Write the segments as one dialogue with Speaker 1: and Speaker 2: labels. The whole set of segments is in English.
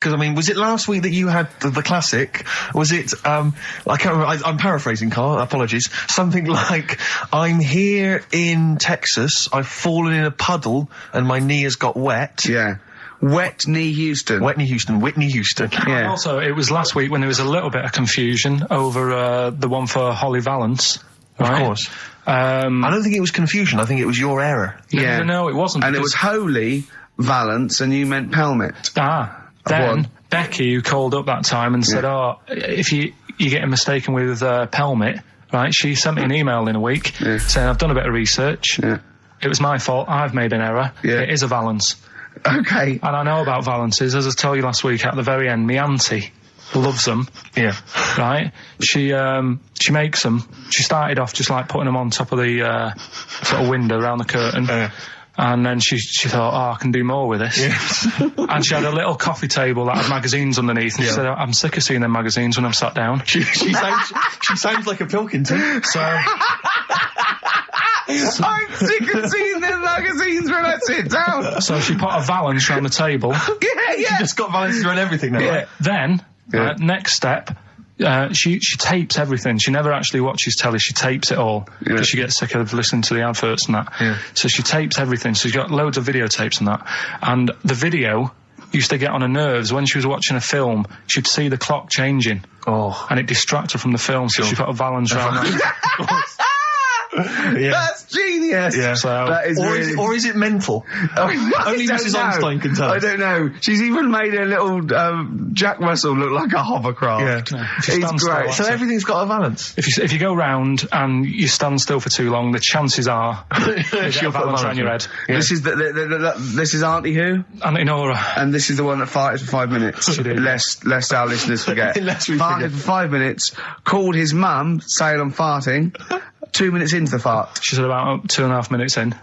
Speaker 1: Because, I mean, was it last week that you had the classic? Was it, I can't remember, I'm paraphrasing, Carl, apologies. Something like, I'm here in Texas, I've fallen in a puddle, and my knee has got wet.
Speaker 2: Yeah. Wet knee Houston.
Speaker 1: Whitney Houston.
Speaker 2: Yeah.
Speaker 3: And also, it was last week when there was a little bit of confusion over the one for Holly Valance. Right?
Speaker 1: Of course. I don't think it was confusion, I think it was your error.
Speaker 3: No, it wasn't.
Speaker 2: And it was Holy Valance, and you meant Pelmet.
Speaker 3: Then Becky, who called up that time and said, if you're getting mistaken with Pelmet, right, she sent me an email in a week saying, I've done a bit of research.
Speaker 2: Yeah.
Speaker 3: It was my fault. I've made an error.
Speaker 2: Yeah.
Speaker 3: It is a Valance.
Speaker 2: Okay.
Speaker 3: And I know about Valances. As I told you last week, at the very end, my auntie loves them.
Speaker 1: Yeah.
Speaker 3: Right? She makes them. She started off just like putting them on top of the sort of window around the curtain. And then she thought, I can do more with this. Yeah. And she had a little coffee table that had magazines underneath, and she said, I'm sick of seeing them magazines when I'm sat down.
Speaker 1: She sounds like a Pilkington.
Speaker 3: So
Speaker 2: I'm sick of seeing them magazines when I sit down.
Speaker 3: So she put a Valance around the table.
Speaker 1: She just got Valances around everything now.
Speaker 3: Right? Then, next step, she tapes everything. She never actually watches telly. She tapes it all because she gets sick of listening to the adverts and that. Yeah. So she tapes everything. So she's got loads of videotapes and that. And the video used to get on her nerves. When she was watching a film, she'd see the clock changing. And it distracted her from the film. So she put a Valance around that.
Speaker 2: That's genius.
Speaker 1: Yeah.
Speaker 3: So,
Speaker 2: that is
Speaker 1: or is it mental? Only Mrs. Einstein can tell.
Speaker 2: I don't know. She's even made a little Jack Russell look like a hovercraft.
Speaker 3: Yeah.
Speaker 2: It's great.
Speaker 1: So everything's got a Valance.
Speaker 3: If you go round and you stand still for too long, the chances are she'll Valance around your head.
Speaker 2: Yeah. This is this is Auntie who?
Speaker 3: Auntie Nora.
Speaker 2: And this is the one that farted for 5 minutes. Lest our listeners forget. Farted for 5 minutes. Called his mum, saying I'm farting. 2 minutes into the fart.
Speaker 3: She said about 2.5 minutes in.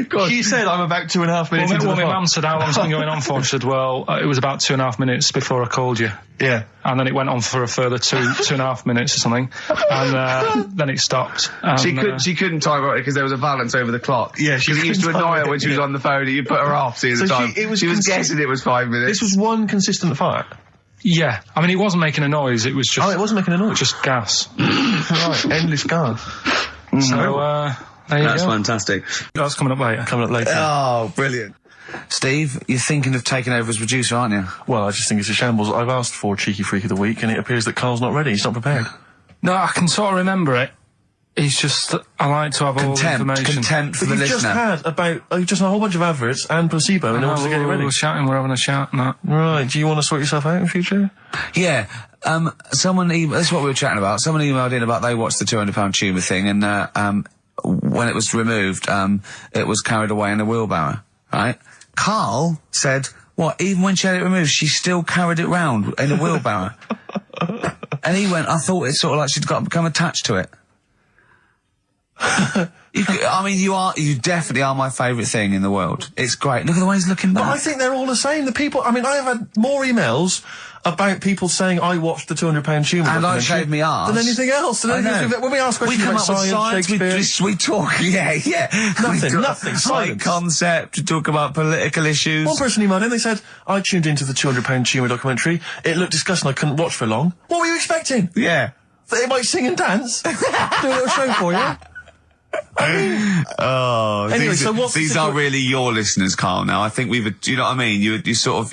Speaker 2: God.
Speaker 1: She said I'm about 2.5 minutes into the fart.
Speaker 3: My mum said, how long's it been going on for? She said, well, it was about 2.5 minutes before I called you.
Speaker 1: Yeah.
Speaker 3: And then it went on for a further 2.5 minutes or something. And then it stopped. And,
Speaker 2: she couldn't time it because there was a Valance over the clock.
Speaker 1: Yeah, she
Speaker 2: used to annoy her when she was on the phone and you put her off seeing the time. She was guessing it was 5 minutes.
Speaker 1: This was one consistent fart.
Speaker 3: Yeah. I mean, it wasn't making a noise, it was just...
Speaker 1: Oh, it wasn't making a noise?
Speaker 3: Just gas.
Speaker 1: Right, endless gas.
Speaker 3: So, there you
Speaker 2: That's
Speaker 3: go.
Speaker 2: fantastic.
Speaker 3: That's coming up later.
Speaker 2: Oh, brilliant. Steve, you're thinking of taking over as producer, aren't you?
Speaker 1: Well, I just think it's a shambles. I've asked for Cheeky Freak of the Week, and it appears that Carl's not ready. He's not prepared.
Speaker 3: No, I can sort of remember it. He's just... I like to have all the information.
Speaker 2: Contempt for the listener.
Speaker 1: Just had a whole bunch of adverts and placebo in order to get it ready.
Speaker 3: We're shouting, we're having a shout and that.
Speaker 1: Right, do you want to sort yourself out in future?
Speaker 2: Yeah. Someone this is what we were chatting about. Someone emailed in about they watched the £200 tumour thing, and when it was removed, it was carried away in a wheelbarrow, right? Carl said, what, even when she had it removed, she still carried it round in a wheelbarrow? And he went, I thought it's sort of like she'd become attached to it. You definitely are my favourite thing in the world. It's great. Look at the way he's looking back.
Speaker 1: But I think they're all the same. The people, I mean, I have had more emails about people saying I watched the £200 tumour
Speaker 2: and I shaved me arse
Speaker 1: than anything else.
Speaker 2: I know.
Speaker 1: When we ask questions about science, Shakespeare,
Speaker 2: we talk,
Speaker 1: nothing,
Speaker 2: high
Speaker 1: science.
Speaker 2: concept, we talk about political issues.
Speaker 1: One person emailed in, they said, I tuned into the £200 tumour documentary, it looked disgusting, I couldn't watch for long. What were you expecting?
Speaker 2: Yeah.
Speaker 1: That it might sing and dance? Do a little show for you?
Speaker 2: Anyway,
Speaker 1: so
Speaker 2: these are really your listeners, Carl. Now, I think do you know what I mean? You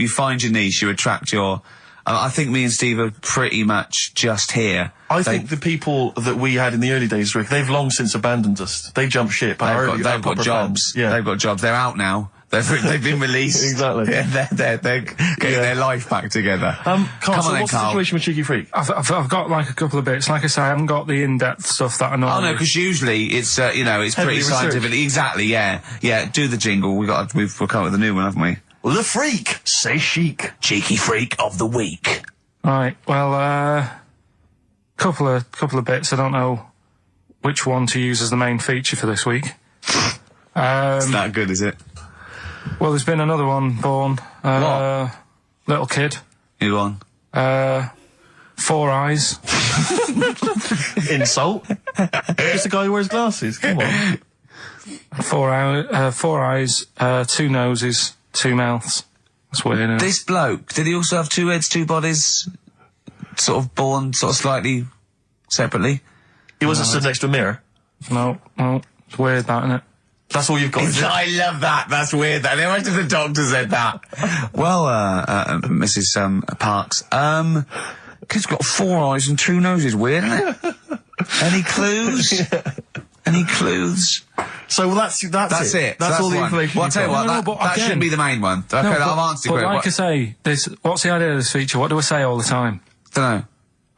Speaker 2: find your niche, you attract your. I think me and Steve are pretty much just here.
Speaker 1: I think the people that we had in the early days, Rick, they've long since abandoned us. They jumped ship.
Speaker 2: They've got jobs.
Speaker 1: Yeah,
Speaker 2: they've got jobs. They're out now. They've been released.
Speaker 1: Exactly.
Speaker 2: Yeah, they're getting their life back together.
Speaker 1: Carl,
Speaker 2: Carl.
Speaker 1: What's the situation with Cheeky Freak?
Speaker 3: I've got like a couple of bits. Like I say, I haven't got the in-depth stuff that I know.
Speaker 2: Oh no, because usually it's it's pretty scientific. Exactly. Yeah. Do the jingle. We've come up with a new one, haven't we?
Speaker 1: The Freak, say chic.
Speaker 2: Cheeky Freak of the Week.
Speaker 3: Right. Well, couple of bits. I don't know which one to use as the main feature for this week.
Speaker 2: It's not good, is it?
Speaker 3: Well, there's been another one born.
Speaker 2: What?
Speaker 3: Little kid.
Speaker 2: Who on?
Speaker 3: 4 eyes.
Speaker 1: Insult. Just a guy who wears glasses. Come on.
Speaker 3: 4 eyes, 2 noses, 2 mouths. That's weird, isn't it?
Speaker 2: This bloke, did he also have 2 heads, 2 bodies? Sort of born sort of slightly separately?
Speaker 1: He wasn't stood next to a mirror?
Speaker 3: No. It's weird, that, isn't it?
Speaker 1: That's all you've got, is it?
Speaker 2: I love that. That's weird. I imagine the doctor said that. Well, Mrs. Parks, kid's got 4 eyes and 2 noses. Weird, isn't it? Any clues? Yeah. Any clues?
Speaker 1: So that's it. That's all the
Speaker 2: one.
Speaker 1: information.
Speaker 2: Well, I'll tell you what,
Speaker 3: No,
Speaker 2: that shouldn't be the main one. Okay, I've answered
Speaker 3: but
Speaker 2: it.
Speaker 3: like I say, what's the idea of this feature? What do I say all the time?
Speaker 2: Dunno.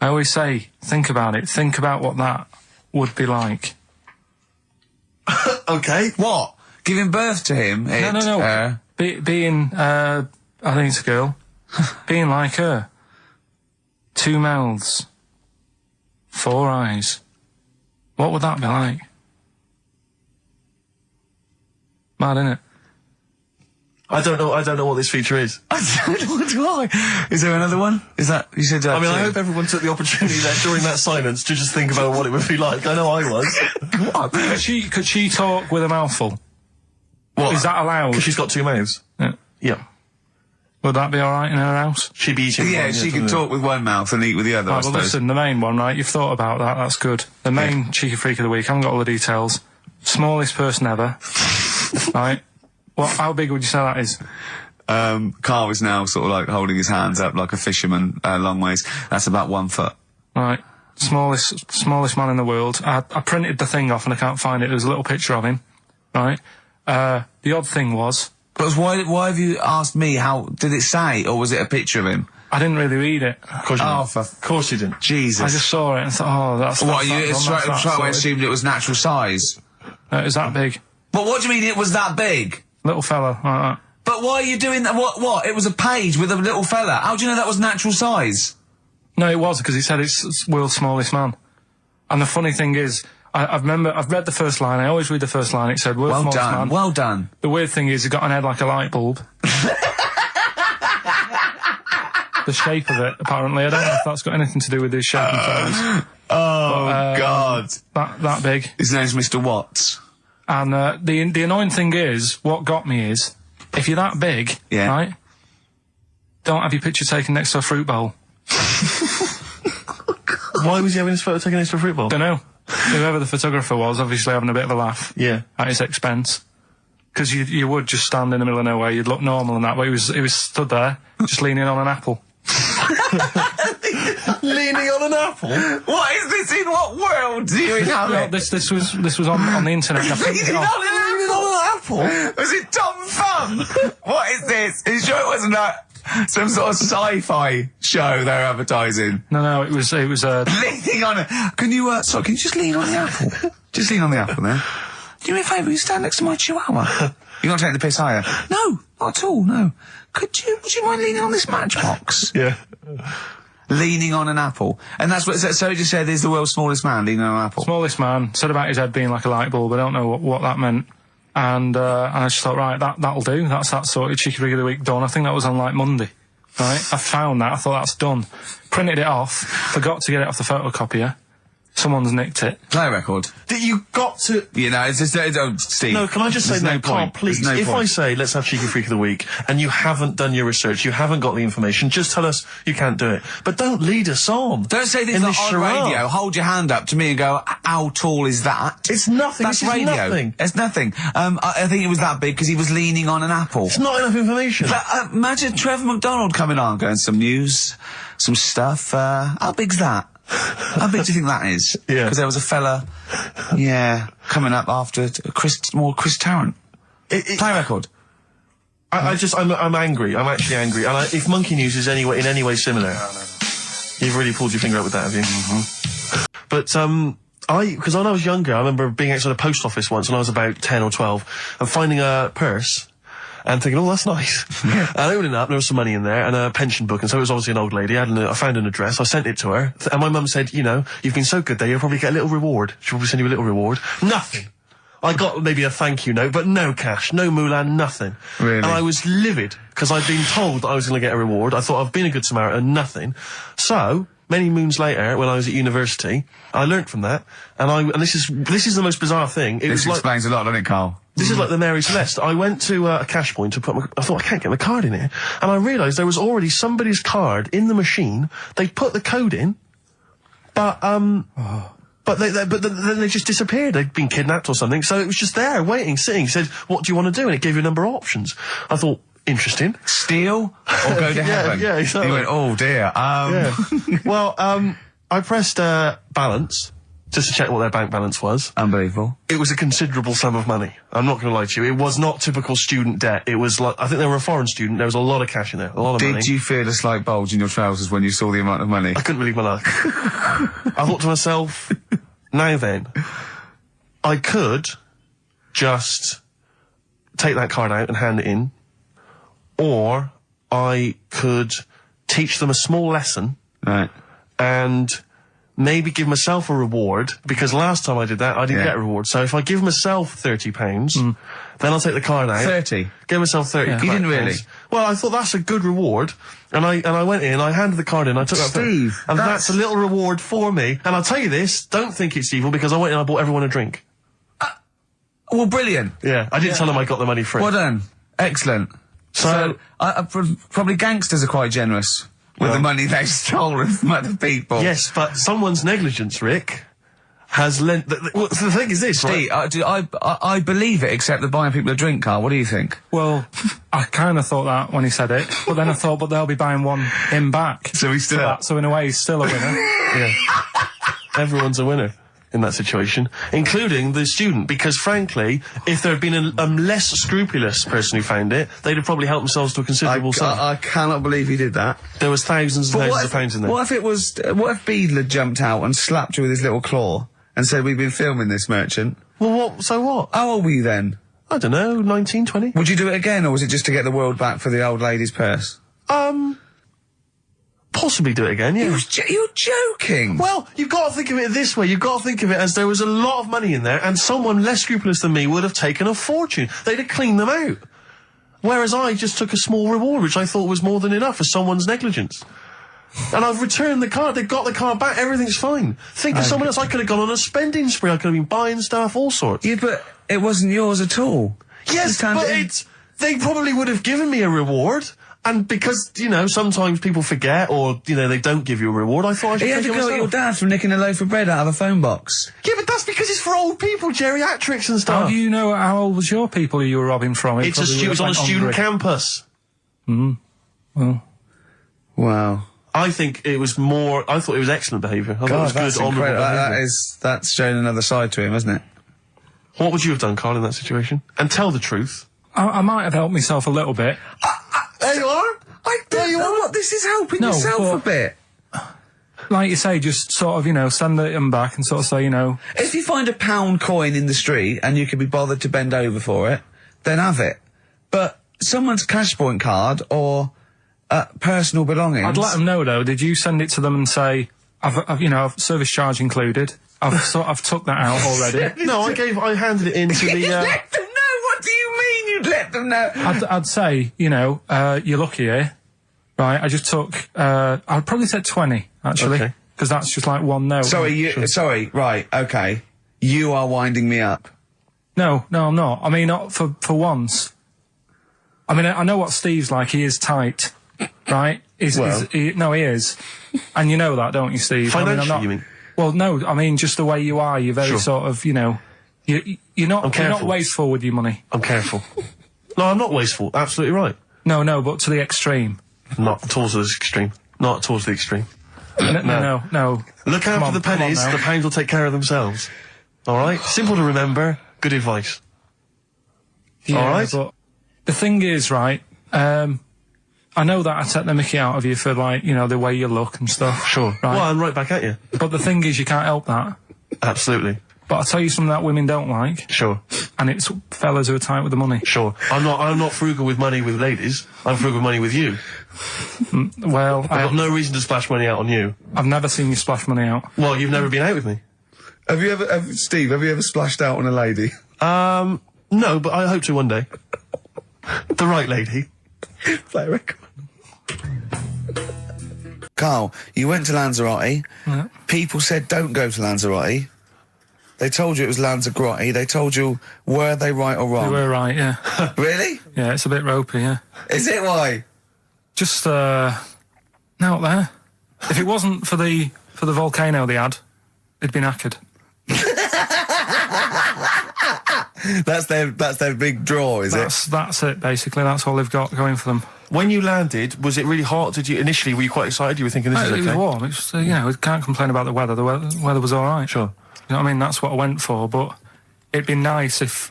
Speaker 3: I always say, think about it. Think about what that would be like.
Speaker 1: Okay.
Speaker 2: What? Giving birth to him?
Speaker 3: No. Being, I think it's a girl. Being like her. 2 mouths. 4 eyes. What would that be like? Mad, innit?
Speaker 1: I don't know what this feature is.
Speaker 2: I don't know why. Is there another one? Is that, you said that?
Speaker 1: I mean, I hope everyone took the opportunity there during that silence to just think about what it would be like. I know I was.
Speaker 3: What? Could she talk with a mouthful?
Speaker 1: What?
Speaker 3: Is that allowed?
Speaker 1: Because she's got 2 mouths. Yeah.
Speaker 3: Would that be alright in her house?
Speaker 1: She'd be eating
Speaker 2: Yeah, she can talk with one mouth and eat with the other, I
Speaker 3: Right, well,
Speaker 2: suppose.
Speaker 3: listen, the main one, right? You've thought about that. That's good. The main cheeky freak of the week. I haven't got all the details. Smallest person ever. Right? How big would you say that is?
Speaker 2: Carl is now sort of like holding his hands up like a fisherman, long ways. That's about 1 foot.
Speaker 3: Right. Smallest man in the world. I printed the thing off and I can't find it. There's a little picture of him. Right? The odd thing was...
Speaker 2: But why have you asked me how... Did it say, or was it a picture of him?
Speaker 3: I didn't really read it.
Speaker 1: Of course you didn't. Of course you didn't.
Speaker 2: Jesus.
Speaker 3: I just saw it and thought, that's...
Speaker 2: What, you straight away assumed it was natural size?
Speaker 3: Is that big?
Speaker 2: But what do you mean it was that big?
Speaker 3: Little fella, like that.
Speaker 2: But why are you doing that? What? It was a page with a little fella. How do you know that was natural size?
Speaker 3: No, it was, because he said it's world's smallest man. And the funny thing is, I've read the first line. I always read the first line. It said, world's smallest man.
Speaker 2: Well done.
Speaker 3: The weird thing is, he got an head like a light bulb. The shape of it, apparently. I don't know if that's got anything to do with his shape and size.
Speaker 2: God.
Speaker 3: That big.
Speaker 2: His name's Mr. Watts.
Speaker 3: And the annoying thing is, what got me is, if you're that big, right, don't have your picture taken next to a fruit bowl.
Speaker 1: Why was he having his photo taken next to a fruit bowl?
Speaker 3: Don't know. Whoever the photographer was, obviously having a bit of a laugh.
Speaker 1: Yeah.
Speaker 3: At his expense. Because you would just stand in the middle of nowhere, you'd look normal and that, but he was stood there, just leaning on an apple.
Speaker 1: Leaning on an apple?
Speaker 2: What is this? In what world do you inhabit?
Speaker 3: This was on the internet. I printed it off.
Speaker 2: Leaning on an apple? Was it Tom Thumb? What is this? Are you sure it wasn't some sort of sci-fi show they're advertising?
Speaker 3: No, it was
Speaker 2: leaning on it. Can you just lean on the apple? Just lean on the apple there. Do me a favour, you stand next to my chihuahua. You're not taking the piss, are you? No, not at all, no. Would you mind leaning on this matchbox?
Speaker 1: Yeah.
Speaker 2: Leaning on an apple. And that's what, so you just said he's the world's smallest man leaning on an apple?
Speaker 3: Smallest man, said about his head being like a light bulb, I don't know what that meant. And I just thought, right, that'll do. That's that sort of cheeky rig of the week done. I think that was on like Monday. Right? I found that, I thought that's done. Printed it off, forgot to get it off the photocopier. Someone's nicked it.
Speaker 2: Play record.
Speaker 1: You got to...
Speaker 2: You know, it's just... Steve.
Speaker 1: No, can I just say no, Carl, please, if I say, let's have Cheeky Freak of the Week, and you haven't done your research, you haven't got the information, just tell us you can't do it. But don't lead us on.
Speaker 2: Don't say this on radio. Hold your hand up to me and go, how tall is that?
Speaker 1: It's nothing.
Speaker 2: That's
Speaker 1: this is
Speaker 2: radio.
Speaker 1: Nothing.
Speaker 2: It's nothing. I think it was that big because he was leaning on an apple.
Speaker 1: It's not enough information.
Speaker 2: But, imagine Trevor McDonald coming on, going, some news, some stuff. How big's that? How big do you think that is?
Speaker 1: Yeah.
Speaker 2: Because there was a fella, coming up after Chris Tarrant. Play record.
Speaker 1: I'm angry. I'm actually angry. And if Monkey News is in any way similar, you've really pulled your finger out with that, have you? Mm-hmm. But, because when I was younger, I remember being outside a post office once when I was about 10 or 12 and finding a purse and thinking, oh, that's nice. Yeah. And opening it up, there was some money in there and a pension book, and so it was obviously an old lady. I found an address, I sent it to her, and my mum said, you've been so good there, you'll probably get a little reward. She'll probably send you a little reward. Nothing. I got maybe a thank you note, but no cash, no moolah, nothing.
Speaker 2: Really?
Speaker 1: And I was livid, because I'd been told that I was going to get a reward. I thought I've been a good Samaritan, nothing. So, many moons later, when I was at university, I learnt from that, and this is the most bizarre thing. This
Speaker 2: explains a lot, doesn't it, Carl?
Speaker 4: This is like the Mary Celeste. I went to a cash point to I thought, I can't get my card in here. And I realised there was already somebody's card in the machine. They put the code in, but then they just disappeared. They'd been kidnapped or something. So it was just there, waiting, sitting. It said, what do you want to do? And it gave you a number of options. I thought, interesting.
Speaker 2: Steal or go to heaven?
Speaker 4: Yeah, exactly.
Speaker 2: You went, oh dear.
Speaker 4: Yeah. Well, I pressed balance just to check what their bank balance was.
Speaker 2: Unbelievable.
Speaker 4: It was a considerable sum of money. I'm not going to lie to you. It was not typical student debt. It was like, I think they were a foreign student. There was a lot of cash in there, a lot of money.
Speaker 2: Did you feel a slight bulge in your trousers when you saw the amount of money?
Speaker 4: I couldn't believe my luck. I thought to myself, now then, I could just take that card out and hand it in, or I could teach them a small lesson.
Speaker 2: Right.
Speaker 4: And maybe give myself a reward, because last time I did that, I didn't get a reward. So if I give myself £30, then I'll take the card out.
Speaker 2: 30?
Speaker 4: Give myself 30
Speaker 2: You didn't really?
Speaker 4: Well, I thought that's a good reward. And I went in, I handed the card in, I took that.
Speaker 2: Steve,
Speaker 4: and that's a little reward for me. And I'll tell you this, don't think it's evil, because I went in and I bought everyone a drink.
Speaker 2: Well, brilliant.
Speaker 4: Yeah, I didn't tell them I got the money free.
Speaker 2: Well done. Excellent. So probably gangsters are quite generous with the money they've stolen from other people.
Speaker 4: Yes, but someone's negligence, Rick, has lent... the thing is this,
Speaker 2: Steve,
Speaker 4: right?
Speaker 2: I believe it, except that buying people a drink, Carl. What do you think?
Speaker 3: Well, I kind of thought that when he said it, but then I thought, but they'll be buying him back.
Speaker 2: So he's still up.
Speaker 3: So in a way, he's still a winner.
Speaker 4: Yeah. Everyone's a winner in that situation, including the student, because frankly, if there had been a less scrupulous person who found it, they'd have probably helped themselves to a considerable sum.
Speaker 2: I cannot believe he did that.
Speaker 4: There was thousands and thousands of pounds in there.
Speaker 2: What if Beadle had jumped out and slapped you with his little claw and said, we've been filming this merchant?
Speaker 4: Well, so what?
Speaker 2: How old were you then?
Speaker 4: I don't know, 19, 20.
Speaker 2: Would you do it again, or was it just to get the world back for the old lady's purse?
Speaker 4: Possibly do it again, yeah.
Speaker 2: You're joking!
Speaker 4: Well, you've got to think of it this way. You've got to think of it as there was a lot of money in there, and someone less scrupulous than me would have taken a fortune. They'd have cleaned them out. Whereas I just took a small reward, which I thought was more than enough for someone's negligence. And I've returned the card. They've got the card back. Everything's fine. Think of someone else. I could have gone on a spending spree. I could have been buying stuff, all sorts.
Speaker 2: Yeah, but it wasn't yours at all.
Speaker 4: Yes, but they probably would have given me a reward. And because, you know, sometimes people forget or, you know, they don't give you a reward, I thought I should
Speaker 2: You had
Speaker 4: take
Speaker 2: to
Speaker 4: it
Speaker 2: go at your dad for nicking a loaf of bread out of a phone box.
Speaker 4: Yeah, but that's because it's for old people, geriatrics and stuff.
Speaker 3: How do you know how old was your people who you were robbing from?
Speaker 4: It was on a student campus.
Speaker 3: Well.
Speaker 2: Wow.
Speaker 4: I think it was more... I thought it was excellent behaviour. I thought it was good, honourable behaviour.
Speaker 2: That's showing another side to him, isn't it?
Speaker 4: What would you have done, Carl, in that situation? And tell the truth.
Speaker 3: I might have helped myself a little bit.
Speaker 4: There you are.
Speaker 2: I don't know what this is helping yourself a bit.
Speaker 3: Like you say, just sort of, you know, send them back and sort of say, you know...
Speaker 2: If you find a £1 coin in the street and you can be bothered to bend over for it, then have it. But someone's cash point card or personal belongings...
Speaker 3: I'd let them know, though. Did you send it to them and say, I've service charge included? I've took that out already.
Speaker 4: No, I handed it in to the...
Speaker 2: Let them know? What do you mean you'd let them know?
Speaker 3: I'd say, you know, you're lucky here. Right, I just took, I'd probably say 20, actually.
Speaker 4: Okay.
Speaker 3: Because that's just like one note.
Speaker 2: Sorry, right, okay. You are winding me up.
Speaker 3: No, I'm not. I mean, not for once. I mean, I know what Steve's like. He is tight, right? He is. And you know that, don't you, Steve?
Speaker 4: Financially, you mean?
Speaker 3: Well, no, I mean, just the way you are. You're very sort of, you know, you're not wasteful with your money.
Speaker 4: I'm careful. No, I'm not wasteful. Absolutely right.
Speaker 3: No, but to the extreme.
Speaker 4: Not towards the extreme. Not towards the extreme.
Speaker 3: No.
Speaker 4: Look after the pennies, the pounds will take care of themselves. Alright? Simple to remember, good advice.
Speaker 3: Yeah,
Speaker 4: alright?
Speaker 3: But the thing is, right, I know that I take the mickey out of you for, like, you know, the way you look and stuff.
Speaker 4: Sure.
Speaker 3: Right?
Speaker 4: Well, I'm right back at you.
Speaker 3: But the thing is, you can't help that.
Speaker 4: Absolutely.
Speaker 3: But I'll tell you something that women don't like.
Speaker 4: Sure.
Speaker 3: And it's fellas who are tight with the money.
Speaker 4: Sure. I'm not frugal with money with ladies. I'm frugal with money with you.
Speaker 3: Well,
Speaker 4: I've got no reason to splash money out on you.
Speaker 3: I've never seen you splash money out.
Speaker 4: Well, you've never been out with me.
Speaker 2: Steve, have you ever splashed out on a lady?
Speaker 4: No, but I hope to one day. The right lady.
Speaker 2: Play a record. Carl, you went to Lanzarote.
Speaker 3: Yeah.
Speaker 2: People said don't go to Lanzarote. They told you it was Lanzarote. They told you, were they right or wrong?
Speaker 3: They were right, yeah.
Speaker 2: Really?
Speaker 3: Yeah, it's a bit ropey, yeah.
Speaker 2: Is it? Why?
Speaker 3: Just, out there. If it wasn't for the volcano they had, it'd be knackered.
Speaker 2: That's their big draw, is it?
Speaker 3: That's it, basically. That's all they've got going for them.
Speaker 4: When you landed, was it really hot? Were you quite excited? You were thinking this is okay?
Speaker 3: It was warm. It's, we can't complain about the weather. The weather was all right.
Speaker 4: Sure.
Speaker 3: You know what I mean? That's what I went for, but it'd be nice if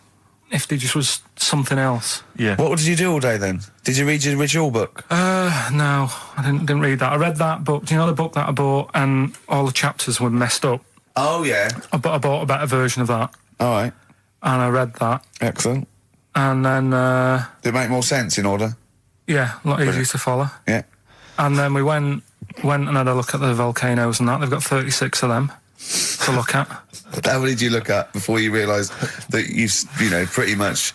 Speaker 3: there just was something else.
Speaker 4: Yeah.
Speaker 2: What did you do all day then? Did you read your ritual book?
Speaker 3: No, I didn't read that. I read that book. Do you know the book that I bought and all the chapters were messed up?
Speaker 2: Oh, yeah.
Speaker 3: I bought a better version of that.
Speaker 2: All right.
Speaker 3: And I read that.
Speaker 2: Excellent.
Speaker 3: And then...
Speaker 2: Did it make more sense in order?
Speaker 3: Yeah, a lot easier to follow.
Speaker 2: Yeah.
Speaker 3: And then we went and had a look at the volcanoes and that. They've got 36 of them to look at.
Speaker 2: How many did you look at before you realised that pretty much,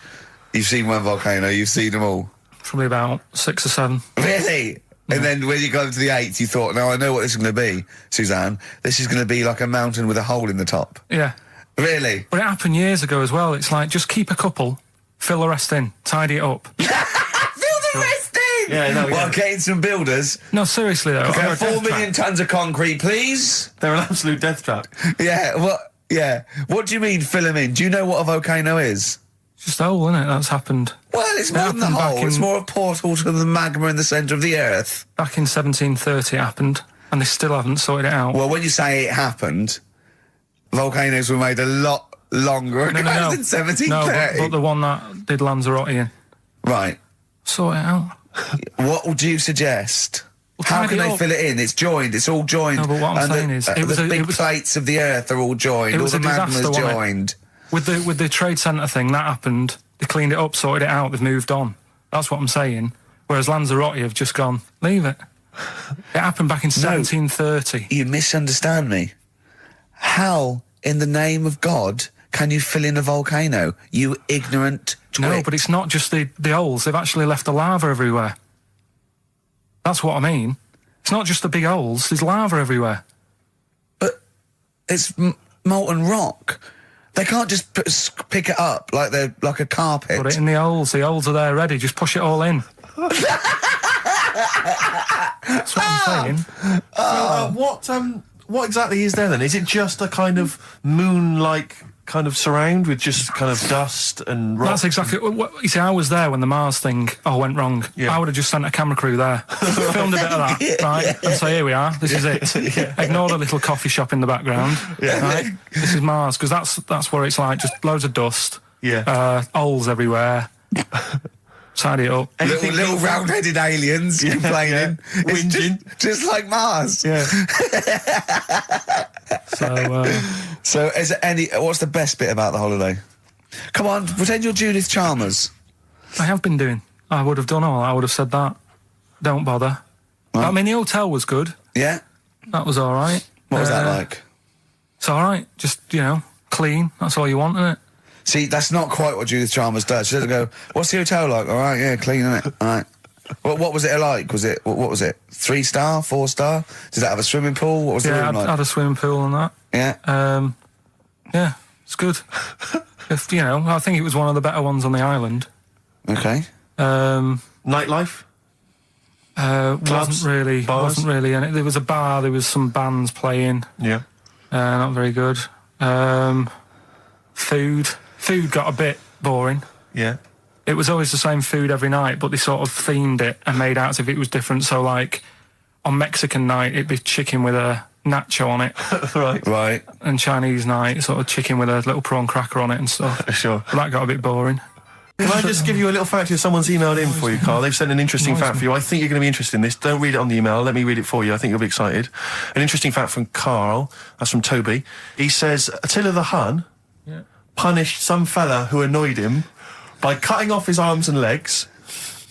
Speaker 2: you've seen one volcano, you've seen them all?
Speaker 3: Probably about 6 or 7.
Speaker 2: Really? Yeah. And then when you got to the 8th, you thought, now I know what this is going to be, Suzanne. This is going to be like a mountain with a hole in the top.
Speaker 3: Yeah.
Speaker 2: Really?
Speaker 3: But it happened years ago as well. It's like, just keep a couple, fill the rest in, tidy it up.
Speaker 2: Fill the rest in!
Speaker 4: Yeah, no,
Speaker 2: Well, getting some builders.
Speaker 3: No, seriously though.
Speaker 2: Okay, 4 million tons of concrete, please.
Speaker 4: They're an absolute death trap.
Speaker 2: Yeah, what do you mean fill them in? Do you know what a volcano is?
Speaker 3: It's just a hole, isn't it? That's happened.
Speaker 2: Well, it's more than the hole. It's more a portal to the magma in the centre of the earth.
Speaker 3: Back in 1730 it happened, and they still haven't sorted it out.
Speaker 2: Well, when you say it happened, volcanoes were made a lot longer ago than 1730.
Speaker 3: No, but the one that did Lanzarote in.
Speaker 2: Right.
Speaker 3: Sort it out.
Speaker 2: What would you suggest?
Speaker 3: Well,
Speaker 2: how can they fill it in? It's joined. It's all joined.
Speaker 3: No, but what I'm saying is...
Speaker 2: the big plates of the earth are all joined. All the magma's joined.
Speaker 3: With the trade centre thing, that happened. They cleaned it up, sorted it out, they've moved on. That's what I'm saying. Whereas Lanzarote have just gone, leave it. It happened back in 1730.
Speaker 2: You misunderstand me. How, in the name of God, can you fill in a volcano? You ignorant twit.
Speaker 3: No, but it's not just the holes. They've actually left the lava everywhere. That's what I mean. It's not just the big holes. There's lava everywhere.
Speaker 2: But it's molten rock. They can't just pick it up like they're like a carpet.
Speaker 3: Put it in the holes. The holes are there ready. Just push it all in. That's what I'm saying.
Speaker 4: What exactly is there then? Is it just a kind of moon-like kind of surround with just kind of dust and rock?
Speaker 3: That's exactly what you see. I was there when the Mars thing went wrong.
Speaker 4: Yeah.
Speaker 3: I would have just sent a camera crew there, filmed a bit of that, right, and say, here we are, this is it. Yeah. Ignore the little coffee shop in the background. Yeah. Right? This is Mars, because that's where it's like just loads of dust.
Speaker 4: Yeah.
Speaker 3: Holes everywhere. Tidy it up.
Speaker 2: Little round-headed aliens complaining.
Speaker 4: Whinging.
Speaker 2: Just like Mars.
Speaker 4: Yeah.
Speaker 2: So is there what's the best bit about the holiday? Come on, pretend you're Judith Chalmers.
Speaker 3: I have been doing. I would have done all. I would have said that. Don't bother.
Speaker 2: Right.
Speaker 3: I mean, the hotel was good.
Speaker 2: Yeah?
Speaker 3: That was all right.
Speaker 2: What was that like?
Speaker 3: It's all right. Just, clean. That's all you want, isn't it?
Speaker 2: See, that's not quite what Judith Chalmers does. She doesn't go, what's the hotel like? All right, yeah, clean, isn't it? All right. What was it like? What was it? 3-star, 4-star? Did it have a swimming pool? What was the room like?
Speaker 3: I had a swimming pool and that.
Speaker 2: Yeah?
Speaker 3: Yeah, it's good. I think it was one of the better ones on the island.
Speaker 2: Okay.
Speaker 4: Nightlife?
Speaker 3: Wasn't really. And there was a bar, there was some bands playing.
Speaker 4: Yeah.
Speaker 3: Not very good. Food got a bit boring.
Speaker 4: Yeah.
Speaker 3: It was always the same food every night, but they sort of themed it and made out as if it was different. So, like, on Mexican night, it'd be chicken with a nacho on it.
Speaker 2: Right.
Speaker 3: And Chinese night, sort of chicken with a little prawn cracker on it and stuff.
Speaker 4: Sure.
Speaker 3: But that got a bit boring.
Speaker 4: Can I just give you a little fact here? Someone's emailed in for you, Carl. They've sent an interesting fact for you. I think you're going to be interested in this. Don't read it on the email. Let me read it for you. I think you'll be excited. An interesting fact from Carl. That's from Toby. He says, Attila the Hun punished some fella who annoyed him by cutting off his arms and legs.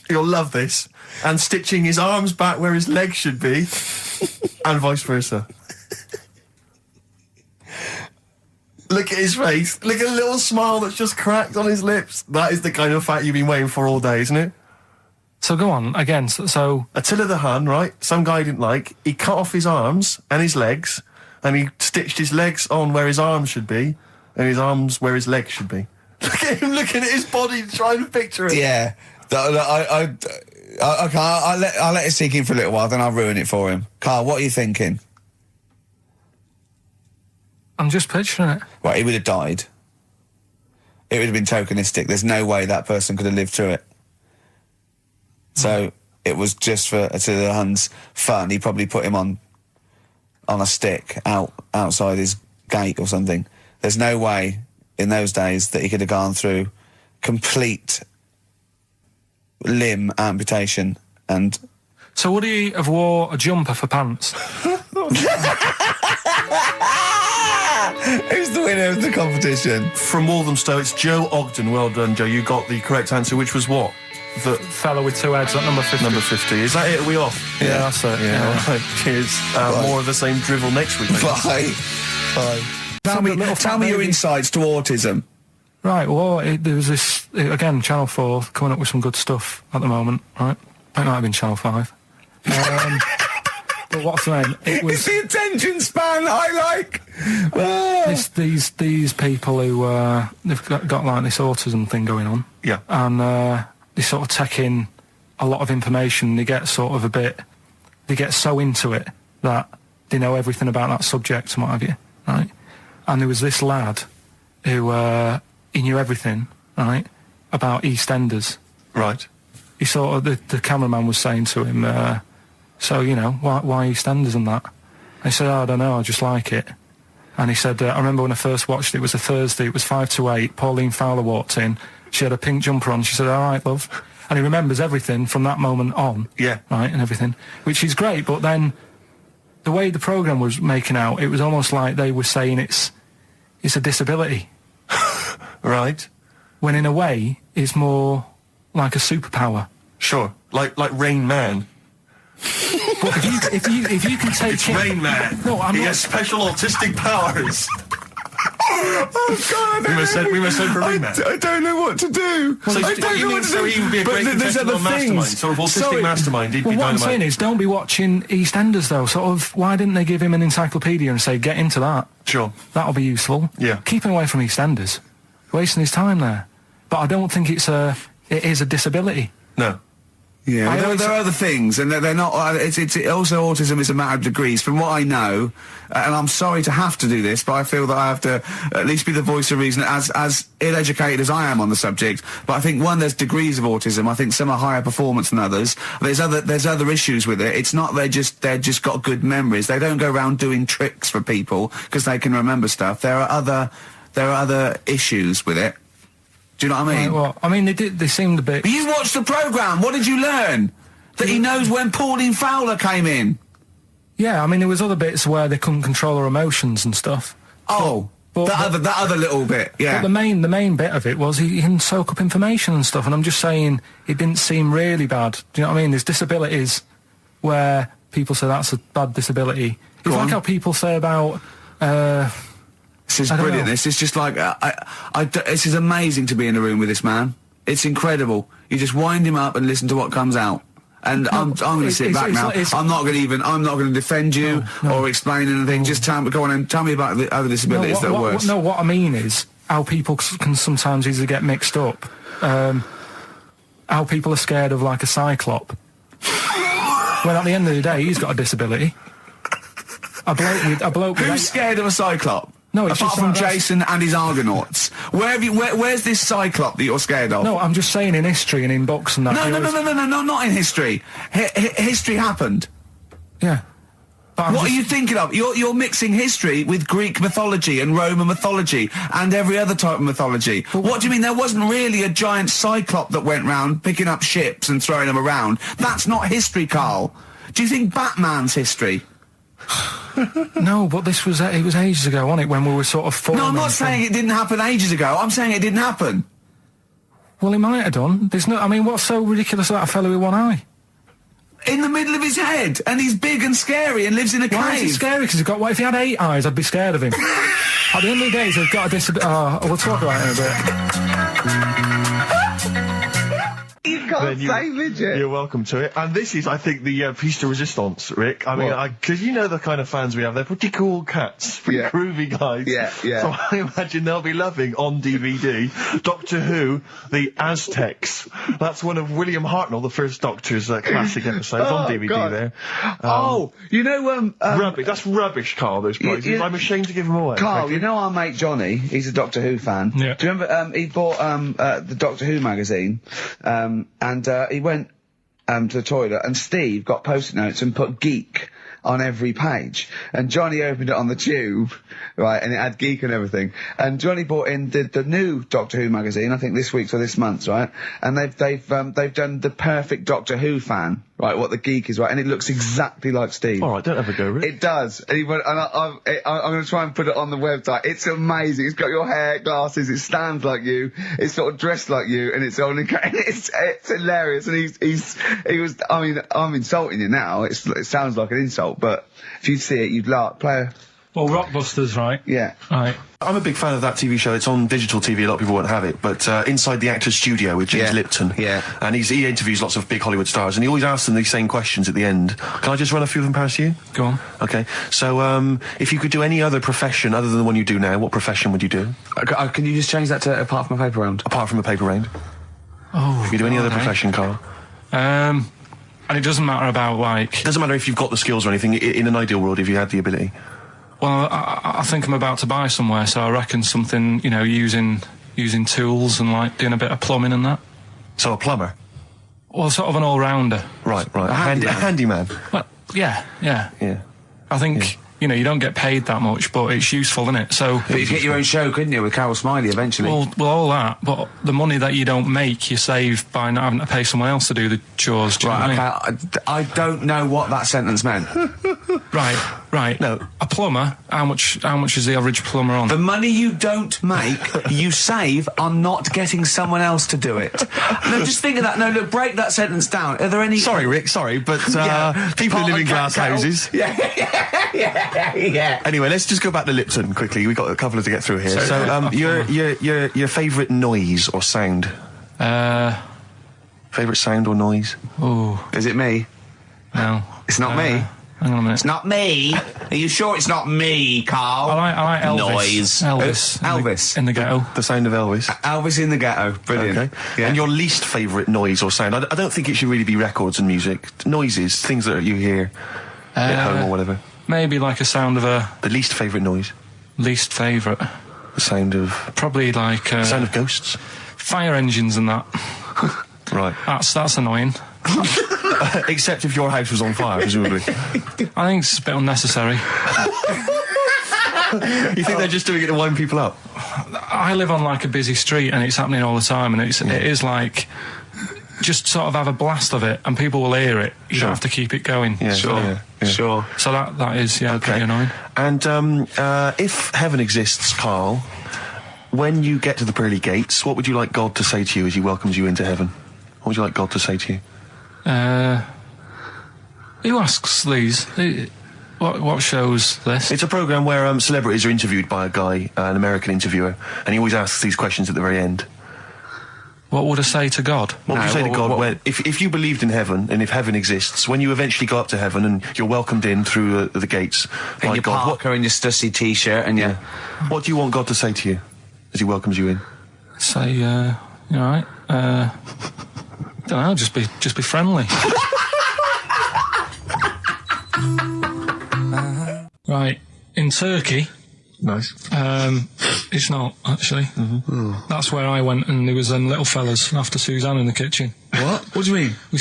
Speaker 4: You'll love this. And stitching his arms back where his legs should be. And vice versa. Look at his face. Look at the little smile that's just cracked on his lips. That is the kind of fact you've been waiting for all day, isn't it?
Speaker 3: So go on, again, so...
Speaker 4: Attila the Hun, right? Some guy he didn't like. He cut off his arms and his legs, and he stitched his legs on where his arms should be, and his arms where his legs should be. Look at him looking at his body, trying to picture it.
Speaker 2: Yeah. I'll let it sink in for a little while, then I'll ruin it for him. Carl, what are you thinking?
Speaker 3: I'm just picturing it.
Speaker 2: Right, he would have died. It would have been tokenistic. There's no way that person could have lived through it. So it was just to the Huns' fun. He probably put him on a stick outside his gate or something. There's no way in those days that he could have gone through complete limb amputation and...
Speaker 3: So would he have wore a jumper for pants?
Speaker 2: Who's the winner of the competition?
Speaker 4: From Walthamstow, it's Joe Ogden. Well done, Joe. You got the correct answer, which was what?
Speaker 3: The fellow with two heads at number 50.
Speaker 4: Number 50. Is that it? Are we off?
Speaker 3: Yeah, that's it.
Speaker 4: Yeah. Right. Cheers. More of the same drivel next week.
Speaker 2: Bye. Bye. Tell me your insights to autism.
Speaker 3: Right, well, there was this, again, Channel 4 coming up with some good stuff at the moment, right? It might have been Channel 5. But what's the name?
Speaker 2: It's the attention span I like.
Speaker 3: These people who, they've got like this autism thing going on.
Speaker 4: Yeah.
Speaker 3: And they sort of take in a lot of information. They get sort of they get so into it that they know everything about that subject and what have you, right? And there was this lad who, he knew everything, right, about EastEnders.
Speaker 4: Right.
Speaker 3: He sort of, the cameraman was saying to him, so, you know, why EastEnders and that? And he said, I don't know, I just like it. And he said, I remember when I first watched it was a Thursday, it was 5 to 8, Pauline Fowler walked in, she had a pink jumper on, she said, all right, love. And he remembers everything from that moment on.
Speaker 4: Yeah.
Speaker 3: Right, and everything, which is great, but then the way the programme was making out, it was almost like they were saying it's a disability.
Speaker 4: Right.
Speaker 3: When in a way, it's more like a superpower.
Speaker 4: Sure. Like Rain Man.
Speaker 3: But if you can take
Speaker 4: It's Rain Man.
Speaker 3: No,
Speaker 4: he has special autistic powers.
Speaker 2: Oh God!
Speaker 4: We must send for Rain Man.
Speaker 2: I don't know what to do.
Speaker 4: So
Speaker 2: I don't know what to do.
Speaker 4: So he would be a great contestant mastermind. Sort of autistic mastermind. He'd be
Speaker 3: what I'm
Speaker 4: dynamite.
Speaker 3: saying is, don't be watching EastEnders though. Sort of, why didn't they give him an encyclopedia and say, get into that?
Speaker 4: Sure.
Speaker 3: That'll be useful.
Speaker 4: Yeah.
Speaker 3: Keep him away from EastEnders. Wasting his time there. But I don't think it is a disability.
Speaker 4: No.
Speaker 2: Yeah, there are other things, and they're not. It's also autism is a matter of degrees. From what I know, and I'm sorry to have to do this, but I feel that I have to at least be the voice of reason, as ill-educated as I am on the subject. But I think there's degrees of autism. I think some are higher performance than others. There's other issues with it. It's not they're just got good memories. They don't go around doing tricks for people because they can remember stuff. There are other issues with it. Do you know what I mean?
Speaker 3: Right, well, I mean, they seemed a bit...
Speaker 2: But you watched the programme, what did you learn? That he knows when Pauline Fowler came in?
Speaker 3: Yeah, I mean, there was other bits where they couldn't control their emotions and stuff.
Speaker 2: Oh, that other little bit, yeah.
Speaker 3: But the main bit of it was he can soak up information and stuff, and I'm just saying, it didn't seem really bad. Do you know what I mean? There's disabilities where people say that's a bad disability. It's like how people say about...
Speaker 2: This is brilliant. This is just like this is amazing to be in a room with this man. It's incredible. You just wind him up and listen to what comes out. And I'm going to sit back now. I'm not going to defend you or explain anything. Just go on and tell me about the other disabilities that are worse.
Speaker 3: No, what I mean is how people can sometimes easily get mixed up. How people are scared of like a cyclop. When at the end of the day, he's got a disability. A bloke
Speaker 2: Who's scared of a cyclop?
Speaker 3: No, it's
Speaker 2: apart
Speaker 3: just
Speaker 2: from
Speaker 3: like
Speaker 2: Jason and his Argonauts. Where's this cyclop that you're scared of?
Speaker 3: No, I'm just saying in history and in books and that.
Speaker 2: No, not in history. History happened.
Speaker 3: Yeah.
Speaker 2: What are you thinking of? You're mixing history with Greek mythology and Roman mythology and every other type of mythology. What do you mean? There wasn't really a giant cyclop that went round picking up ships and throwing them around. That's not history, Carl. Do you think Batman's history?
Speaker 3: No, but it was ages ago, wasn't it, when we were sort of forming...
Speaker 2: No, I'm not saying it didn't happen ages ago. I'm saying it didn't happen.
Speaker 3: Well, it might have done. I mean, what's so ridiculous about a fellow with one eye?
Speaker 2: In the middle of his head, and he's big and scary and lives in a cave.
Speaker 3: Why is he scary? Because what if he had 8 eyes? I'd be scared of him. At the end of the day, he's got a disability... we'll talk about it in a bit.
Speaker 2: can't say midget.
Speaker 1: You're welcome to it. And this is, I think, the piece de resistance, Rick. I mean, because you know the kind of fans we have. They're pretty cool cats, pretty groovy guys.
Speaker 2: Yeah.
Speaker 1: So I imagine they'll be loving on DVD Doctor Who, the Aztecs. That's one of William Hartnell, the first Doctor's classic episodes on DVD.
Speaker 2: God.
Speaker 1: There.
Speaker 2: You know,
Speaker 1: rubbish. That's rubbish, Carl. Those prizes. I'm ashamed to give them away.
Speaker 2: Carl, you know our mate Johnny. He's a Doctor Who fan.
Speaker 3: Yeah.
Speaker 2: Do you remember? He bought the Doctor Who magazine, and he went to the toilet, and Steve got post-it notes and put geek on every page, and Johnny opened it on the tube, right, and it had geek and everything, and Johnny bought in the new Doctor Who magazine, I think this week's or this month's, right, and they've done the perfect Doctor Who fan, right, what the geek is, right, and it looks exactly like Steve.
Speaker 1: Alright, don't have a go, Rick.
Speaker 2: It does, and I'm going to try and put it on the website. It's amazing. It's got your hair, glasses, it stands like you, it's sort of dressed like you, and it's only, it's hilarious, and he was, I mean, I'm insulting you now, it sounds like an insult, but if you'd see it, you'd laugh.
Speaker 3: Well, Rockbusters, right?
Speaker 2: Yeah.
Speaker 3: Right.
Speaker 1: I'm a big fan of that TV show. It's on digital TV. A lot of people won't have it, but Inside the Actor's Studio with James Lipton.
Speaker 2: Yeah.
Speaker 1: And he interviews lots of big Hollywood stars, and he always asks them these same questions at the end. Can I just run a few of them past you?
Speaker 3: Go on.
Speaker 1: Okay. So, if you could do any other profession other than the one you do now, what profession would you do?
Speaker 2: Can you just change that to apart from a paper round?
Speaker 1: Apart from a paper round.
Speaker 3: Oh.
Speaker 1: If you could do any other profession, Carl.
Speaker 3: And it doesn't matter about, like...
Speaker 1: Doesn't matter if you've got the skills or anything. In an ideal world, if you had the ability.
Speaker 3: Well, I think I'm about to buy somewhere, so I reckon something, you know, using tools and, like, doing a bit of plumbing and that.
Speaker 1: So a plumber?
Speaker 3: Well, sort of an all-rounder.
Speaker 1: Right. A handyman.
Speaker 3: Well, yeah.
Speaker 1: Yeah.
Speaker 3: I think... You know, you don't get paid that much, but it's useful, isn't it? So,
Speaker 2: but you get your own show, couldn't you, with Carol Smiley eventually?
Speaker 3: Well, all that, but the money that you don't make, you save by not having to pay someone else to do the chores. Do you know what I mean?
Speaker 2: I don't know what that sentence meant.
Speaker 3: Right.
Speaker 1: No.
Speaker 3: A plumber. How much is the average plumber on?
Speaker 2: The money you don't make, you save on not getting someone else to do it. No, just think of that. No, look, break that sentence down. Are there any?
Speaker 1: Sorry, Rick. Sorry, but people who live in glass houses.
Speaker 2: Yeah.
Speaker 1: Anyway, let's just go back to Lipton quickly. We've got a couple to get through here. So, your favourite noise or sound? Favourite sound or noise?
Speaker 3: Oh,
Speaker 2: is it me?
Speaker 3: No,
Speaker 2: it's not me.
Speaker 3: Hang on a minute.
Speaker 2: It's not me. Are you sure it's not me, Carl?
Speaker 3: I like Elvis.
Speaker 2: Noise.
Speaker 3: Elvis in the ghetto.
Speaker 1: The sound of Elvis.
Speaker 2: Elvis in the ghetto. Brilliant.
Speaker 1: Okay.
Speaker 2: Yeah.
Speaker 1: And your least favourite noise or sound? I don't think it should really be records and music. Noises, things that you hear at home or whatever.
Speaker 3: Maybe like a sound of a...
Speaker 1: The least favourite noise?
Speaker 3: Least favourite?
Speaker 1: The sound of...
Speaker 3: Probably like...
Speaker 1: the sound of ghosts?
Speaker 3: Fire engines and that.
Speaker 1: Right.
Speaker 3: That's annoying.
Speaker 1: Except if your house was on fire, presumably.
Speaker 3: I think it's a bit unnecessary.
Speaker 1: You think they're just doing it to wind people up?
Speaker 3: I live on like a busy street and it's happening all the time, and it is like... Just sort of have a blast of it, and people will hear it. You don't have to keep it going.
Speaker 1: Yeah,
Speaker 2: sure.
Speaker 3: So that is pretty annoying.
Speaker 1: And if heaven exists, Carl, when you get to the pearly gates, what would you like God to say to you as he welcomes you into heaven? What would you like God to say to you?
Speaker 3: Who asks these? What show's this?
Speaker 1: It's a programme where celebrities are interviewed by a guy, an American interviewer, and he always asks these questions at the very end.
Speaker 3: What would I say to God?
Speaker 1: What would you say to God if you believed in heaven, and if heaven exists, when you eventually go up to heaven and you're welcomed in through the gates
Speaker 2: and your
Speaker 1: God,
Speaker 2: Parker and your Stussy t-shirt and your...
Speaker 1: What do you want God to say to you as he welcomes you in?
Speaker 3: Say, you all right? Don't know, just be friendly. Right, in Turkey...
Speaker 1: Nice.
Speaker 3: It's not, actually. That's where I went, and there was little fellas after Suzanne in the kitchen.
Speaker 2: What? What do you mean?
Speaker 3: We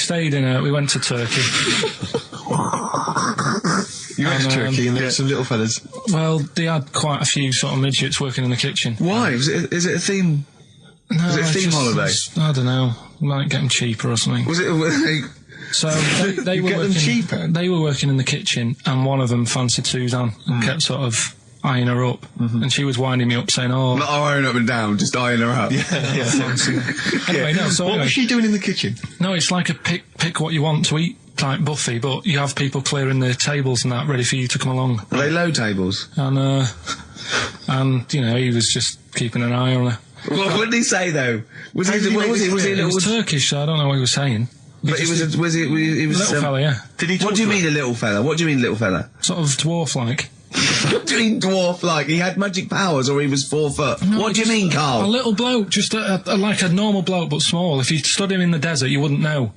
Speaker 3: went to Turkey.
Speaker 1: You went to Turkey and there were some little fellas?
Speaker 3: Well, they had quite a few sort of midgets working in the kitchen.
Speaker 2: Why? Is it a theme?
Speaker 3: No,
Speaker 2: was it a theme holiday?
Speaker 3: I don't know. Might get them cheaper or something.
Speaker 2: Was it...
Speaker 3: So they were working cheaper? They were working in the kitchen, and one of them fancied Suzanne and kept sort of eyeing her up, and she was winding me up saying,
Speaker 2: not eyeing up and down, just eyeing her up.
Speaker 3: Anyway, no, so
Speaker 1: what was she doing in the kitchen?
Speaker 3: No, it's like a pick what you want to eat type buffet, but you have people clearing the tables and that ready for you to come along.
Speaker 2: Are they low tables?
Speaker 3: And you know, he was just keeping an eye on her.
Speaker 2: What did he say though? Was he?
Speaker 3: It was Turkish, so I don't know what he was saying.
Speaker 2: But he was a
Speaker 3: little fella, yeah.
Speaker 1: Did he?
Speaker 2: What do you mean a little fella? What do you mean little fella?
Speaker 3: Sort of dwarf-like.
Speaker 2: What do you mean dwarf-like? He had magic powers, or he was 4 foot?
Speaker 3: No,
Speaker 2: What do you mean, Carl?
Speaker 3: A little bloke, just like a normal bloke, but small. If you stood him in the desert, you wouldn't know.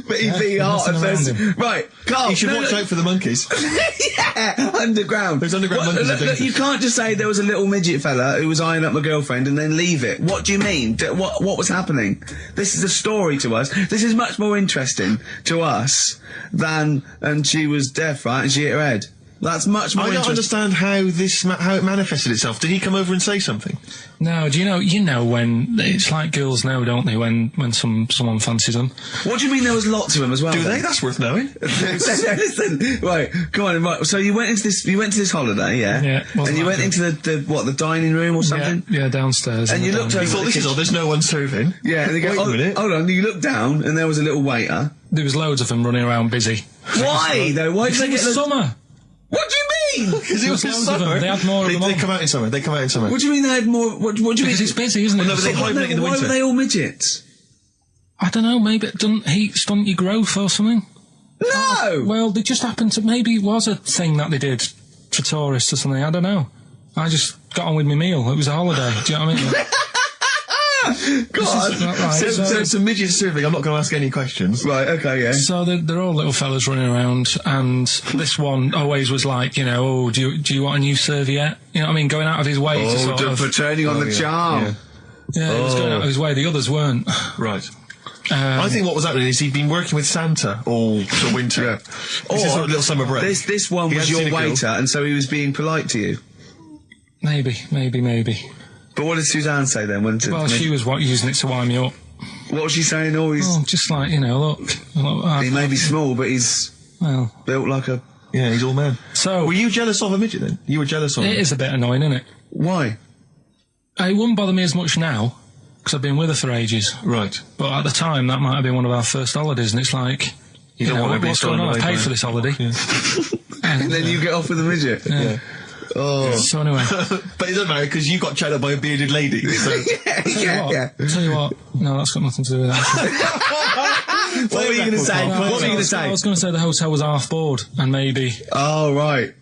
Speaker 2: But he'd be hot and thirsty. Right, Carl.
Speaker 1: You should watch out for the monkeys.
Speaker 2: Yeah, underground.
Speaker 1: There's underground monkeys.
Speaker 2: Look, you can't just say there was a little midget fella who was eyeing up my girlfriend and then leave it. What do you mean? What was happening? This is a story to us. This is much more interesting to us than, and she was deaf, right, and she hit her head. That's much more
Speaker 4: I don't understand how it manifested itself. Did he come over and say something?
Speaker 3: No, do you know when, it's like girls know, don't they, when someone fancies them?
Speaker 2: What do you mean there was lots of them as well?
Speaker 4: Do
Speaker 2: then?
Speaker 4: they? That's worth knowing.
Speaker 2: Listen, right, come on, right. So you went to this holiday, yeah?
Speaker 3: Yeah.
Speaker 2: And you went into the dining room or something?
Speaker 3: Yeah, downstairs.
Speaker 2: And you looked over.
Speaker 4: You thought, this is odd, there's no one serving.
Speaker 2: Yeah, and they go,
Speaker 4: Wait a minute.
Speaker 2: hold on, you looked down and there was a little waiter.
Speaker 3: There was loads of them running around busy.
Speaker 2: Why though? Why did they
Speaker 3: It
Speaker 2: get
Speaker 3: was summer.
Speaker 2: What do you mean?
Speaker 4: Because it was
Speaker 3: There was loads of them. They had more of them
Speaker 4: They
Speaker 3: on.
Speaker 4: come out in summer. They come out in summer.
Speaker 2: What do you mean they had more? What do you mean?
Speaker 3: Because it's busy, isn't it?
Speaker 4: no, but they hibernate in the
Speaker 2: Why
Speaker 4: winter.
Speaker 2: were they all midgets?
Speaker 3: I don't know, maybe it doesn't heat stunt your growth or something.
Speaker 2: No!
Speaker 3: Well, they just happened to, maybe it was a thing that they did for tourists or something, I don't know. I just got on with my meal. It was a holiday, do you know what I mean?
Speaker 2: God!
Speaker 3: Right,
Speaker 4: So it's a midget serving. I'm not going to ask any questions.
Speaker 2: Right, okay, yeah.
Speaker 3: So they're all little fellas running around, and this one always was like, you know, oh, do you want a new serviette? You know what I mean? Going out of his way to sort of...
Speaker 2: for turning on the charm.
Speaker 3: Yeah, he was going out of his way. The others weren't.
Speaker 4: Right. I think what was happening is he'd been working with Santa all the winter.
Speaker 2: Yeah.
Speaker 4: This is sort of little summer break.
Speaker 2: This one
Speaker 4: He
Speaker 2: was
Speaker 4: hadn't
Speaker 2: your
Speaker 4: seen a girl.
Speaker 2: waiter, and so he was being polite to you.
Speaker 3: Maybe.
Speaker 2: But what did Suzanne say then?
Speaker 3: Well, she was using it to wind me up.
Speaker 2: What was she saying? Oh, he's...
Speaker 3: Oh, just like, you know, look
Speaker 2: he may be small, but he's
Speaker 3: well,
Speaker 2: built like a...
Speaker 4: Yeah, he's all man.
Speaker 3: so
Speaker 4: Were you jealous of a midget then? You were jealous of him?
Speaker 3: it is a bit annoying, isn't it?
Speaker 2: Why?
Speaker 3: It wouldn't bother me as much now, because I've been with her for ages.
Speaker 4: Right.
Speaker 3: But at the time, that might have been one of our first holidays, and it's like, you
Speaker 4: don't
Speaker 3: know,
Speaker 4: want to be
Speaker 3: what's going on? I've
Speaker 4: stolen
Speaker 3: paid
Speaker 4: away
Speaker 3: for this holiday.
Speaker 4: Yeah.
Speaker 2: And then you get off with a midget?
Speaker 3: Yeah.
Speaker 2: Oh.
Speaker 3: So anyway,
Speaker 4: But it doesn't matter because you got chatted by a bearded lady. So.
Speaker 3: tell you what, no, that's got nothing to do with that.
Speaker 2: What were you going to say?
Speaker 3: No,
Speaker 2: What were you going to
Speaker 3: I
Speaker 2: say?
Speaker 3: was going to say the hotel was half board, and maybe.
Speaker 2: Oh, right.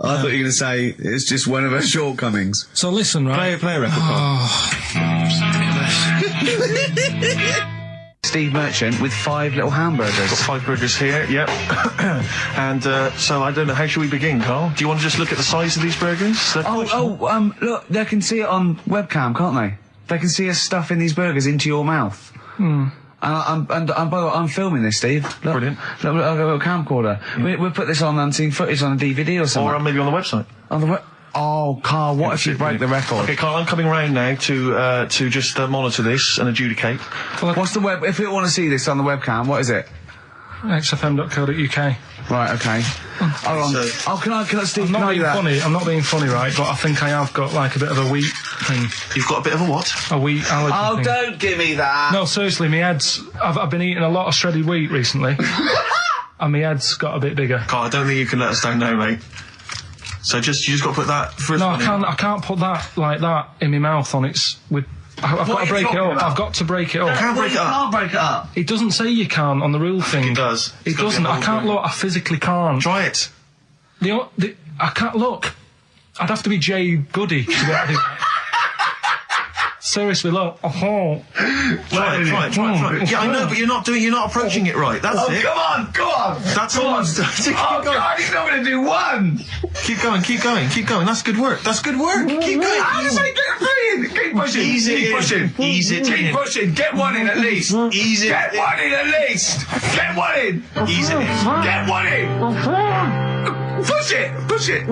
Speaker 2: I thought you were going to say it's just one of her shortcomings.
Speaker 3: So listen, right?
Speaker 4: Play a record.
Speaker 2: Steve Merchant with 5 little hamburgers.
Speaker 1: Got 5 burgers here, yep. And so I don't know, how should we begin, Carl? Do you want to just look at the size of these burgers? They're quite-
Speaker 2: Look, they can see it on webcam, can't they? They can see us stuffing these burgers into your mouth. And by the way, I'm filming this, Steve. Look,
Speaker 1: Brilliant.
Speaker 2: Look, I've got a little camcorder. We'll put this on unseen footage on a DVD or something.
Speaker 1: Or maybe on the website.
Speaker 2: On the oh, Carl, what if you break the record?
Speaker 1: Okay, Carl, I'm coming round now to just monitor this and adjudicate.
Speaker 2: What's the web? If you want to see this on the webcam, what is it?
Speaker 3: XFM.co.uk.
Speaker 2: Right, okay. Hold on.
Speaker 1: So-
Speaker 2: Can I, Steve,
Speaker 3: I'm not
Speaker 2: know
Speaker 3: being
Speaker 2: that?
Speaker 3: funny. I'm not being funny, right? But I think I have got like a bit of a wheat thing,
Speaker 1: You've got a bit of a what?
Speaker 3: a wheat allergy
Speaker 2: Oh,
Speaker 3: thing.
Speaker 2: don't give me that.
Speaker 3: No, seriously, my head's. I've been eating a lot of shredded wheat recently, and my head's got a bit bigger.
Speaker 1: Carl, I don't think you can let us down now, mate. So you just got to put that first
Speaker 3: No,
Speaker 1: one
Speaker 3: I can't put that like that in my mouth on its with. I've got to break it up. I've got to break it up.
Speaker 1: Can't break it up.
Speaker 2: Can't break it up.
Speaker 3: It doesn't say you can on the rule thing.
Speaker 1: It does.
Speaker 3: It
Speaker 1: It's got to
Speaker 3: doesn't.
Speaker 1: be a
Speaker 3: I
Speaker 1: whole
Speaker 3: can't
Speaker 1: burger.
Speaker 3: look. I physically can't.
Speaker 1: Try it.
Speaker 3: I can't look. I'd have to be Jay Goody to be able to do that. Seriously, look. Oh.
Speaker 1: Try it. Yeah, I know, but you're not approaching it right. That's it.
Speaker 2: Come on.
Speaker 1: That's all. Keep
Speaker 2: Oh,
Speaker 1: going.
Speaker 2: God, he's not going to do one.
Speaker 1: Keep going. That's good work. Keep going.
Speaker 2: How does he get three in? Keep pushing.
Speaker 1: Ease it
Speaker 2: Keep
Speaker 1: in.
Speaker 2: pushing.
Speaker 1: Ease it
Speaker 2: Keep
Speaker 1: in.
Speaker 2: pushing. Get one in at least.
Speaker 1: Ease it
Speaker 2: Get
Speaker 1: in.
Speaker 2: one in at least. Get one in.
Speaker 1: Ease it in.
Speaker 2: Get one in. Push it.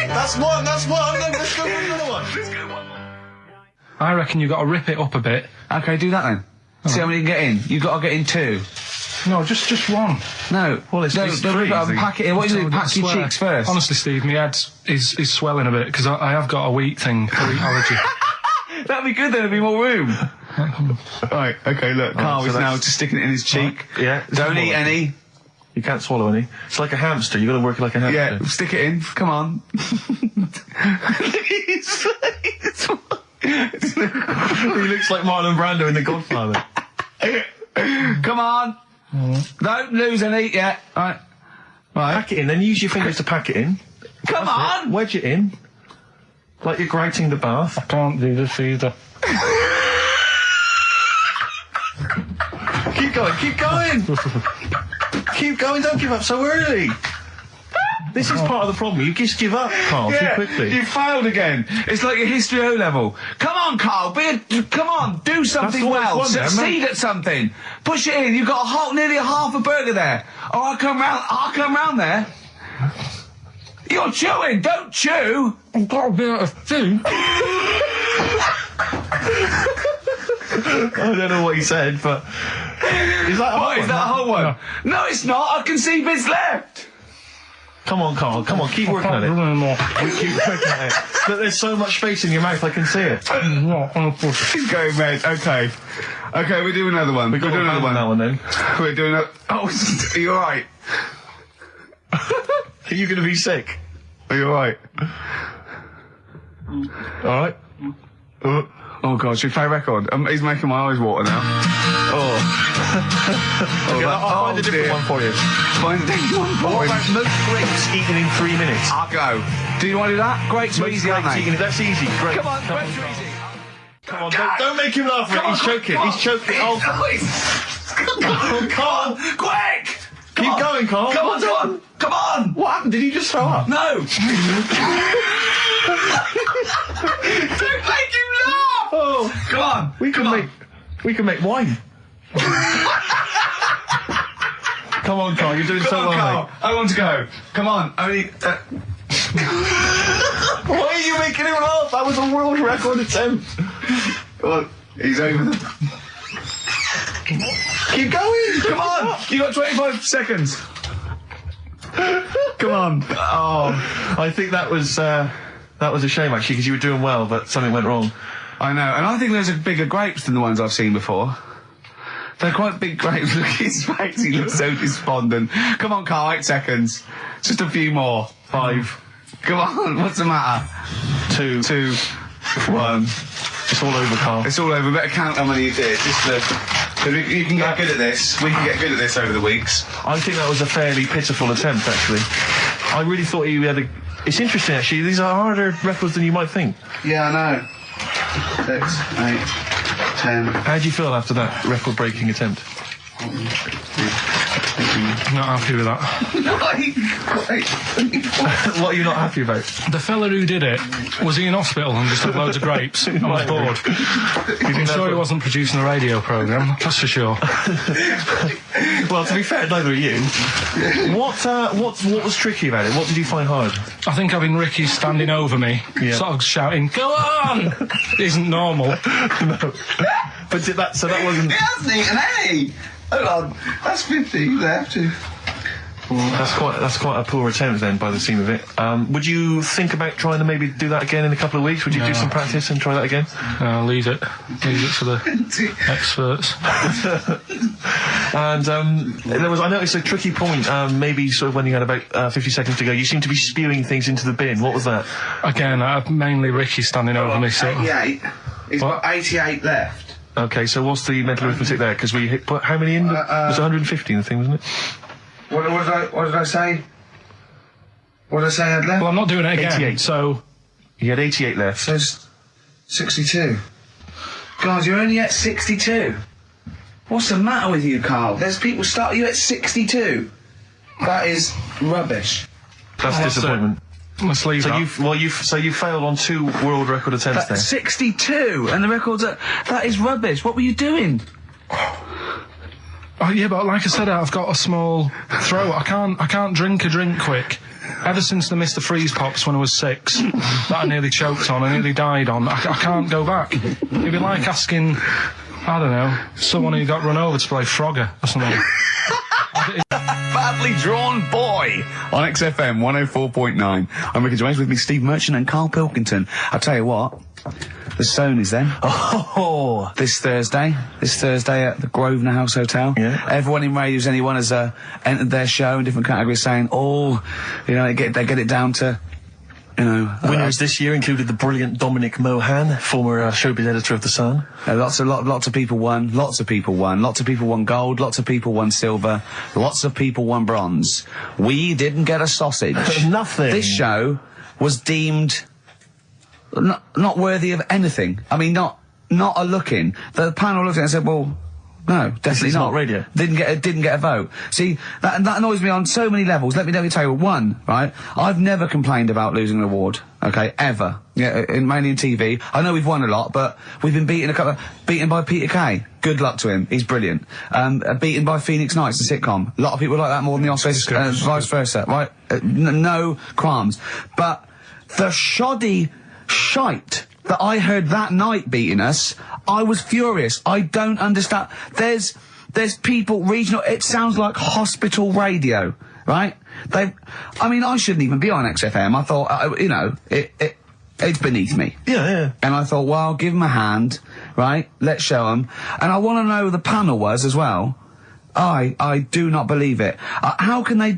Speaker 1: That's one. Let's go for another one.
Speaker 3: I reckon you've got to rip it up a bit.
Speaker 2: Okay, do that then. See how many you can get in. You've got to get in 2.
Speaker 3: No, just one.
Speaker 2: No.
Speaker 1: Well, it's
Speaker 2: don't rip it up and pack it in. What do you do? Pack your cheeks first.
Speaker 3: Honestly, Steve, my head is swelling a bit because I have got a wheat thing, a wheat allergy.
Speaker 2: That'd be good, then there'd be more room. Right, okay, look. Carl
Speaker 1: so
Speaker 2: is now
Speaker 1: that's-
Speaker 2: just sticking it in his cheek.
Speaker 1: Yeah.
Speaker 2: Don't eat any.
Speaker 1: You can't swallow any. It's like a hamster. You've got to work it like a hamster.
Speaker 2: Yeah, stick it in. Come on.
Speaker 1: He looks like Marlon Brando in The Godfather.
Speaker 2: Come on. Don't lose any yet. Right.
Speaker 1: Pack it in, then use your fingers to pack it in.
Speaker 2: Come on.
Speaker 1: Wedge it in. Like you're grouting the bath.
Speaker 3: I can't do this either.
Speaker 1: Keep going, keep going! Keep going, don't give up so early! This is part of the problem. You just give up, Carl, too quickly.
Speaker 2: You failed again. It's like your history O level. Come on, Carl. Come on. Do something well. Succeed at something. Push it in. You've got nearly a half a burger there. Oh, I'll come round there. You're chewing. Don't chew.
Speaker 3: I've got a bit of food.
Speaker 1: I don't know what he said, but... Is that
Speaker 2: What, is that a whole one? No, it's not. I can see bits left.
Speaker 1: Come on, Carl. Come on, keep working at it. Keep working at it. But there's so much space in your mouth, I can see it.
Speaker 2: He's going red. Okay. Okay, we'll do another one. We'll do another one.
Speaker 1: That one then.
Speaker 2: We're doing a... Oh, are you alright?
Speaker 1: Are you going to be sick?
Speaker 2: Are you alright?
Speaker 1: Alright.
Speaker 2: Oh God, should we play a record? He's making my eyes water now.
Speaker 1: I'll find a different one for you.
Speaker 2: Find a different one for
Speaker 1: What
Speaker 2: him.
Speaker 1: about most grapes eaten in 3 minutes?
Speaker 2: I'll go. Do you want to do that? Grapes are easy, aren't they?
Speaker 1: That's easy. Great.
Speaker 2: Come on, grapes are easy.
Speaker 1: Come on, don't make him laugh. He's choking. He's choking. Oh, Carl.
Speaker 2: Quick!
Speaker 1: Keep going, Carl.
Speaker 2: Come on. Come on!
Speaker 1: What happened? Did he just throw up?
Speaker 2: No! Don't make him laugh!
Speaker 1: Oh,
Speaker 2: Come on!
Speaker 1: we can make wine. Come on, Carl. You're doing so well,
Speaker 2: Carl.
Speaker 1: mate.
Speaker 2: I want to go. Come on. Only.
Speaker 1: Why are you making him laugh? That was a world record attempt.
Speaker 2: Come on. He's over them.
Speaker 1: Keep going.
Speaker 2: Come on! You got 25 seconds. Come on.
Speaker 1: Oh, I think that was a shame actually because you were doing well, but something went wrong.
Speaker 2: I know, and I think those are bigger grapes than the ones I've seen before. They're quite big grapes. Look at his face, he looks so despondent. Come on, Carl, 8 seconds. Just a few more. 5. Come on, what's the matter?
Speaker 1: 2, 1. It's all over, Carl.
Speaker 2: It's all over. Better count how many you did. Just you can get good at this. We can get good at this over the weeks.
Speaker 1: I think that was a fairly pitiful attempt, actually. I really thought you had a... It's interesting, actually. These are harder records than you might think.
Speaker 2: Yeah, I know. 6, 8, 10.
Speaker 1: How do you feel after that record-breaking attempt?
Speaker 3: Not happy with that.
Speaker 1: What are you not happy about?
Speaker 3: The fella who did it, was he in hospital and just had loads of grapes? I was bored. I'm sure he wasn't producing a radio programme, that's for sure.
Speaker 1: Well, to be fair, neither are you. What was tricky about it? What did you find hard?
Speaker 3: I think having Ricky standing over me, sort of shouting, "Go on!" isn't normal.
Speaker 1: No. But that wasn't...
Speaker 2: He hasn't eaten any! Hold on, that's 50 left.
Speaker 1: That's quite a poor attempt then, by the seam of it. Would you think about trying to maybe do that again in a couple of weeks? Would you do some practice and try that again?
Speaker 3: Leave it to the experts.
Speaker 1: And I noticed a tricky point. Maybe sort of when you had about 50 seconds to go, you seemed to be spewing things into the bin. What was that?
Speaker 3: Again, mainly Ricky standing over me. So
Speaker 2: 88. He's got 88 left.
Speaker 1: Okay, so what's the mental arithmetic there? Because we put how many in? It was 150 in the thing, wasn't it?
Speaker 2: What did I say? What did I say I had left?
Speaker 3: Well, I'm not doing it again.
Speaker 1: 88.
Speaker 3: So
Speaker 1: you had 88 left.
Speaker 2: So it's 62. God, you're only at 62. What's the matter with you, Carl? There's people start you at 62. That is rubbish.
Speaker 1: That's disappointment.
Speaker 3: Let's leave that.
Speaker 1: So you failed on 2 world record attempts there.
Speaker 2: 62, and the record's that is rubbish. What were you doing?
Speaker 3: Oh yeah, but like I said, I've got a small throat. I can't drink a drink quick. Ever since the Mr. Freeze Pops when I was 6, that I nearly choked on, I nearly died on. I can't go back. It'd be like asking, I don't know, someone who got run over to play Frogger or something.
Speaker 2: Badly Drawn Boy on XFM 104.9. I'm Ricky Gervais, with me Steve Merchant and Karl Pilkington. I'll tell you what, the Sonys then.
Speaker 4: Oh,
Speaker 2: This Thursday at the Grosvenor House Hotel.
Speaker 4: Yeah.
Speaker 2: Everyone in Radio's Anyone has entered their show in different categories saying, they get it down to,
Speaker 4: winners this year included the brilliant Dominic Mohan, former showbiz editor of The Sun.
Speaker 2: lots of people won. Lots of people won gold. Lots of people won silver. Lots of people won bronze. We didn't get a sausage.
Speaker 4: Nothing.
Speaker 2: This show was deemed not worthy of anything. I mean, not a look in. The panel looked at it and said, well, no, definitely
Speaker 4: It's not radio.
Speaker 2: Didn't get a vote. See, that annoys me on so many levels. Let me tell you one, right? I've never complained about losing an award, okay, ever. Yeah, mainly in TV. I know we've won a lot, but we've been beaten by Peter Kay. Good luck to him. He's brilliant. Beaten by Phoenix Nights, the sitcom. A lot of people like that more than the Oscars, vice versa, right? No qualms. But the shoddy shite that I heard that night beating us, I was furious. I don't understand. There's people regional. It sounds like hospital radio, right? I shouldn't even be on XFM. I thought, it's beneath me.
Speaker 4: Yeah.
Speaker 2: And I thought, well, give them a hand, right? Let's show them. And I want to know who the panel was as well. I do not believe it. How can they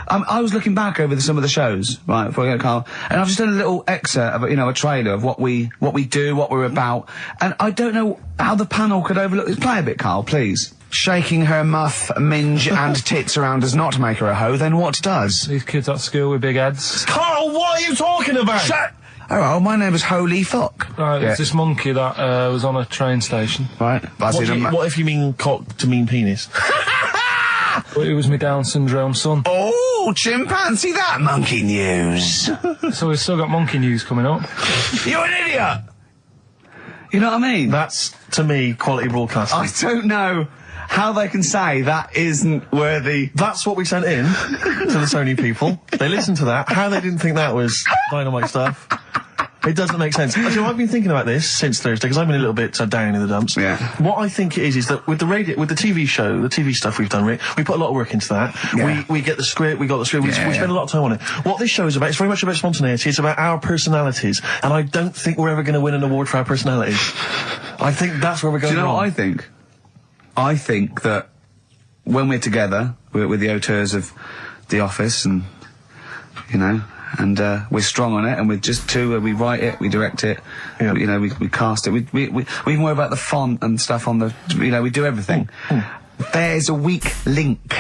Speaker 2: I was looking back over some of the shows, right, before I get Carl, and I've just done a little excerpt of, a trailer of what we do, what we're about, and I don't know how the panel could overlook this. Play a bit, Carl, please. Shaking her muff, minge and tits around does not make her a hoe, then what does?
Speaker 3: These kids at school with big heads.
Speaker 4: Carl, what are you talking about?
Speaker 2: Shut! Oh, well, my name is Holy Fuck.
Speaker 3: Right, there's this monkey that was on a train station.
Speaker 2: Right.
Speaker 4: What if you mean cock to mean penis?
Speaker 3: But it was my Down syndrome son.
Speaker 2: Oh, chimpanzee, that monkey news.
Speaker 3: So we've still got monkey news coming up.
Speaker 2: You're an idiot! You know what I mean?
Speaker 4: That's, to me, quality broadcasting.
Speaker 2: I don't know how they can say that isn't worthy.
Speaker 4: That's what we sent in to the Sony people. They listened to that. How they didn't think that was dynamite stuff. It doesn't make sense. So I've been thinking about this since Thursday, because I've been a little bit down in the dumps.
Speaker 2: Yeah.
Speaker 4: What I think it is that with the TV show, the TV stuff we've done, Rick, we put a lot of work into that.
Speaker 2: Yeah.
Speaker 4: We get the script, we got the script, we spend a lot of time on it. What this show is about, it's very much about spontaneity, it's about our personalities, and I don't think we're ever going to win an award for our personalities. I think that's where we're going.
Speaker 2: Do you know
Speaker 4: wrong.
Speaker 2: what I think? I think that when we're together, we're the auteurs of The Office, and, and we're strong on it, and we're just two, we write it, we direct it, we cast it, we even worry about the font and stuff on the, we do everything. There's a weak link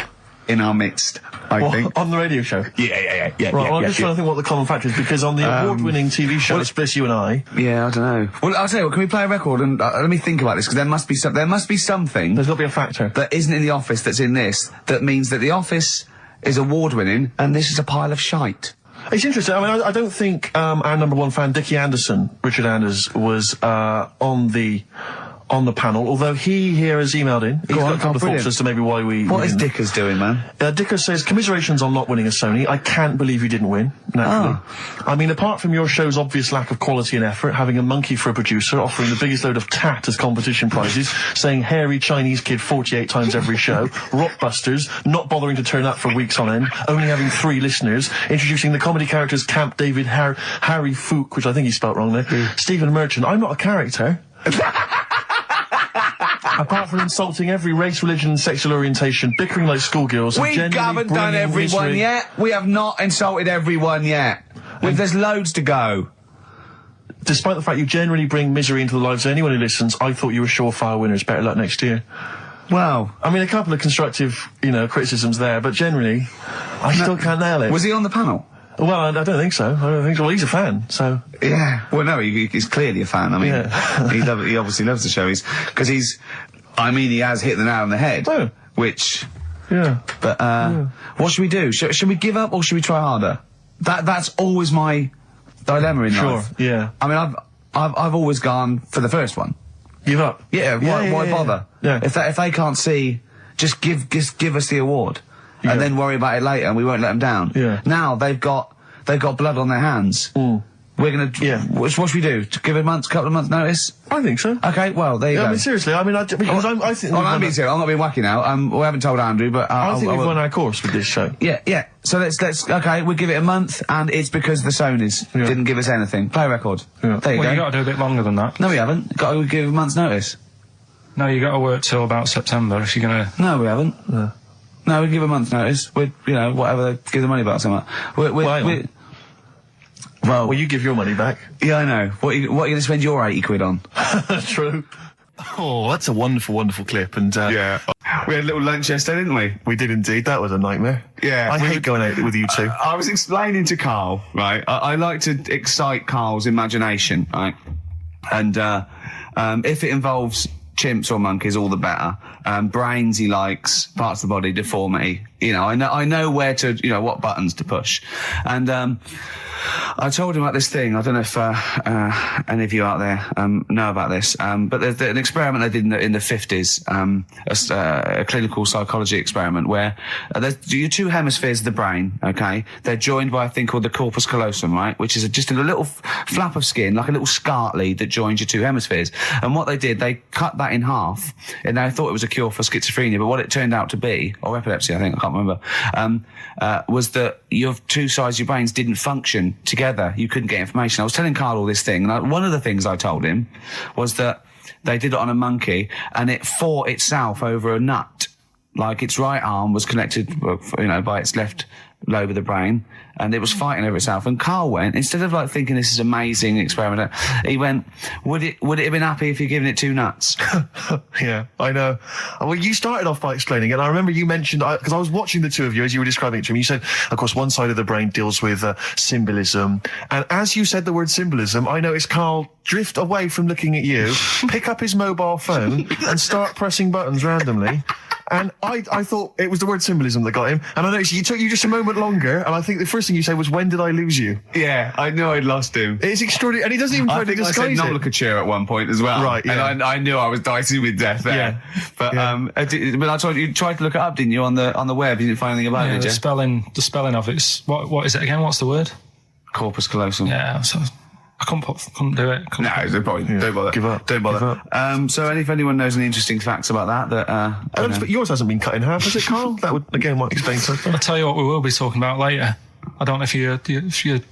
Speaker 2: in our midst, I think.
Speaker 4: On the radio show?
Speaker 2: Yeah.
Speaker 4: Right, well, I'm just trying to think what the common factor is, because on the award-winning TV show, it's just you and I.
Speaker 2: Yeah, I don't know. Well, I'll tell you what, can we play a record and let me think about this, because there must be something.
Speaker 4: There's got to be a factor.
Speaker 2: That isn't in The Office that's in this, that means that The Office is award-winning, and this is a pile of shite.
Speaker 4: It's interesting. I mean, I don't think our number one fan, Dickie Anderson, Richard Anders, was on the panel, although he here has emailed in. He's got a couple of thoughts as to maybe why we...
Speaker 2: What is Dickers doing, man?
Speaker 4: Dickers says, commiserations on not winning a Sony. I can't believe you didn't win, naturally. I mean, apart from your show's obvious lack of quality and effort, having a monkey for a producer, offering the biggest load of tat as competition prizes, saying hairy Chinese kid 48 times every show, Rockbusters, not bothering to turn up for weeks on end, only having 3 listeners, introducing the comedy characters Camp David, Harry Fook, which I think he spelt wrong there, Stephen Merchant. I'm not a character. Apart from insulting every race, religion and sexual orientation, bickering like schoolgirls...
Speaker 2: We haven't done everyone yet. We have not insulted everyone yet. There's loads to go.
Speaker 4: Despite the fact you generally bring misery into the lives of anyone who listens, I thought you were surefire winners. Better luck next year.
Speaker 2: Well...
Speaker 4: I mean, a couple of constructive, criticisms there, but generally, I still can't nail it.
Speaker 2: Was he on the panel?
Speaker 4: Well, I don't think so. Well, he's a fan, so...
Speaker 2: Yeah. Well, no, he's clearly a fan. I mean, he obviously loves the show. He has hit the nail on the head.
Speaker 4: Oh.
Speaker 2: Which...
Speaker 4: Yeah.
Speaker 2: But, what should we do? Should we give up or should we try harder? That's always my dilemma in life.
Speaker 4: Sure, yeah.
Speaker 2: I mean, I've always gone for the first one.
Speaker 4: Give up?
Speaker 2: Yeah, why bother?
Speaker 4: Yeah.
Speaker 2: If they can't see, just give us the award.
Speaker 4: Yeah.
Speaker 2: And then worry about it later and we won't let them down.
Speaker 4: Yeah.
Speaker 2: Now they've got blood on their hands. We're gonna. What should we do? To give a couple of months notice?
Speaker 4: I think so.
Speaker 2: Okay. Well, there you go.
Speaker 4: I mean, seriously. I mean, I think.
Speaker 2: I'm being serious. I'm not being wacky now. We haven't told Andrew, but
Speaker 4: I think we've won our course with this show.
Speaker 2: Yeah. So let's. Okay, we'll give it a month, and it's because the Sonys didn't give us anything. Play a record.
Speaker 3: Yeah.
Speaker 2: There you go.
Speaker 3: You got to do a bit longer than that.
Speaker 2: No, we haven't. Got to give a month's notice.
Speaker 3: No, you got to work till about September if you're gonna.
Speaker 2: No, we haven't. No, we give a month's notice. We, whatever. Give the money back somewhere.
Speaker 4: Well, you give your money back.
Speaker 2: Yeah, I know. What are you going to spend your 80 quid on?
Speaker 4: True. Oh, that's a wonderful, wonderful clip. And
Speaker 5: we had a little lunch yesterday, didn't we?
Speaker 4: We did indeed. That was a nightmare.
Speaker 5: Yeah.
Speaker 4: I hate going out with you two.
Speaker 5: I was explaining to Karl, right? I like to excite Karl's imagination, right? And if it involves chimps or monkeys, all the better. Brains he likes, parts of the body, deformity. I know where to, what buttons to push. And I told him about this thing. I don't know if any of you out there know about this, but there's an experiment they did in the 50s, a clinical psychology experiment where your two hemispheres of the brain, okay, they're joined by a thing called the corpus callosum, right, which is just a little flap of skin, like a little scarlet lead that joins your two hemispheres. And what they did, they cut that in half, and they thought it was a cure for schizophrenia, but what it turned out to be, or epilepsy, I think, I can't remember, was that your two sides of your brains didn't function together. You couldn't get information. I was telling Karl all this thing, and one of the things I told him was that they did it on a monkey, and it fought itself over a nut. Like its right arm was connected, by its left lobe of the brain, and it was fighting over itself. And Karl went, instead of thinking this is amazing experiment, he went, would it have been happy if you'd given it two nuts?
Speaker 4: Yeah, I know. Well, you started off by explaining it, and I remember you mentioned, because I was watching the two of you as you were describing it to me, you said, of course, one side of the brain deals with symbolism, and as you said the word symbolism, I noticed Karl drift away from looking at you, pick up his mobile phone, and start pressing buttons randomly. And I thought it was the word symbolism that got him. And I noticed it took you just a moment longer, and I think the first thing you said was, when did I lose you?
Speaker 5: Yeah, I knew I'd lost him.
Speaker 4: It's extraordinary, and he doesn't even try to disguise it.
Speaker 5: I said nomenclature at one point as well.
Speaker 4: Right, yeah.
Speaker 5: And I knew I was dicing with death there.
Speaker 4: Yeah.
Speaker 5: But,
Speaker 2: but I told you tried to look it up, didn't you, on the web? You didn't find anything about it, did you?
Speaker 3: The spelling of it's, what is it again? What's the word?
Speaker 2: Corpus callosum.
Speaker 3: Yeah, so I couldn't do it.
Speaker 5: No, there's no point. Don't bother.
Speaker 4: Give up.
Speaker 5: Don't bother.
Speaker 2: So if anyone knows any interesting facts about that,
Speaker 4: but yours hasn't been cut in half, has it, Karl? That would, again, might explain something.
Speaker 3: I'll tell you what we will be talking about later. I don't know if you're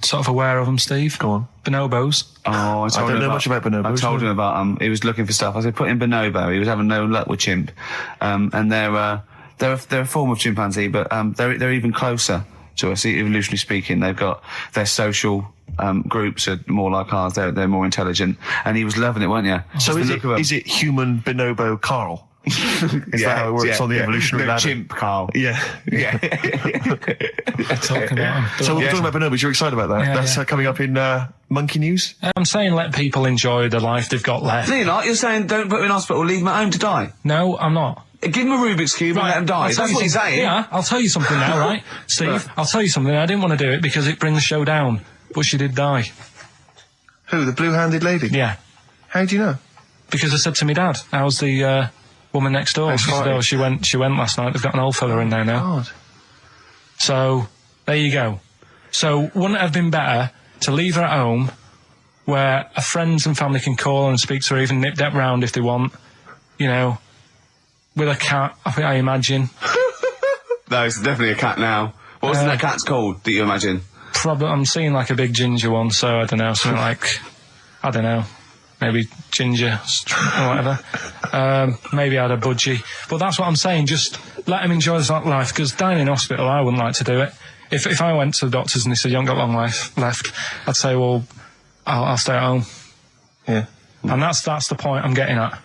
Speaker 3: sort of aware of them, Steve.
Speaker 4: Go on.
Speaker 3: Bonobos.
Speaker 5: Oh, I
Speaker 4: don't know much about bonobos.
Speaker 2: I told him about, he was looking for stuff. I said, put in bonobo. He was having no luck with chimp. And they're a form of chimpanzee, but they're even closer to us, evolutionarily speaking. They've got their social groups are more like ours. They're more intelligent, and he was loving it, weren't you?
Speaker 4: So is it human bonobo Karl? Is that how it works on the evolutionary ladder?
Speaker 5: Chimp Karl.
Speaker 4: Yeah.
Speaker 3: Talking about him.
Speaker 4: So we're talking about bonobos. You're excited about that?
Speaker 3: Yeah,
Speaker 4: That's coming up in Monkey News.
Speaker 3: I'm saying let people enjoy the life they've got left.
Speaker 2: No, you're not. You're saying don't put them in hospital, leave them at home to die.
Speaker 3: No, I'm not.
Speaker 2: Give them a Rubik's Cube and let them die. That's what he's saying.
Speaker 3: Yeah, I'll tell you something now, right? Steve, I'll tell you something. I didn't want to do it because it brings the show down, but she did die.
Speaker 4: Who, the blue-handed lady?
Speaker 3: Yeah.
Speaker 4: How do you know?
Speaker 3: Because I said to my dad, how's the woman next door? She said, oh, she went last night. They've got an old fella in there now.
Speaker 4: God.
Speaker 3: So, there you go. So, wouldn't it have been better to leave her at home where her friends and family can call and speak to her, even nip that round if they want, with a cat, I imagine.
Speaker 5: No, it's definitely a cat now. What was that cat's called, that you imagine?
Speaker 3: Probably, I'm seeing like a big ginger one, so I don't know, something like, I don't know, maybe ginger or whatever. Maybe I had a budgie. But that's what I'm saying, just let him enjoy his life, because dying in hospital, I wouldn't like to do it. If I went to the doctors and they said, you haven't got long life left, I'd say, well, I'll stay at home.
Speaker 4: Yeah.
Speaker 3: And that's the point I'm getting at.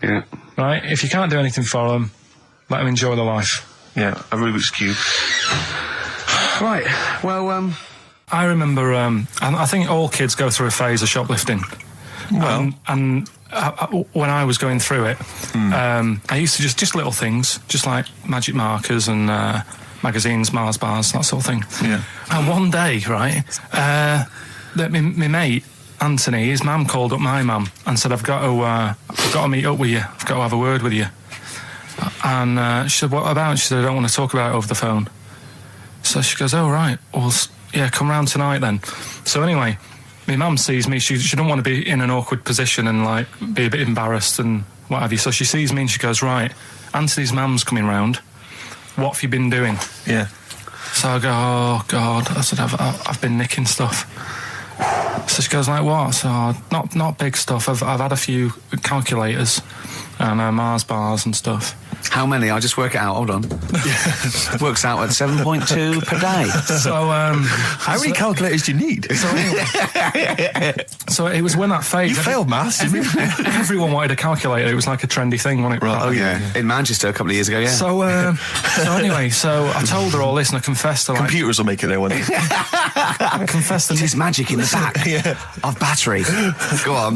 Speaker 5: Yeah.
Speaker 3: Right? If you can't do anything for them, let them enjoy the life.
Speaker 4: Yeah, a Rubik's Cube.
Speaker 2: Right. Well,
Speaker 3: I remember, I think all kids go through a phase of shoplifting.
Speaker 4: Well.
Speaker 3: And when I was going through it, I used to just little things, just like magic markers and magazines, Mars bars, that sort of thing.
Speaker 4: Yeah.
Speaker 3: And one day, right, my mate, Anthony, his mum called up my mum and said, I've got to meet up with you. I've got to have a word with you. And she said, what about? She said, I don't want to talk about it over the phone. So she goes, oh, right. Well, yeah, come round tonight then. So anyway, my mum sees me, she don't want to be in an awkward position and, like, be a bit embarrassed and what have you. So she sees me and she goes, right, Anthony's mum's coming round. What have you been doing?
Speaker 1: Yeah.
Speaker 3: So I go, oh, God. I said, I've been nicking stuff. So she goes, like, what? So, not big stuff. I've had a few calculators and Mars bars and stuff.
Speaker 2: How many? I'll just work it out. Hold on. Works out at 7.2 per day.
Speaker 3: So,
Speaker 1: how many calculators do you need?
Speaker 3: So it was when that phase.
Speaker 1: You failed maths, didn't you?
Speaker 3: Everyone wanted a calculator. It was like a trendy thing, wasn't it?
Speaker 1: Right. Oh, yeah.
Speaker 2: In Manchester a couple of years ago, yeah.
Speaker 3: So anyway, so I told her all this and I confessed to, like...
Speaker 1: Computers will make it there one day.
Speaker 3: I confessed to...
Speaker 2: There's magic in the back of battery. Go on.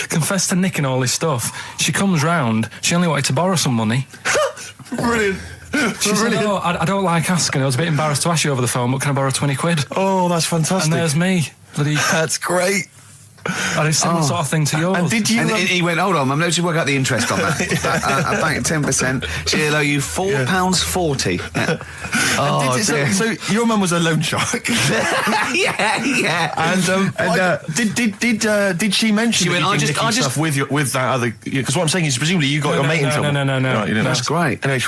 Speaker 3: Confessed to nicking all this stuff. She comes round, she only wanted to borrow some money.
Speaker 1: Brilliant.
Speaker 3: She said, oh, I don't like asking. I was a bit embarrassed to ask you over the phone, but can I borrow 20 quid?
Speaker 1: Oh, that's fantastic.
Speaker 3: And there's me.
Speaker 1: That's great.
Speaker 3: And it's similar sort of thing to yours.
Speaker 1: And did you...
Speaker 2: And he went, hold on, I'm going to work out the interest on that. I bank 10%. She'll owe you £4.40. Yeah.
Speaker 1: Oh, so your mum was a loan shark.
Speaker 2: yeah.
Speaker 1: And did she mention?
Speaker 2: She went, I just
Speaker 1: stuff with that other. Because what I'm saying is, presumably you got your mate in trouble.
Speaker 3: No.
Speaker 1: Right, you didn't.
Speaker 2: That's great.
Speaker 1: Anyway,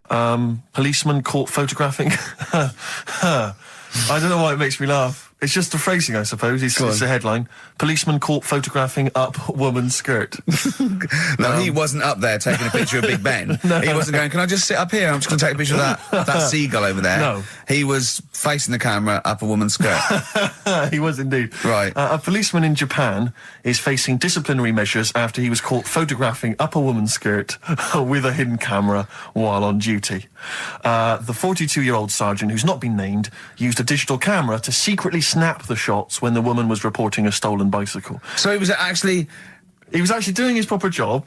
Speaker 1: policeman caught photographing. I don't know why it makes me laugh. It's just the phrasing, I suppose. It's the headline. Policeman caught photographing up woman's skirt.
Speaker 2: No, he wasn't up there taking a picture of Big Ben.
Speaker 1: No.
Speaker 2: He wasn't going, can I just sit up here? I'm just going to take a picture of that seagull over there.
Speaker 1: No.
Speaker 2: He was facing the camera up a woman's skirt.
Speaker 1: He was indeed.
Speaker 2: Right.
Speaker 1: A policeman in Japan is facing disciplinary measures after he was caught photographing up a woman's skirt with a hidden camera while on duty. The 42-year-old sergeant, who's not been named, used a digital camera to secretly snap the shots when the woman was reporting a stolen bicycle.
Speaker 2: So he was actually
Speaker 1: doing his proper job.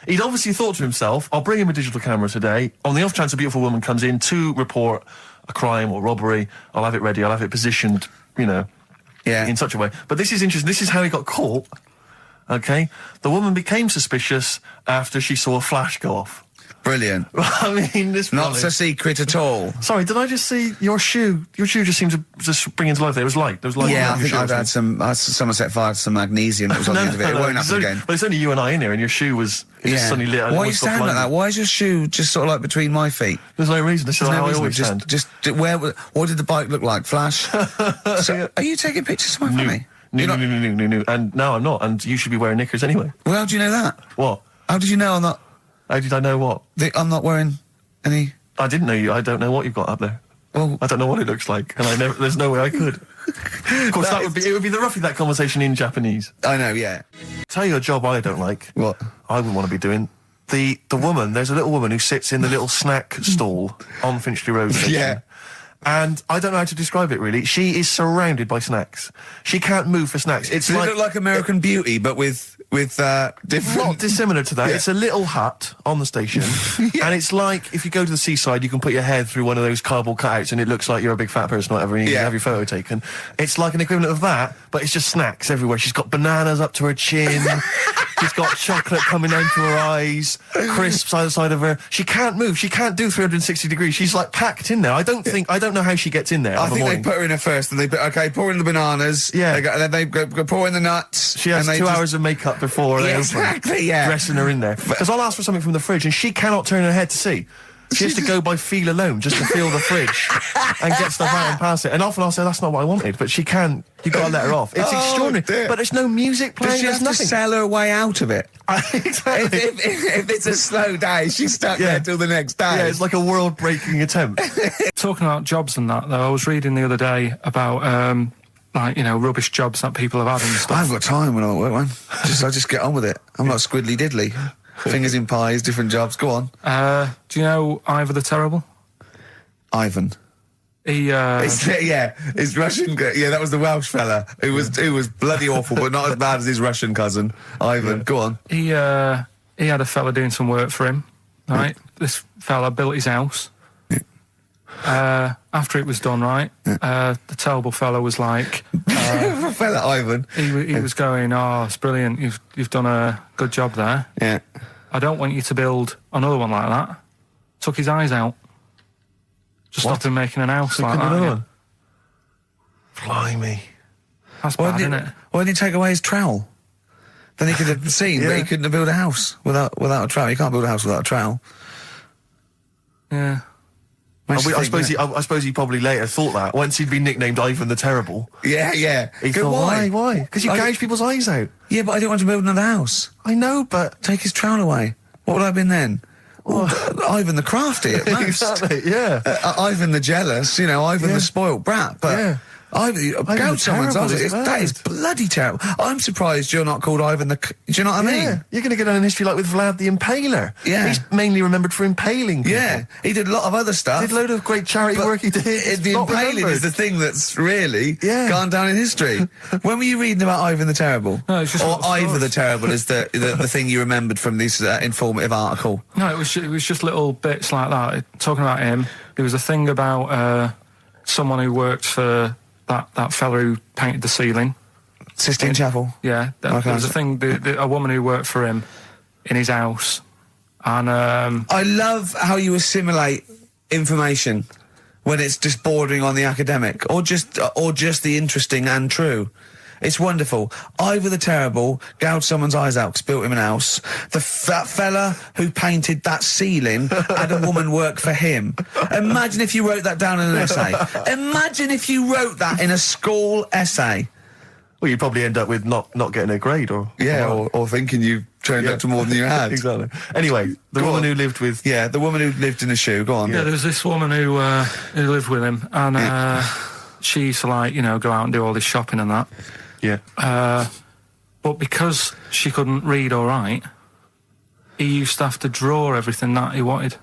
Speaker 1: He'd obviously thought to himself, I'll bring him a digital camera today. On the off chance a beautiful woman comes in to report a crime or robbery, I'll have it ready, I'll have it positioned, in such a way. But this is interesting. This is how he got caught. Okay? The woman became suspicious after she saw a flash go off.
Speaker 2: brilliant.
Speaker 1: I mean, this
Speaker 2: Not so secret at all.
Speaker 1: Sorry, did I just see your shoe? Your shoe just seemed to just spring into life there. It was light. There was light.
Speaker 2: Yeah, I think I'd had someone set fire to some magnesium that was on the end of it. It won't happen again.
Speaker 1: But it's only you and I in here, and your shoe was just suddenly lit.
Speaker 2: Why are you standing like that? Why is your shoe just sort of like between my feet?
Speaker 1: There's no reason. This is how I always stand.
Speaker 2: What did the bike look like? Flash? So, are you taking pictures of my family?
Speaker 1: No. And no, I'm not. And you should be wearing knickers anyway.
Speaker 2: Well, how do you know that?
Speaker 1: What?
Speaker 2: How did you know I'm not?
Speaker 1: How did I know what?
Speaker 2: I'm not wearing any...
Speaker 1: I didn't know you. I don't know what you've got up there.
Speaker 2: Well,
Speaker 1: I don't know what it looks like, and there's no way I could. Of course, it would be roughly that conversation in Japanese.
Speaker 2: I know, yeah.
Speaker 1: Tell you a job I don't like.
Speaker 2: What?
Speaker 1: I wouldn't want to be doing. The woman, there's a little woman who sits in the little snack stall on Finchley Road station.
Speaker 2: Yeah.
Speaker 1: And I don't know how to describe it, really. She is surrounded by snacks. She can't move for snacks.
Speaker 2: Does it look like American Beauty, but with different...
Speaker 1: Not dissimilar to that.
Speaker 2: Yeah.
Speaker 1: It's a little hut on the station.
Speaker 2: Yeah.
Speaker 1: And it's like, if you go to the seaside, you can put your head through one of those cardboard cutouts and it looks like you're a big fat person or whatever, and you can have your photo taken. It's like an equivalent of that, but it's just snacks everywhere. She's got bananas up to her chin. She's got chocolate coming down to her eyes, crisps either side of her. She can't move. She can't do 360 degrees. She's like packed in there. I don't know how she gets in there.
Speaker 2: I think they put her in there first, and pour in the bananas.
Speaker 1: Yeah.
Speaker 2: And then they go pour in the nuts.
Speaker 1: She has 2 hours of makeup before they
Speaker 2: exactly, yeah.
Speaker 1: Dressing her in there. Because I'll ask for something from the fridge, and she cannot turn her head to see. She has to go by feel alone, just to feel the fridge and get stuff out and pass it. And often I'll say, that's not what I wanted, but she can. You've got to let her off. It's extraordinary.
Speaker 2: Dear.
Speaker 1: But there's no music playing.
Speaker 2: Does she have
Speaker 1: nothing.
Speaker 2: to sell her way out of it?
Speaker 1: Exactly.
Speaker 2: If it's a slow day, she's stuck there till the next day.
Speaker 1: Yeah, it's like a world-breaking attempt.
Speaker 3: Talking about jobs and that, though, I was reading the other day about, rubbish jobs that people have had and stuff.
Speaker 2: I haven't got time when I'm at work, man. I just get on with it. I'm not squiddly diddly. Fingers in pies, different jobs. Go on.
Speaker 3: Do you know Ivor the Terrible?
Speaker 2: Ivan.
Speaker 3: He,
Speaker 2: his Russian. Yeah, that was the Welsh fella. Who was bloody awful, but not as bad as his Russian cousin, Ivan. Yeah. Go on.
Speaker 3: He had a fella doing some work for him. Right, this fella built his house. After it was done, right, the terrible fella was like,
Speaker 2: fella Ivan.
Speaker 3: He was going, it's brilliant. You've done a good job there.
Speaker 2: Yeah.
Speaker 3: I don't want you to build another one like that. Took his eyes out. Just stopped him making an house like that.
Speaker 1: Another one. Blimey.
Speaker 3: That's bad, isn't it?
Speaker 2: Why didn't he take away his trowel? Then he could have seen, but he couldn't have built a house without a trowel. You can't build a house without a trowel.
Speaker 3: Yeah.
Speaker 4: I suppose he probably later thought that once he'd been nicknamed Ivan the Terrible.
Speaker 2: Yeah.
Speaker 4: He thought, why? Because you gouge people's eyes out.
Speaker 2: Yeah, but I didn't want to build another house.
Speaker 4: I know, but
Speaker 2: Take his trowel away. What would I have been then? Ivan the Crafty at most.
Speaker 4: Exactly, yeah.
Speaker 2: Ivan the Jealous, Ivan the spoilt brat. But
Speaker 4: Yeah.
Speaker 2: Gouge someone's eyes.
Speaker 4: terrible,
Speaker 2: That is bloody terrible. I'm surprised you're not called Ivan the... Do you know what I mean?
Speaker 4: Yeah, you're going to get down in history like with Vlad the Impaler.
Speaker 2: Yeah.
Speaker 4: He's mainly remembered for impaling people.
Speaker 2: Yeah, he did a lot of other stuff.
Speaker 4: Did a load of great charity work he did.
Speaker 2: The impaling is the thing that's really gone down in history. When were you reading about Ivan the Terrible?
Speaker 3: No, it's just
Speaker 2: or
Speaker 3: little
Speaker 2: Ivor
Speaker 3: stories.
Speaker 2: the Terrible is the thing you remembered from this informative article.
Speaker 3: No, it was just little bits like that. Talking about him, there was a thing about someone who worked for that fella who painted the ceiling.
Speaker 2: Sistine Chapel.
Speaker 3: Yeah,
Speaker 2: Okay.
Speaker 3: there was a thing, a woman who worked for him in his house. And
Speaker 2: I love how you assimilate information when it's just bordering on the academic or just the interesting and true. It's wonderful. Ivor the Terrible gouged someone's eyes out 'cause built him an house. That fella who painted that ceiling had a woman work for him. Imagine if you wrote that down in an essay. Imagine if you wrote that in a school essay.
Speaker 4: Well, you'd probably end up with not getting a grade or...
Speaker 2: or thinking you turned up to more than you had.
Speaker 4: Exactly. Anyway, the woman who lived with...
Speaker 2: Yeah, the woman who lived in a shoe. Go on.
Speaker 3: yeah, there was this woman who lived with him, and she used to go out and do all this shopping and that.
Speaker 4: Yeah.
Speaker 3: But because she couldn't read or write, he used to have to draw everything that he wanted.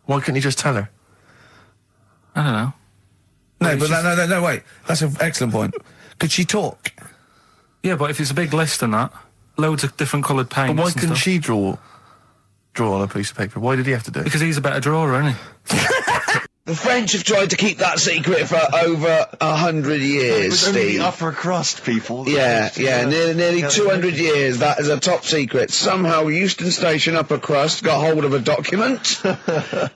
Speaker 4: Why couldn't you just tell her?
Speaker 3: I don't know.
Speaker 2: No, but no, wait. That's an excellent point. Could she talk?
Speaker 3: Yeah, but if it's a big list and that, loads of different coloured paints.
Speaker 4: But why
Speaker 3: and
Speaker 4: couldn't
Speaker 3: stuff.
Speaker 4: she draw on a piece of paper? Why did he have to do it?
Speaker 3: Because he's a better drawer, isn't he?
Speaker 6: The French have tried to keep that secret for over 100 years, Steve.
Speaker 1: upper crust people.
Speaker 6: Yeah, nearly 200 years. That is a top secret. Somehow Euston Station upper crust got hold of a document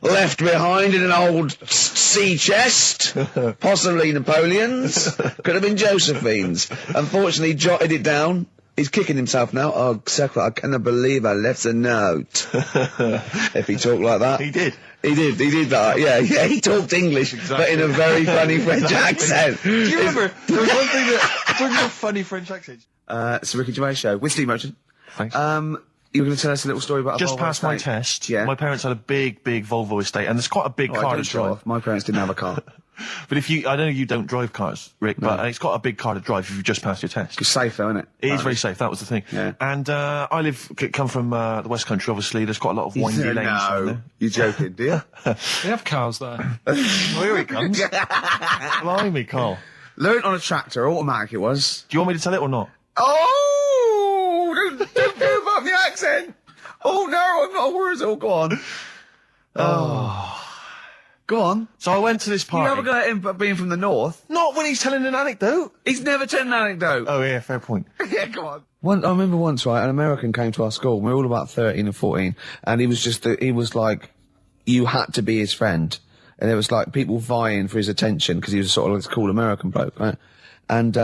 Speaker 6: left behind in an old sea chest, possibly Napoleon's, could have been Josephine's. Unfortunately, jotted it down. He's kicking himself now. Oh, Secretary, I cannot believe I left a note. If he talked like that.
Speaker 1: He did.
Speaker 6: He did that, yeah, he talked English, but in a very funny French accent.
Speaker 1: Do you remember, there was one thing that, talking about funny French accents.
Speaker 2: It's a Ricky Gervais show with Steve Merchant.
Speaker 1: Thanks.
Speaker 2: You were going to tell us a little story about a
Speaker 1: Just
Speaker 2: Volvo
Speaker 1: passed my
Speaker 2: estate.
Speaker 1: test.
Speaker 2: Yeah.
Speaker 1: My parents had a big Volvo estate, and it's quite a big
Speaker 2: Oh, I
Speaker 1: car
Speaker 2: don't
Speaker 1: to drive.
Speaker 2: drive. My parents didn't have a car.
Speaker 1: But I know you don't drive cars, Rick, but it's got a big car to drive if you've just passed your test.
Speaker 2: It's safe though, isn't it?
Speaker 1: It is very safe. That was the thing.
Speaker 2: Yeah.
Speaker 1: And I come from the West Country. Obviously, there's quite a lot of windy lanes. around there.
Speaker 2: You're joking, do you?
Speaker 3: They have cars there.
Speaker 1: Well, here he comes. Blimey, Carl.
Speaker 2: Learned on a tractor, automatic it was.
Speaker 1: Do you want me to tell it or not?
Speaker 2: Oh! Don't give up the accent! Oh no, I'm not worried. Oh, go on. Go on.
Speaker 1: So I went to this
Speaker 2: You
Speaker 1: party.
Speaker 2: have a go at him being from the north.
Speaker 1: Not when he's telling an anecdote.
Speaker 2: He's never told an anecdote.
Speaker 1: Oh yeah, fair point.
Speaker 2: Yeah, go on. I remember once, right, an American came to our school. We were all about 13 and 14, and he was like, you had to be his friend. And there was like people vying for his attention because he was sort of like this cool American bloke, right? And,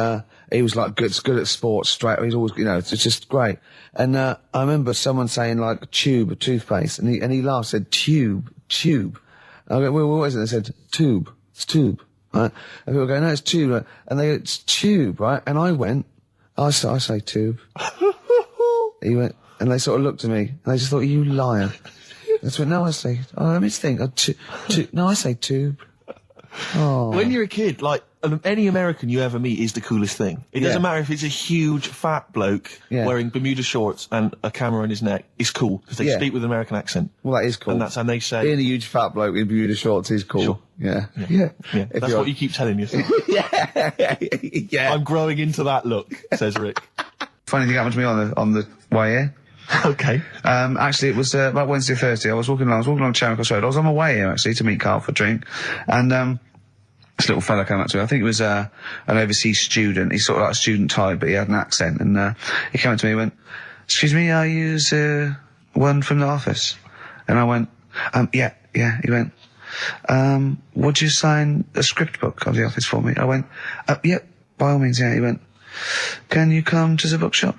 Speaker 2: he was like good at sports, straight, he's always, it's just great. And, I remember someone saying like tube, toothpaste, and he laughed, said tube. I go, well, what is it? They said tube. It's tube, right? And people go, no, it's tube, right? And they go, it's tube, right? And I went, I say tube. He went, and they sort of looked at me, and they just thought, you liar. I went, no, I say, let me think, no, I say tube. Oh.
Speaker 1: When you're a kid, like, any American you ever meet is the coolest thing. It doesn't matter if it's a huge, fat bloke wearing Bermuda shorts and a camera in his neck. It's cool, because they speak with an American accent.
Speaker 2: Well, that is cool.
Speaker 1: And they say...
Speaker 2: Being a huge fat bloke in Bermuda shorts is cool.
Speaker 1: Sure.
Speaker 2: Yeah.
Speaker 1: That's what you keep telling yourself.
Speaker 2: Yeah.
Speaker 1: I'm growing into that look, says Rick.
Speaker 2: Funny thing happened to me on the way here.
Speaker 1: Okay.
Speaker 2: Actually, it was about Wednesday or Thursday. I was walking along Charing Cross Road. I was on my way here, actually, to meet Carl for a drink. And, this little fella came up to me. I think it was, an overseas student. He's sort of like a student type, but he had an accent. And, he came up to me and went, excuse me, are you, one from the office? And I went, yeah. He went, would you sign a script book of the office for me? I went, yeah, by all means, yeah. He went, can you come to the bookshop?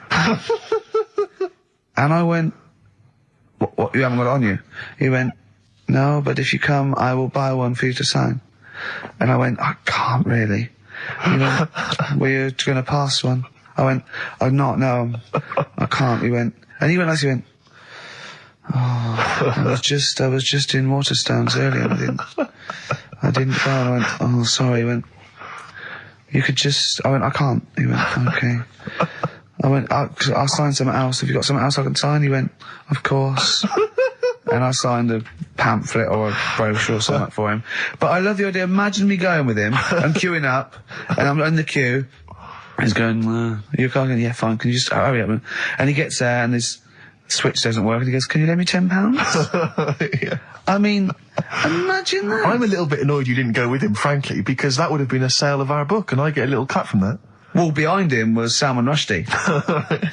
Speaker 2: And I went, what, you haven't got it on you? He went, no, but if you come, I will buy one for you to sign. And I went, I can't really. He went, well, you're going to pass one. I went, I'm not, no, I can't. He went, and he went like, he went, oh, I was just in Waterstones earlier. I didn't go. I went, oh, sorry. He went, you could just, I went, I can't. He went, okay. I went, I'll sign something else. Have you got something else I can sign? He went, of course. And I signed a pamphlet or a brochure or something for him. But I love the idea. Imagine me going with him. I'm queuing up, and I'm in the queue. He's going, you're going, yeah, fine. Can you just hurry up? And he gets there, and his switch doesn't work, and he goes, can you lend me £10?
Speaker 1: Yeah.
Speaker 2: I mean, imagine that.
Speaker 1: I'm a little bit annoyed you didn't go with him, frankly, because that would have been a sale of our book, and I get a little cut from that.
Speaker 2: Well, behind him was Salman Rushdie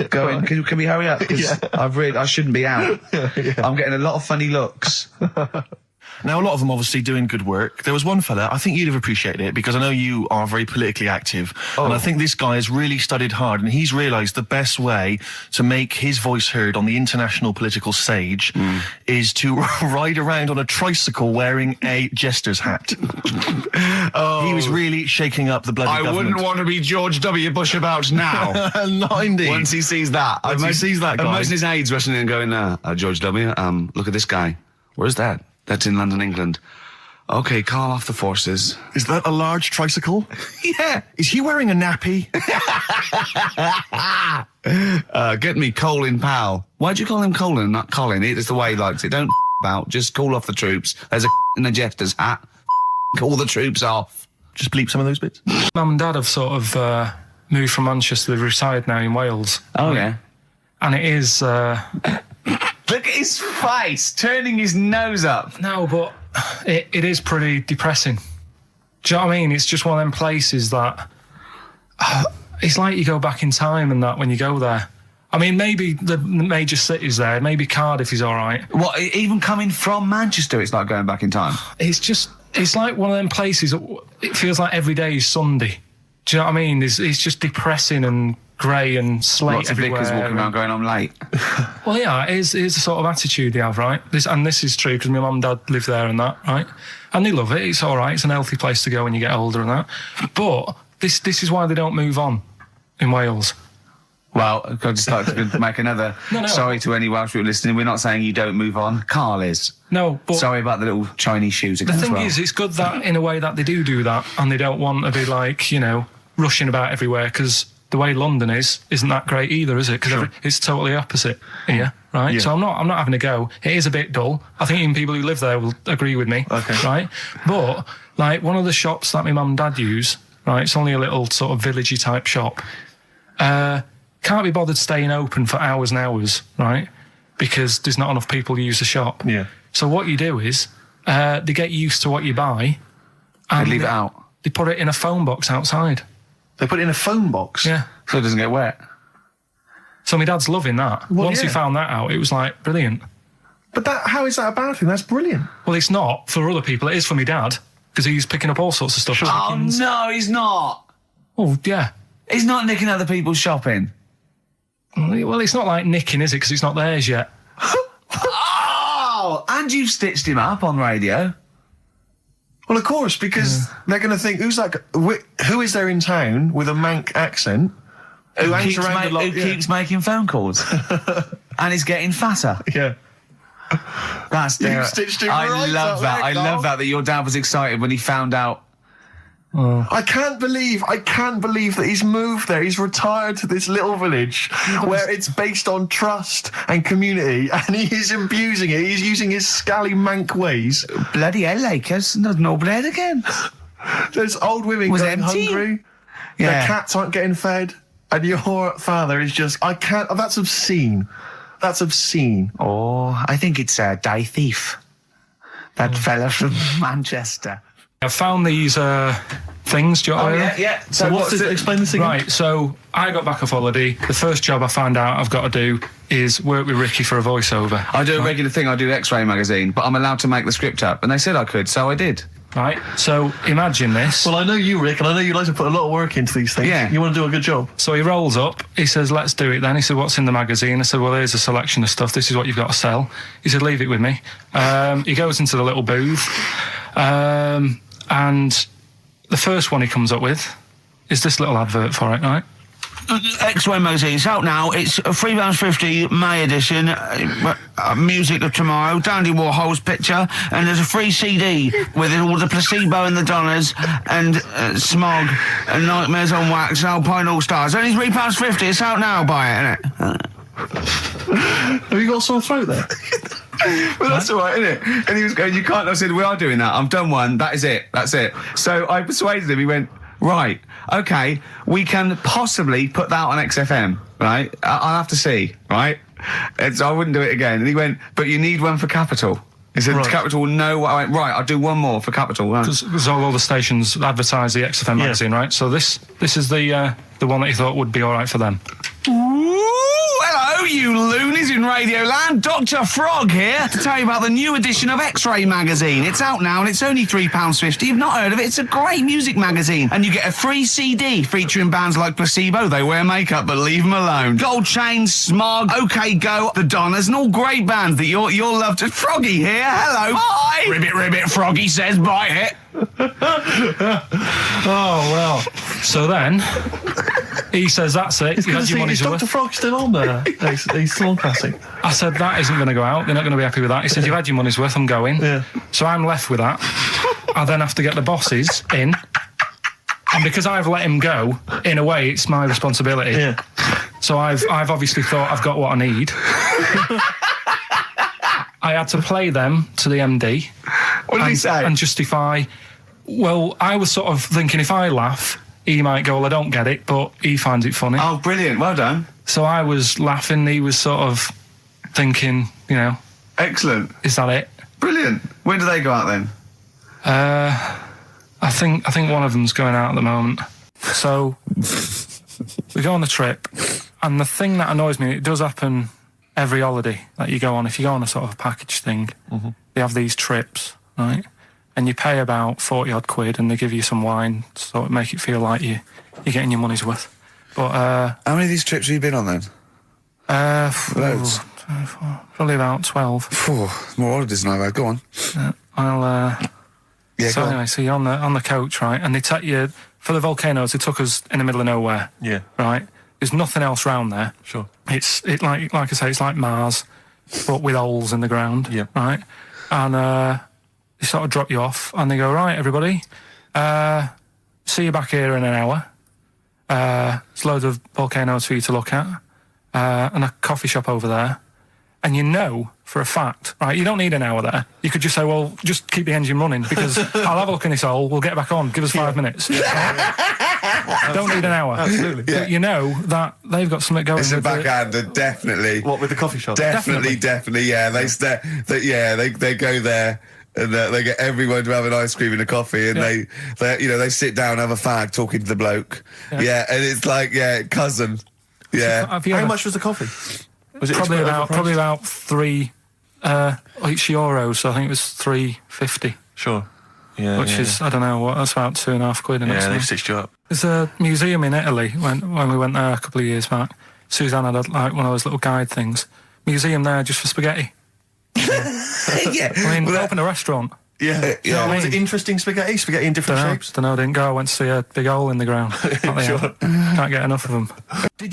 Speaker 2: going, can we hurry up? Because I shouldn't be out. I'm getting a lot of funny looks.
Speaker 1: Now, a lot of them obviously doing good work. There was one fella, I think you'd have appreciated it, because I know you are very politically active. And I think this guy has really studied hard, and he's realised the best way to make his voice heard on the international political stage is to ride around on a tricycle wearing a jester's hat. He was really shaking up the bloody government.
Speaker 5: I wouldn't want to be George W. Bush about now.
Speaker 1: Not indeed.
Speaker 5: Once he sees that.
Speaker 1: Once he sees that guy.
Speaker 5: Imagine his aides rushing in and going, George W., look at this guy. Where's that? That's in London, England. Okay, call off the forces.
Speaker 1: Is that a large tricycle?
Speaker 5: Yeah.
Speaker 1: Is he wearing a nappy?
Speaker 5: Get me Colin Powell. Why'd you call him Colin, not Colin? It's the way he likes it. Don't about. Just call off the troops. There's a in a jester's hat. Call the troops off.
Speaker 1: Just bleep some of those bits.
Speaker 3: Mum and Dad have sort of moved from Manchester. They've retired now in Wales.
Speaker 2: Oh, yeah.
Speaker 3: And it is...
Speaker 5: Look at his face, turning his nose up.
Speaker 3: No, but it is pretty depressing. Do you know what I mean? It's just one of them places that... it's like you go back in time and that when you go there. I mean, maybe the major cities there, maybe Cardiff is all right.
Speaker 2: What, even coming from Manchester, it's like going back in time?
Speaker 3: It's like one of them places that it feels like every day is Sunday. Do you know what I mean? It's just depressing and grey and slate
Speaker 2: Lots
Speaker 3: everywhere.
Speaker 2: of vickers walking around going, I'm late.
Speaker 3: Well, yeah, it is the sort of attitude they have, right? This is true because my mum and dad live there and that, right? And they love it. It's all right. It's an healthy place to go when you get older and that. But this is why they don't move on in Wales.
Speaker 2: Well, I'd just like to make another...
Speaker 3: No.
Speaker 2: Sorry to any Welsh people listening. We're not saying you don't move on. Carl is.
Speaker 3: No, but...
Speaker 2: Sorry about the little Chinese shoes again.
Speaker 3: The thing
Speaker 2: as well.
Speaker 3: is, it's good that, in a way, that they do that, and they don't want to be, like, you know, rushing about everywhere, because the way London isn't that great either, is it? Because it's totally opposite here, right? Yeah. So I'm not having a go. It is a bit dull. I think even people who live there will agree with me, right? But, like, one of the shops that my mum and dad use, right, it's only a little sort of villagey type shop, can't be bothered staying open for hours and hours, right? Because there's not enough people who use the shop.
Speaker 1: Yeah.
Speaker 3: So what you do is, they get used to what you buy, and
Speaker 2: They leave it out.
Speaker 3: They put it in a phone box outside.
Speaker 1: They put it in a phone box?
Speaker 3: Yeah.
Speaker 2: So it doesn't get wet.
Speaker 3: So my dad's loving that.
Speaker 1: Well,
Speaker 3: Once he found that out, it was like, brilliant.
Speaker 1: But how is that a bad thing? That's brilliant.
Speaker 3: Well, it's not for other people. It is for my dad, because he's picking up all sorts of stuff.
Speaker 2: Oh, no, he's not.
Speaker 3: Oh, yeah.
Speaker 2: He's not nicking other people's shopping.
Speaker 3: Well, it's not like nicking, is it? Because it's not theirs yet.
Speaker 2: Oh, and you've stitched him up on radio.
Speaker 1: Well, of course, because they're going to think, who is there in town with a Manc accent who
Speaker 2: keeps making phone calls and is getting fatter?
Speaker 1: Yeah.
Speaker 2: That's
Speaker 1: You stitched him
Speaker 2: I
Speaker 1: right
Speaker 2: love
Speaker 1: up
Speaker 2: that.
Speaker 1: there,
Speaker 2: I
Speaker 1: Carl.
Speaker 2: love that your dad was excited when he found out.
Speaker 1: I can't believe that he's moved there. He's retired to this little village where it's based on trust and community, and he is abusing it. He's using his scally Manc ways.
Speaker 2: Bloody hell, Lakers, there's no bread again.
Speaker 1: There's old women
Speaker 2: Was
Speaker 1: going
Speaker 2: empty.
Speaker 1: hungry.
Speaker 2: Yeah.
Speaker 1: Their cats aren't getting fed. And your father is just, I can't, that's obscene. That's obscene.
Speaker 2: Oh, I think it's Die Thief. That fella from Manchester.
Speaker 3: I found these things. Do you know what I mean?
Speaker 2: yeah.
Speaker 1: So what's this? Explain this again.
Speaker 3: Right, so I got back off holiday. The first job I found out I've got to do is work with Ricky for a voiceover.
Speaker 2: I do a regular thing. I do X-Ray magazine, but I'm allowed to make the script up, and they said I could, so I did.
Speaker 3: Right? So imagine this.
Speaker 4: Well, I know you, Rick, and I know you like to put a lot of work into these things.
Speaker 5: Yeah.
Speaker 4: You want to do a good job.
Speaker 3: So he rolls up, he says, let's do it then. He said, what's in the magazine? I said, well, here's a selection of stuff. This is what you've got to sell. He said, leave it with me. He goes into the little booth, and the first one he comes up with is this little advert for it, right?
Speaker 6: X-Ray magazine. It's out now. It's £3.50 May edition. Music of Tomorrow. Dandy Warhol's picture, and there's a free CD with all the Placebo and the Donners, and Smog, and Nightmares on Wax, and Alpine All Stars. Only £3.50. It's out now. Buy it, innit?
Speaker 4: Have you got a sore throat there?
Speaker 5: Well, that's all right, isn't it? And he was going, you can't. I said, we are doing that. I've done one. That is it. That's it. So I persuaded him. He went, right, okay, we can possibly put that on XFM, right? I'll have to see, right? And so I wouldn't do it again. And he went, but you need one for Capital. He said, Capital will know what I went, right, I'll do one more for Capital. Right?
Speaker 3: Because all the stations advertise the XFM magazine, right? So this is the one that you thought would be all right for them.
Speaker 6: Hello, you loonies in Radio Land. Dr. Frog here to tell you about the new edition of X-Ray magazine. It's out now and it's only £3.50. You've not heard of it? It's a great music magazine. And you get a free CD featuring bands like Placebo. They wear makeup, but leave them alone. Gold Chain, Smog, OK Go, The Donners, and all great bands that you'll love. To Froggy here. Hello. Bye. Ribbit, ribbit. Froggy says bye it.
Speaker 3: Oh, well. So then, he says, that's it. You had your money's worth.
Speaker 4: Dr. Frog's still on there. He's still on Classic.
Speaker 3: I said, that isn't going to go out. They're not going to be happy with that. He said, you've had your money's worth. I'm going.
Speaker 4: Yeah.
Speaker 3: So I'm left with that. I then have to get the bosses in. And because I've let him go, in a way, it's my responsibility.
Speaker 4: Yeah.
Speaker 3: So I've obviously thought I've got what I need. I had to play them to the MD.
Speaker 5: What did he say?
Speaker 3: And justify. Well, I was sort of thinking if I laugh, he might go, well, I don't get it, but he finds it funny.
Speaker 5: Oh, brilliant. Well done.
Speaker 3: So I was laughing, he was sort of thinking, you know.
Speaker 5: Excellent.
Speaker 3: Is that it?
Speaker 5: Brilliant. When do they go out then?
Speaker 3: I think one of them's going out at the moment. So we go on the trip, and the thing that annoys me, it does happen every holiday that you go on. If you go on a sort of package thing, they have these trips, right? And you pay about 40 odd quid, and they give you some wine, so it make it feel like you're getting your money's worth. But
Speaker 2: how many of these trips have you been on then? Loads.
Speaker 3: Probably about 12.
Speaker 2: More holidays than I've had. Go on.
Speaker 3: Yeah, so anyway, so you're on the coach, right? And they take you for the volcanoes. They took us in the middle of nowhere.
Speaker 4: Yeah.
Speaker 3: Right. There's nothing else round there.
Speaker 4: Sure.
Speaker 3: It's like I say, it's like Mars, but with holes in the ground.
Speaker 4: Yeah.
Speaker 3: Right. And they sort of drop you off, and they go, right, everybody, see you back here in an hour. There's loads of volcanoes for you to look at, and a coffee shop over there. And you know for a fact, right, you don't need an hour there. You could just say, well, just keep the engine running, because I'll have a look in this hole, we'll get back on, give us 5 minutes. Don't need an hour.
Speaker 4: Absolutely.
Speaker 3: Yeah. But you know that they've got something going.
Speaker 5: It's a
Speaker 3: with
Speaker 5: backhander, definitely.
Speaker 4: What, with the coffee shop?
Speaker 5: Definitely, yeah. They go there. And they get everyone to have an ice cream and a coffee, and they sit down, have a fag, talking to the bloke. Yeah, and it's like, cousin. Yeah.
Speaker 4: How much was the coffee? Was it
Speaker 3: probably about €3 euros, so I think it was $3.50.
Speaker 4: Sure. Yeah.
Speaker 3: Which is, I don't know, that's about £2.5.
Speaker 4: Yeah, they've stitched you up.
Speaker 3: There's a museum in Italy when we went there a couple of years back. Suzanne had like one of those little guide things. Museum there just for spaghetti.
Speaker 5: Yeah.
Speaker 3: I mean, open a restaurant.
Speaker 4: Yeah. Was it interesting spaghetti? Spaghetti in different shapes?
Speaker 3: Don't know, didn't go. I went to see a big hole in the ground.
Speaker 4: Sure.
Speaker 3: Can't get enough of them.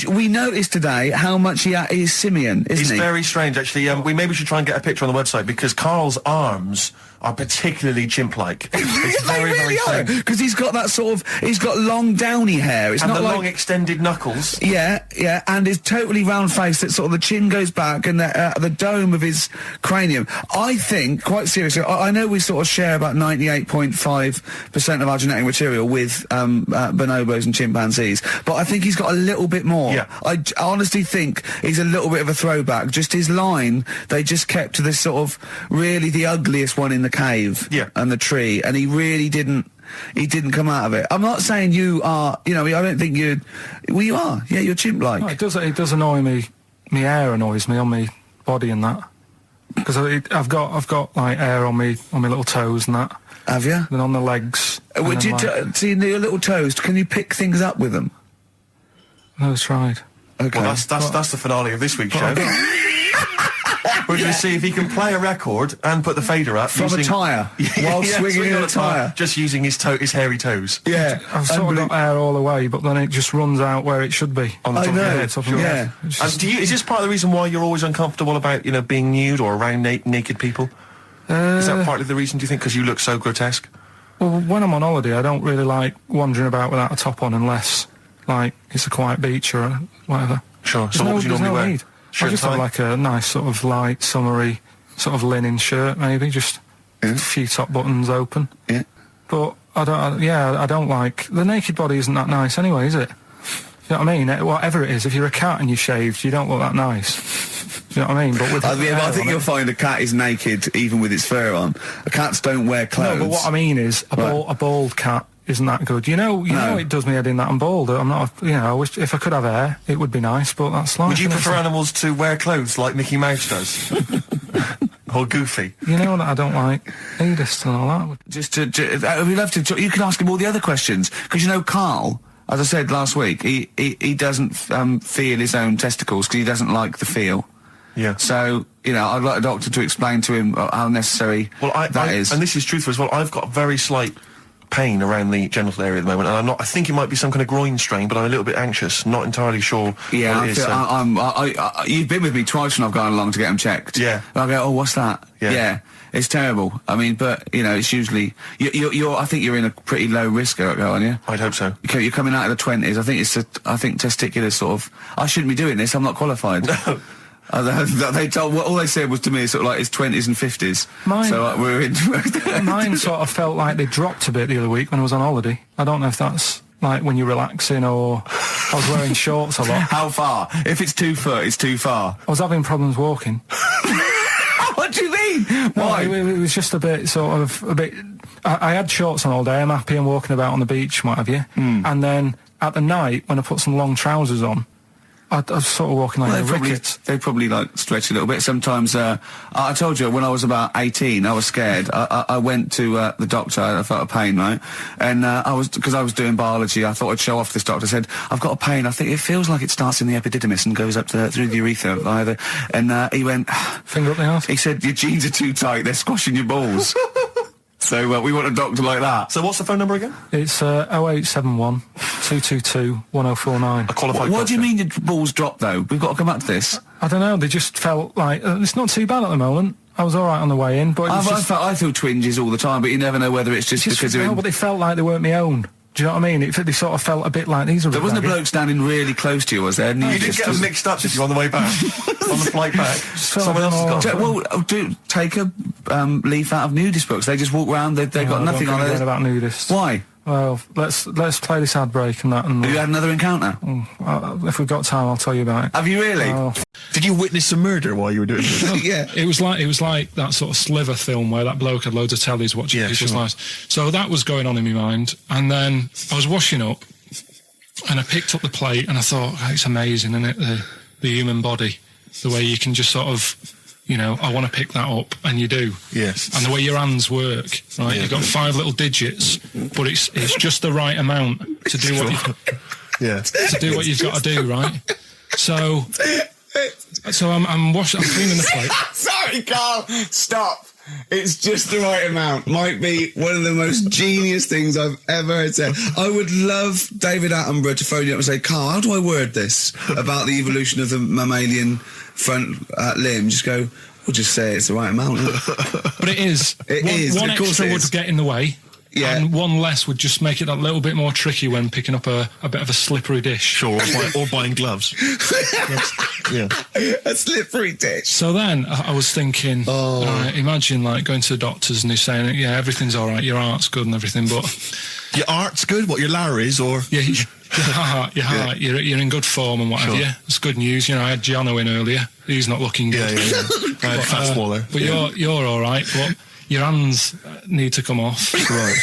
Speaker 2: We noticed today how much he is simian, isn't he?
Speaker 4: He's very strange, actually. We maybe should try and get a picture on the website, because Karl's arms are particularly chimp-like. It's very, very strange.
Speaker 2: Because he's got that sort of, he's got long downy hair. It's
Speaker 4: and
Speaker 2: not
Speaker 4: the
Speaker 2: like
Speaker 4: long extended knuckles.
Speaker 2: Yeah, and his totally round face. That sort of the chin goes back, and the dome of his cranium. I think, quite seriously, I know we sort of share about 98.5% of our genetic material with bonobos and chimpanzees, but I think he's got a little bit more.
Speaker 4: Yeah.
Speaker 2: I honestly think he's a little bit of a throwback. Just his line, they just kept to this sort of really the ugliest one in the cave and the tree, and he really didn't. He didn't come out of it. I'm not saying you are, I don't think you are. Yeah, you're chimp-like.
Speaker 3: No, it does annoy me. My hair annoys me on my body and that. Because I've got like hair on me little toes and that.
Speaker 2: Have you?
Speaker 3: Then on the legs.
Speaker 2: Would you see your little toes? Can you pick things up with them?
Speaker 3: No, it's tried.
Speaker 2: Okay.
Speaker 4: Well, that's the finale of this week's show. We're going to see if he can play a record and put the fader up
Speaker 2: from a tyre while swinging on a tyre,
Speaker 4: just using his hairy toes.
Speaker 2: Yeah,
Speaker 3: I've sort of got hair all the way, but then it just runs out where it should be.
Speaker 4: On the top of your head.
Speaker 3: Sure.
Speaker 2: Yeah.
Speaker 4: And is this part of the reason why you're always uncomfortable about being nude or around naked people? Is that partly the reason, do you think, because you look so grotesque?
Speaker 3: Well, when I'm on holiday, I don't really like wandering about without a top on unless, like, it's a quiet beach or whatever.
Speaker 4: Sure. So what would you normally wear?
Speaker 3: Need. I just have like a nice sort of light, summery, sort of linen shirt, maybe, just a few top buttons open.
Speaker 2: Yeah.
Speaker 3: But I don't like... The naked body isn't that nice anyway, is it? You know what I mean? Whatever it is, if you're a cat and you're shaved, you don't look that nice. You know what I mean? But with
Speaker 2: I think you'll find a cat is naked even with its fur on. Cats don't wear clothes.
Speaker 3: No, but what I mean is, a bald cat isn't that good. You know, it does me head in that I'm bald. I'm not, I wish if I could have hair, it would be nice, but that's life.
Speaker 4: Would you prefer animals to wear clothes like Mickey Mouse does? Or Goofy?
Speaker 3: You know that I don't like nudist and all that.
Speaker 2: We'd love to. You can ask him all the other questions, because Carl, as I said last week, he doesn't feel his own testicles because he doesn't like the feel.
Speaker 4: Yeah.
Speaker 2: So, I'd like a doctor to explain to him how necessary that is.
Speaker 4: And this is truthful as well. I've got a very slight pain around the genital area at the moment, and I think it might be some kind of groin strain, but I'm a little bit anxious, not entirely sure
Speaker 2: yeah,
Speaker 4: what it is.
Speaker 2: You've been with me twice when I've gone along to get them checked.
Speaker 4: Yeah.
Speaker 2: And I go, oh, what's that?
Speaker 4: Yeah.
Speaker 2: It's terrible. I mean, but, it's usually... I think you're in a pretty low risk, aren't you?
Speaker 4: I'd hope so.
Speaker 2: You're coming out of the 20s. I think testicular sort of... I shouldn't be doing this, I'm not qualified.
Speaker 4: No.
Speaker 2: All they said was to me sort of like his 20s and 50s. We're in.
Speaker 3: Mine sort of felt like they dropped a bit the other week when I was on holiday. I don't know if that's like when you're relaxing or I was wearing shorts a lot.
Speaker 2: How far? If it's 2 foot, it's too far.
Speaker 3: I was having problems walking.
Speaker 2: What do you mean? Why?
Speaker 3: No, it was just a bit. I had shorts on all day. I'm happy and walking about on the beach, what have you. And then at the night when I put some long trousers on, I was sort of walking like a ricket.
Speaker 2: They probably like stretch a little bit. Sometimes, I told you when I was about 18, I was scared. I went to the doctor. I felt a pain, right? And because I was doing biology, I thought I'd show off this doctor. I said, I've got a pain. I think it feels like it starts in the epididymis and goes up through the urethra via the. And he went,
Speaker 3: finger up the arse.
Speaker 2: He said, your jeans are too tight. They're squashing your balls. So we want a doctor like that.
Speaker 4: So what's the phone number again?
Speaker 3: It's 0871 222 1049.
Speaker 4: A qualified
Speaker 2: What do you
Speaker 4: doctor.
Speaker 2: mean your balls dropped, though? We've got to come back to this.
Speaker 3: I don't know, they just felt like... it's not too bad at the moment. I was all right on the way in, but it was
Speaker 2: I feel twinges all the time, but you never know whether it's just because they're
Speaker 3: but they felt like they weren't my own. Do you know what I mean? They sort of felt a bit like these are...
Speaker 2: There wasn't a bloke standing really close to you, was there?
Speaker 4: You didn't get them mixed up, did you, on the way back? On the flight back? Someone else has got
Speaker 2: them. Well, take a leaf out of nudist books. They just walk around, they've got nothing on it.
Speaker 3: About nudists.
Speaker 2: Why?
Speaker 3: Well, let's play this ad break and that. And
Speaker 2: have you had another encounter?
Speaker 3: If we've got time, I'll tell you about it.
Speaker 2: Have you really?
Speaker 4: Did you witness a murder while you were doing this?
Speaker 2: Yeah.
Speaker 3: It was like that sort of Sliver film where that bloke had loads of tellies watching people's lives. So that was going on in my mind, and then I was washing up, and I picked up the plate, and I thought, it's amazing, isn't it? The human body, the way you can just sort of, I want to pick that up, and you do.
Speaker 4: Yes.
Speaker 3: And the way your hands work, right? Yeah. You've got 5 little digits, but it's just the right amount to do what you've got to do, right? So I'm washing, I'm cleaning the plate.
Speaker 2: Sorry, Carl, stop. It's just the right amount. Might be one of the most genius things I've ever heard said. I would love David Attenborough to phone you up and say, Carl, how do I word this about the evolution of the mammalian front limb? Just go, we'll just say it's the right amount.
Speaker 3: But it is. One extra would get in the way. Yeah. And one less would just make it a little bit more tricky when picking up a bit of a slippery dish.
Speaker 4: Sure, or buying gloves.
Speaker 2: A slippery dish.
Speaker 3: So then I was thinking, imagine like going to the doctors and they're saying, yeah, everything's all right, your heart's good and everything, but...
Speaker 4: Your heart's good? What, your Larry's, or...?
Speaker 3: Yeah, your heart, you're in good form and what have you. It's good news. I had Giano in earlier. He's not looking good.
Speaker 4: Yeah. Fat swaller.
Speaker 3: But you're all right, but... Your hands need to come off.
Speaker 4: Right.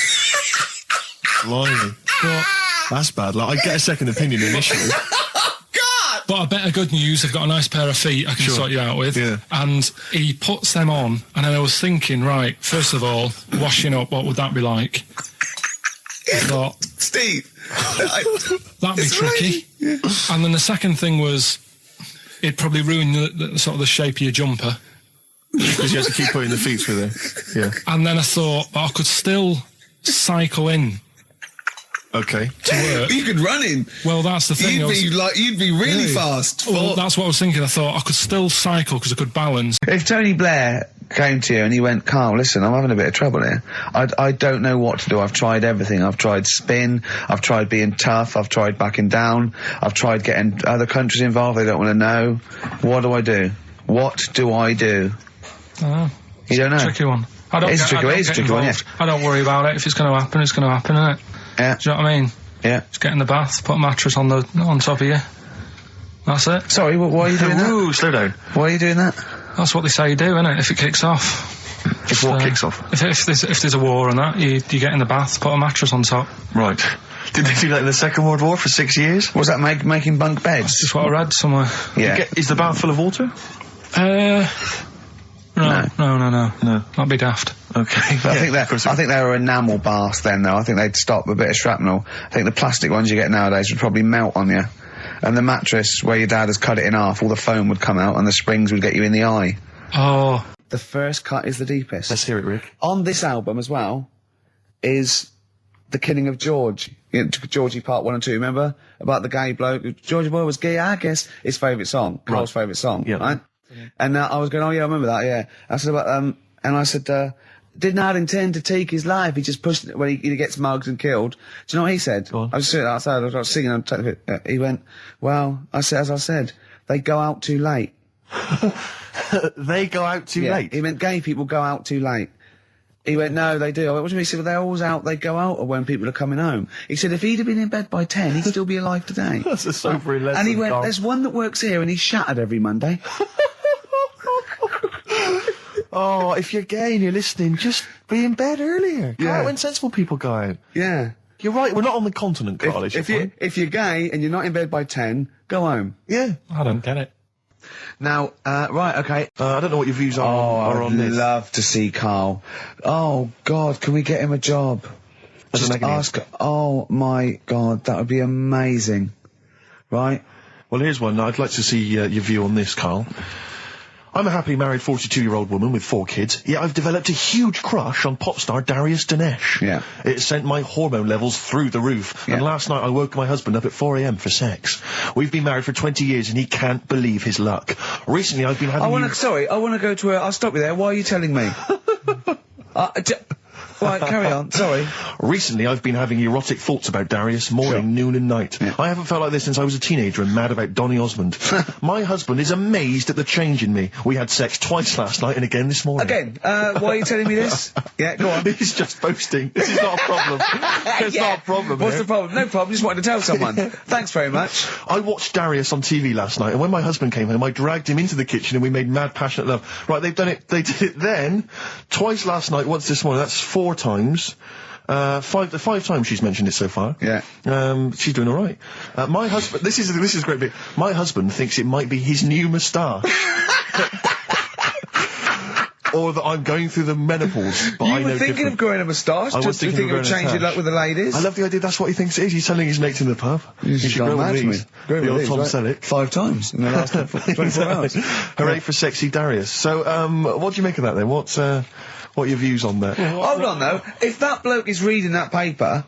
Speaker 4: Blimey. That's bad. Like, I get a second opinion initially.
Speaker 2: God!
Speaker 3: but I better good news. I've got a nice pair of feet I can sort you out with.
Speaker 1: Yeah.
Speaker 3: And he puts them on, and then I was thinking, right, first of all, washing up, what would that be like? I thought,
Speaker 2: Steve,
Speaker 3: that'd be tricky. Yeah. And then the second thing was, it'd probably ruin the sort of the shape of your jumper.
Speaker 4: Because you have to keep putting the feet through there. Yeah.
Speaker 3: And then I thought, I could still cycle in.
Speaker 4: Okay.
Speaker 3: To work.
Speaker 2: You could run in.
Speaker 3: Well, that's the thing.
Speaker 2: You'd be really fast.
Speaker 3: Well, that's what I was thinking. I thought I could still cycle because I could balance.
Speaker 6: If Tony Blair came to you and he went, Carl, listen, I'm having a bit of trouble here. I don't know what to do. I've tried everything. I've tried spin. I've tried being tough. I've tried backing down. I've tried getting other countries involved. They don't want to know. What do I do? What do I do? You don't know?
Speaker 3: Tricky one. It's a tricky one, yeah. I don't worry about it. If it's going to happen, it's going to happen, isn't it?
Speaker 6: Yeah.
Speaker 3: Do you know what I mean?
Speaker 6: Yeah.
Speaker 3: Just get in the bath, put a mattress on top of you. That's it.
Speaker 6: Sorry, why are you doing that?
Speaker 1: Ooh, slow down.
Speaker 6: Why are you doing that?
Speaker 3: That's what they say you do, isn't it? If it kicks off.
Speaker 1: If what kicks off?
Speaker 3: If there's a war and that, you get in the bath, put a mattress on top.
Speaker 1: Right. Did they do that in the Second World War for 6 years?
Speaker 6: Was that making bunk beds?
Speaker 3: That's just what I read somewhere.
Speaker 6: Yeah.
Speaker 1: Is the bath full of water?
Speaker 3: No. That'd be daft.
Speaker 6: Okay. But I think they were enamel baths then, though. I think they'd stop a bit of shrapnel. I think the plastic ones you get nowadays would probably melt on you. And the mattress, where your dad has cut it in half, all the foam would come out and the springs would get you in the eye.
Speaker 3: Oh.
Speaker 6: The first cut is the deepest.
Speaker 4: Let's hear it, Rick.
Speaker 6: On this album as well is The Killing of George. Georgie Part 1 and 2, remember? About the gay bloke. Georgie Boy was gay, I guess. His favourite song. Carl's favourite song, right? And I was going, oh yeah, I remember that, yeah. I said about, and I said, did not intend to take his life. He just pushed it when he gets mugged and killed. Do you know what he said? I was sitting outside, I was singing, he went, well, as I said, they go out too late.
Speaker 4: They go out too late?
Speaker 6: He meant gay people go out too late. He went, no, they do. I went, what do you mean? He said, well, they're always out, they go out when people are coming home. He said, if he'd have been in bed by 10, he'd still be alive today.
Speaker 4: That's a sobering lesson.
Speaker 6: And he went, there's one that works here and he's shattered every Monday.
Speaker 4: Oh, if you're gay and you're listening, just be in bed earlier. Go out when sensible people go out.
Speaker 6: Yeah.
Speaker 4: You're right, we're not on the continent, Carl,
Speaker 6: if you're gay and you're not in bed by 10, go home.
Speaker 4: Yeah.
Speaker 3: I don't get it.
Speaker 6: Now, right, okay.
Speaker 4: I don't know what your views are on this.
Speaker 6: I'd love to see Carl. Oh, God, can we get him a job? Just ask, oh, my God, that would be amazing. Right?
Speaker 4: Well, here's one. I'd like to see your view on this, Carl. I'm a happily married 42-year-old woman with 4 kids, yet I've developed a huge crush on pop star Darius Dinesh.
Speaker 6: Yeah.
Speaker 4: It sent my hormone levels through the roof, and last night I woke my husband up at 4 a.m. for sex. We've been married for 20 years and he can't believe his luck. Recently I've been having
Speaker 6: I want to go to I'll stop you there. Why are you telling me? Right, carry on. Sorry.
Speaker 4: Recently, I've been having erotic thoughts about Darius morning, noon and night. Yeah. I haven't felt like this since I was a teenager and mad about Donny Osmond. My husband is amazed at the change in me. We had sex twice last night and again this morning.
Speaker 6: Again? Why are you telling me this? Yeah, go on.
Speaker 4: He's just boasting. This is not a problem. It's not a problem.
Speaker 6: What's the problem? No problem. Just wanted to tell someone. Thanks very much.
Speaker 4: I watched Darius on TV last night, and when my husband came home, I dragged him into the kitchen and we made mad, passionate love. Right, they did it then, twice last night, once this morning. That's 4 times. 5 times she's mentioned it so far.
Speaker 6: Yeah.
Speaker 4: She's doing all right. My husband. This is a great bit. My husband thinks it might be his new moustache. Or that I'm going through the menopause, but I know
Speaker 6: You were thinking of growing a moustache?
Speaker 4: I was thinking
Speaker 6: of changing luck with the ladies?
Speaker 4: I love the idea. That's what he thinks it is. He's telling his mates in the pub.
Speaker 6: You should grow with these.
Speaker 4: The old Tom Selleck.
Speaker 6: 5 times in the last 24 hours.
Speaker 4: Hooray for sexy Darius. So, what do you make of that then? What are your views on that?
Speaker 6: Hold on though. If that bloke is reading that paper,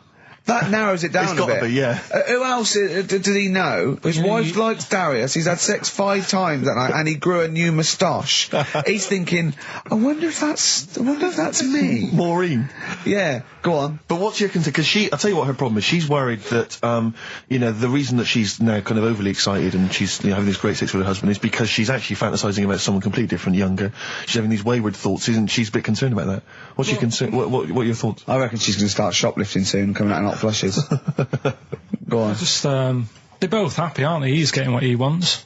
Speaker 6: that narrows it down a bit.
Speaker 4: It's got to be, yeah.
Speaker 6: Who else did he know? His wife likes Darius. He's had sex 5 times that night, and he grew a new moustache. He's thinking, I wonder if that's me.
Speaker 4: Maureen.
Speaker 6: Yeah, go on.
Speaker 4: But what's your concern? Because I'll tell you what her problem is. She's worried that, the reason that she's now kind of overly excited and she's having this great sex with her husband is because she's actually fantasizing about someone completely different, younger. She's having these wayward thoughts, isn't she? She's a bit concerned about that. What's your concern? What are your thoughts?
Speaker 6: I reckon she's going to start shoplifting soon, coming out in hot flushes. Go on.
Speaker 3: Just, they're both happy, aren't they? He's getting what he wants.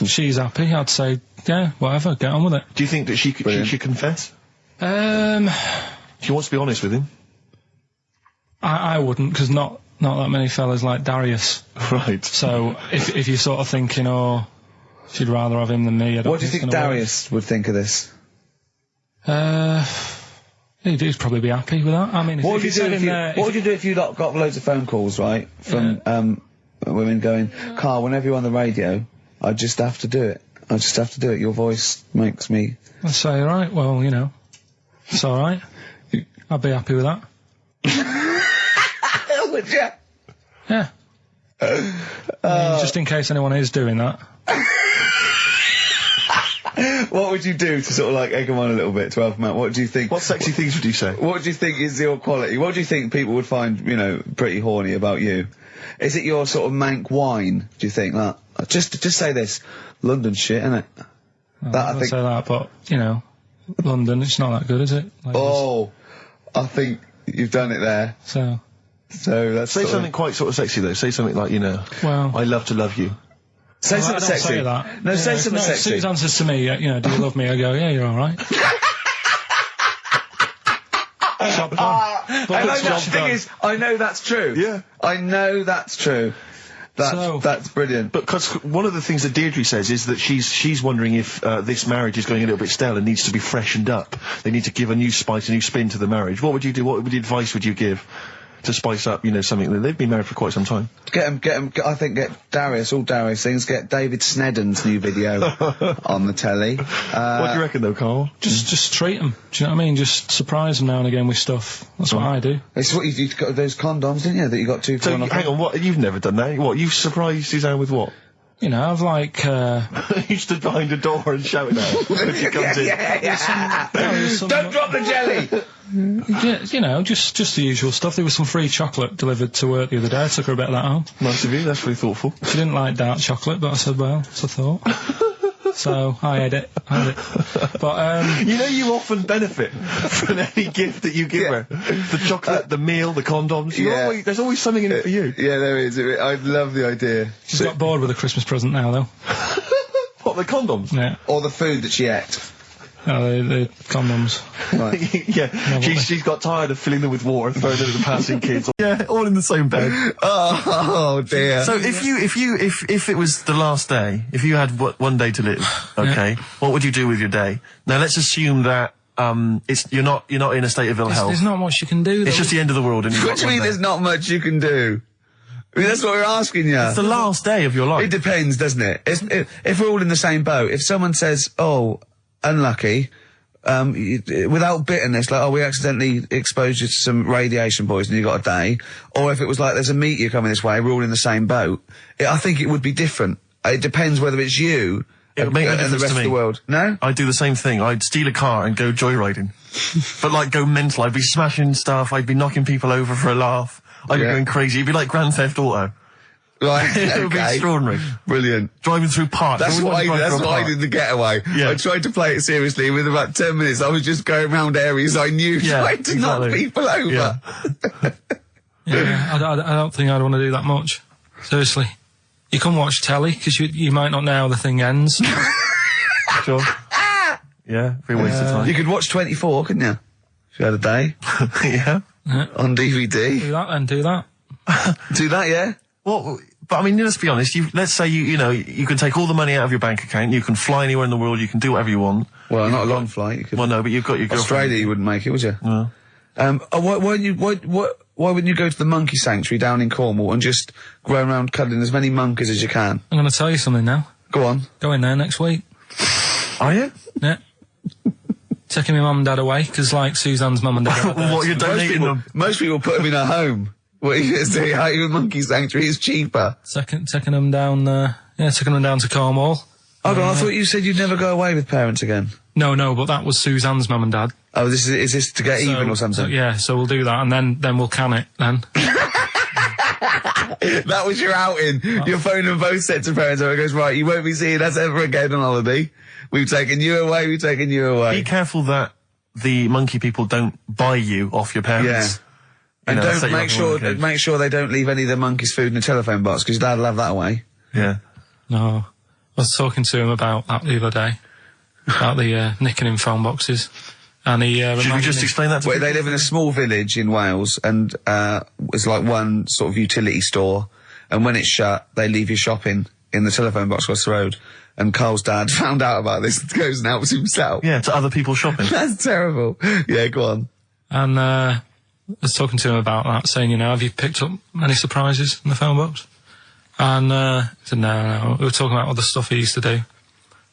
Speaker 3: She's happy. I'd say, yeah, whatever, get on with it.
Speaker 4: Do you think that she should confess? She wants to be honest with him.
Speaker 3: I wouldn't, because not that many fellas like Darius.
Speaker 1: Right.
Speaker 3: So if you're sort of thinking, oh, she'd rather have him than me, I don't
Speaker 2: What do you think Darius would think of this?
Speaker 3: He'd probably be happy with that. I mean,
Speaker 2: What would you do if you got loads of phone calls, right, from women going, Carl, whenever you're on the radio, I just have to do it. I just have to do it. Your voice makes me...
Speaker 3: I'd say, right, well, you know, it's all right. I'd be happy with that.
Speaker 2: Would you?
Speaker 3: Yeah. I mean, just in case anyone is doing that.
Speaker 2: What would you do to sort of like egg them on a little bit to help them out? What do you think?
Speaker 1: What sexy things would you say?
Speaker 2: What do you think is your quality? What do you think people would find, you know, pretty horny about you? Is it your sort of mank wine, do you think? Like, just say this. London shit, innit?
Speaker 3: I think... say that, but, you know, London, it's not that good, is it? Like
Speaker 2: I think you've done it there.
Speaker 3: So
Speaker 2: that's
Speaker 1: say something quite sort of sexy though. Say something like, you know,
Speaker 3: well,
Speaker 1: I love to love you.
Speaker 3: Say something sexy. Say that.
Speaker 2: No, say something sexy.
Speaker 3: If Suze answers to me, you know, do you love me? I go, yeah, you're all right.
Speaker 2: And the thing is, I know that's true.
Speaker 1: Yeah.
Speaker 2: I know that's true. That's brilliant.
Speaker 1: But because one of the things that Deirdre says is that she's wondering if this marriage is going a little bit stale and needs to be freshened up. They need to give a new spice, a new spin to the marriage. What would you do? What advice would you give to spice up, you know, something that they've been married for quite some time?
Speaker 2: Get him. I think get Darius, all Darius things. Get David Snedden's new video on the telly.
Speaker 1: What do you reckon though, Carl?
Speaker 3: Just treat them. Do you know what I mean? Just surprise them now and again with stuff. That's what I do.
Speaker 2: It's what you got those condoms, didn't you? That you got 2 for
Speaker 1: So
Speaker 2: one.
Speaker 1: hang on, what? You've never done that? What? You've surprised Suzanne with what?
Speaker 3: You know, I've like,
Speaker 1: you stood behind a door and shouted at her when she comes in.
Speaker 2: Don't drop the jelly!
Speaker 3: Yeah, you know, just the usual stuff. There was some free chocolate delivered to work the other day. I took her a bit of that home.
Speaker 1: Nice of you, that's really thoughtful.
Speaker 3: She didn't like dark chocolate, but I said, well, that's a thought. So, I had it. But,
Speaker 1: you know, you often benefit from any gift that you give her. The chocolate, the meal, the condoms. There's always something in it for you.
Speaker 2: Yeah, there is. I love the idea.
Speaker 3: She's got bored with a Christmas present now, though.
Speaker 1: What, the condoms?
Speaker 3: Yeah.
Speaker 2: Or the food that she ate.
Speaker 3: No, the condoms.
Speaker 1: Right. Yeah, she's got tired of filling them with water and throwing them to the passing kids. Yeah, all in the same bed.
Speaker 2: Oh dear.
Speaker 1: So if it was the last day, if you had one day to live, okay, what would you do with your day? Now let's assume that you're not in a state of ill health.
Speaker 3: There's not much you can do.
Speaker 1: It's just the end of the world. And
Speaker 2: what do you mean there's not much you can do? I mean, that's what we're asking you.
Speaker 1: It's the last day of your life.
Speaker 2: It depends, doesn't it? If we're all in the same boat, if someone says, oh, unlucky, without bitterness, like, oh, we accidentally exposed you to some radiation poison, you got a day, or if it was like, there's a meteor coming this way, we're all in the same boat, I think it would be different. It depends whether it's you and the rest of the world. No?
Speaker 1: I'd do the same thing. I'd steal a car and go joyriding. But like, go mental. I'd be smashing stuff, I'd be knocking people over for a laugh, I'd be going crazy. It'd be like Grand Theft Auto.
Speaker 2: Right,
Speaker 1: it would be extraordinary.
Speaker 2: Brilliant.
Speaker 1: Driving through parks.
Speaker 2: That's what I did in the Getaway. Yeah. I tried to play it seriously. Within about 10 minutes, I was just going around areas I knew, trying to knock people over.
Speaker 3: Yeah, I don't think I'd want to do that much. Seriously. You can watch telly, because you might not know how the thing ends.
Speaker 1: Sure. Yeah, be a waste of time.
Speaker 2: You could watch 24, couldn't you? If you had a day.
Speaker 1: Yeah.
Speaker 2: On DVD.
Speaker 3: Do that then, do that.
Speaker 2: Do that, yeah?
Speaker 1: Well, but I mean, let's be honest, let's say you can take all the money out of your bank account, you can fly anywhere in the world, you can do whatever you want.
Speaker 2: Well, not a long flight. You could.
Speaker 1: Well, no, but you've got your girlfriend.
Speaker 2: Australia, you wouldn't make it, would you?
Speaker 1: No.
Speaker 2: Why wouldn't you go to the monkey sanctuary down in Cornwall and just go around cuddling as many monkeys as you can?
Speaker 3: I'm going to tell you something now.
Speaker 2: Go on.
Speaker 3: Go in there next week.
Speaker 1: Are you?
Speaker 3: Yeah. Taking my mum and dad away, because like Suzanne's mum and dad.
Speaker 1: What, you're donating them?
Speaker 2: Most people put them in a home. What you going to say? Even monkey sanctuary is cheaper.
Speaker 3: Taking them down, taking them down to Cornwall.
Speaker 2: Hold on, I thought you said you'd never go away with parents again.
Speaker 3: No, but that was Suzanne's mum and dad.
Speaker 2: Oh, is this to get even or something?
Speaker 3: So we'll do that, and then we'll can it, then.
Speaker 2: That was your outing. Your phone and both sets of parents, and it goes, right, you won't be seeing us ever again on holiday. We've taken you away,
Speaker 1: Be careful that the monkey people don't buy you off your parents.
Speaker 2: Yeah. And don't make sure they don't leave any of the monkeys' food in the telephone box, because Dad'll have that away.
Speaker 1: Yeah.
Speaker 3: No. I was talking to him about that the other day. About the nicking in phone boxes. And he
Speaker 4: Should we just explain that to
Speaker 5: Well,
Speaker 4: people?
Speaker 5: they live in a small village in Wales, and it's like one sort of utility store. And when it's shut, they leave you shopping in the telephone box across the road. And Carl's dad found out about this and goes and helps himself.
Speaker 4: Yeah, to other people shopping.
Speaker 5: That's terrible. Yeah, go on.
Speaker 3: And I was talking to him about that, saying, you know, have you picked up any surprises in the phone box? And he said, no. We were talking about other stuff he used to do.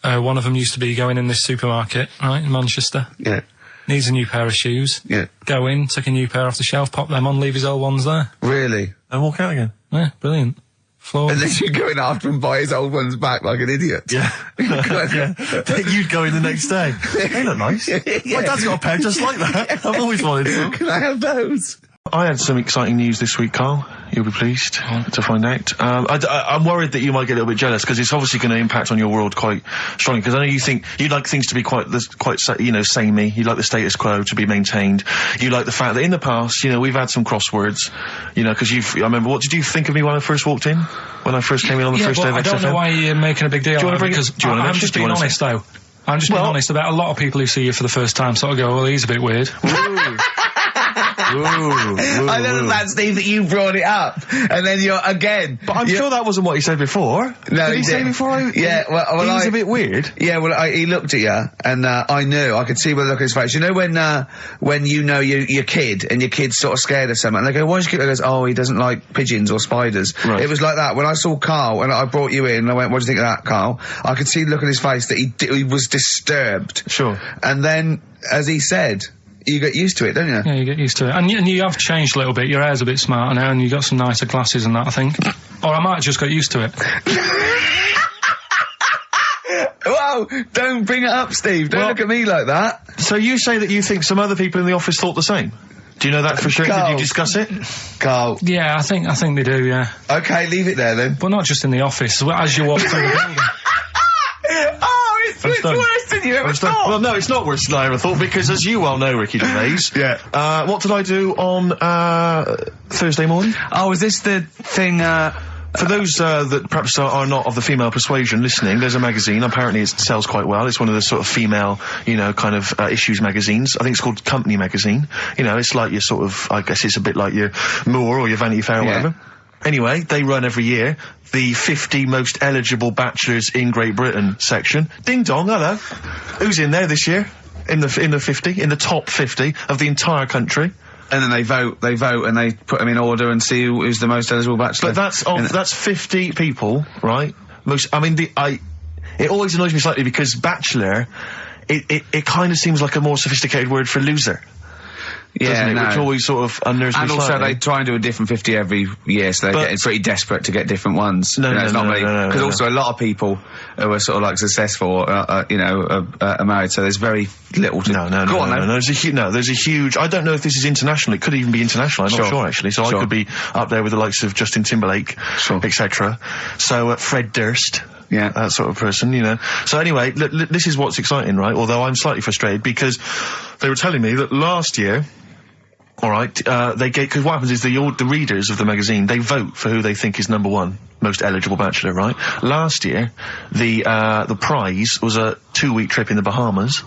Speaker 3: One of them used to be going in this supermarket, right, in Manchester.
Speaker 5: Yeah.
Speaker 3: Needs a new pair of shoes.
Speaker 5: Yeah.
Speaker 3: Go in, take a new pair off the shelf, pop them on, leave his old ones there.
Speaker 5: Really?
Speaker 4: And walk out again.
Speaker 3: Yeah, brilliant. Floor.
Speaker 5: And then you go in after and buy his old ones back like an idiot.
Speaker 4: Yeah. You'd go in the next day. They look nice. My dad's got a pair just like that. I've always wanted them.
Speaker 5: Can I have those?
Speaker 1: I had some exciting news this week, Carl. You'll be pleased to find out. I'm worried that you might get a little bit jealous because it's obviously going to impact on your world quite strongly. Because I know you think you'd like things to be quite, you know, samey. You like the status quo to be maintained. You like the fact that in the past, you know, we've had some crosswords. You know, because I remember, what did you think of me when I first walked in? When I first came in on the first day of XFM?
Speaker 3: I don't know why you're making a big deal out of it, because I'm just being honest, though. I'm just being honest about a lot of people who see you for the first time sort of go, well, he's a bit weird.
Speaker 5: I know that, Steve, that you brought it up, and then you're again.
Speaker 1: But I'm sure that wasn't what he said before.
Speaker 5: No,
Speaker 1: did he say before?
Speaker 5: Yeah, well,
Speaker 1: he was a bit weird.
Speaker 5: Yeah, well, he looked at you, and I knew. I could see by the look on his face. You know when you know your kid, and your kid's sort of scared of something, and they go, "Why's your kid?" He goes, "Oh, he doesn't like pigeons or spiders."
Speaker 1: Right.
Speaker 5: It was like that when I saw Carl, and I brought you in, and I went, "What do you think of that, Carl?" I could see the look on his face that he was disturbed.
Speaker 1: Sure.
Speaker 5: And then, as he said, you get used to it, don't you?
Speaker 3: Yeah, you get used to it. And you have changed a little bit. Your hair's a bit smarter now, and you got some nicer glasses and that, I think. Or I might have just got used to it.
Speaker 5: Whoa! Don't bring it up, Steve. Don't look at me like that.
Speaker 1: So you say that you think some other people in the office thought the same? Do you know that for sure?
Speaker 5: Carl.
Speaker 1: Did you discuss it?
Speaker 5: Carl.
Speaker 3: Yeah, I think they do, yeah.
Speaker 5: Okay, leave it there then.
Speaker 3: But not just in the office, as you walk through the building.
Speaker 5: Oh, it's worse than you ever thought.
Speaker 1: Well, no, it's not worse than I ever thought, because as you well know, Ricky Gervais.
Speaker 5: Yeah.
Speaker 1: What did I do on Thursday morning?
Speaker 5: Oh, is this the thing,
Speaker 1: For those that perhaps are not of the female persuasion listening, there's a magazine. Apparently it sells quite well. It's one of the sort of female, you know, kind of issues magazines. I think it's called Company Magazine. You know, it's like your sort of, I guess it's a bit like your Moore or your Vanity Fair or whatever. Anyway, they run every year the 50 most eligible bachelors in Great Britain section. Ding dong, hello. Who's in there this year? In the 50, in the top 50 of the entire country.
Speaker 5: and then they vote, and they put them in order and see who's the most eligible bachelor.
Speaker 1: But that's 50 people, right? It always annoys me slightly because bachelor, it kind of seems like a more sophisticated word for loser.
Speaker 5: Yeah,
Speaker 1: no. Which always sort of unnerves me
Speaker 5: and also
Speaker 1: slightly.
Speaker 5: they try and do a different 50 every year, so they're getting pretty desperate to get different ones.
Speaker 1: No,
Speaker 5: because also a lot of people who are sort of like successful, are married, so there's very little to...
Speaker 1: No, there's a huge, I don't know if this is international, it could even be international, I'm not sure actually, so I could be up there with the likes of Justin Timberlake, etc. So, Fred Durst.
Speaker 5: Yeah.
Speaker 1: That sort of person, you know. So anyway, this is what's exciting, right? Although I'm slightly frustrated because they were telling me that last year, alright, because what happens is the readers of the magazine, they vote for who they think is number one most eligible bachelor, right? Last year, the prize was a 2-week trip in the Bahamas,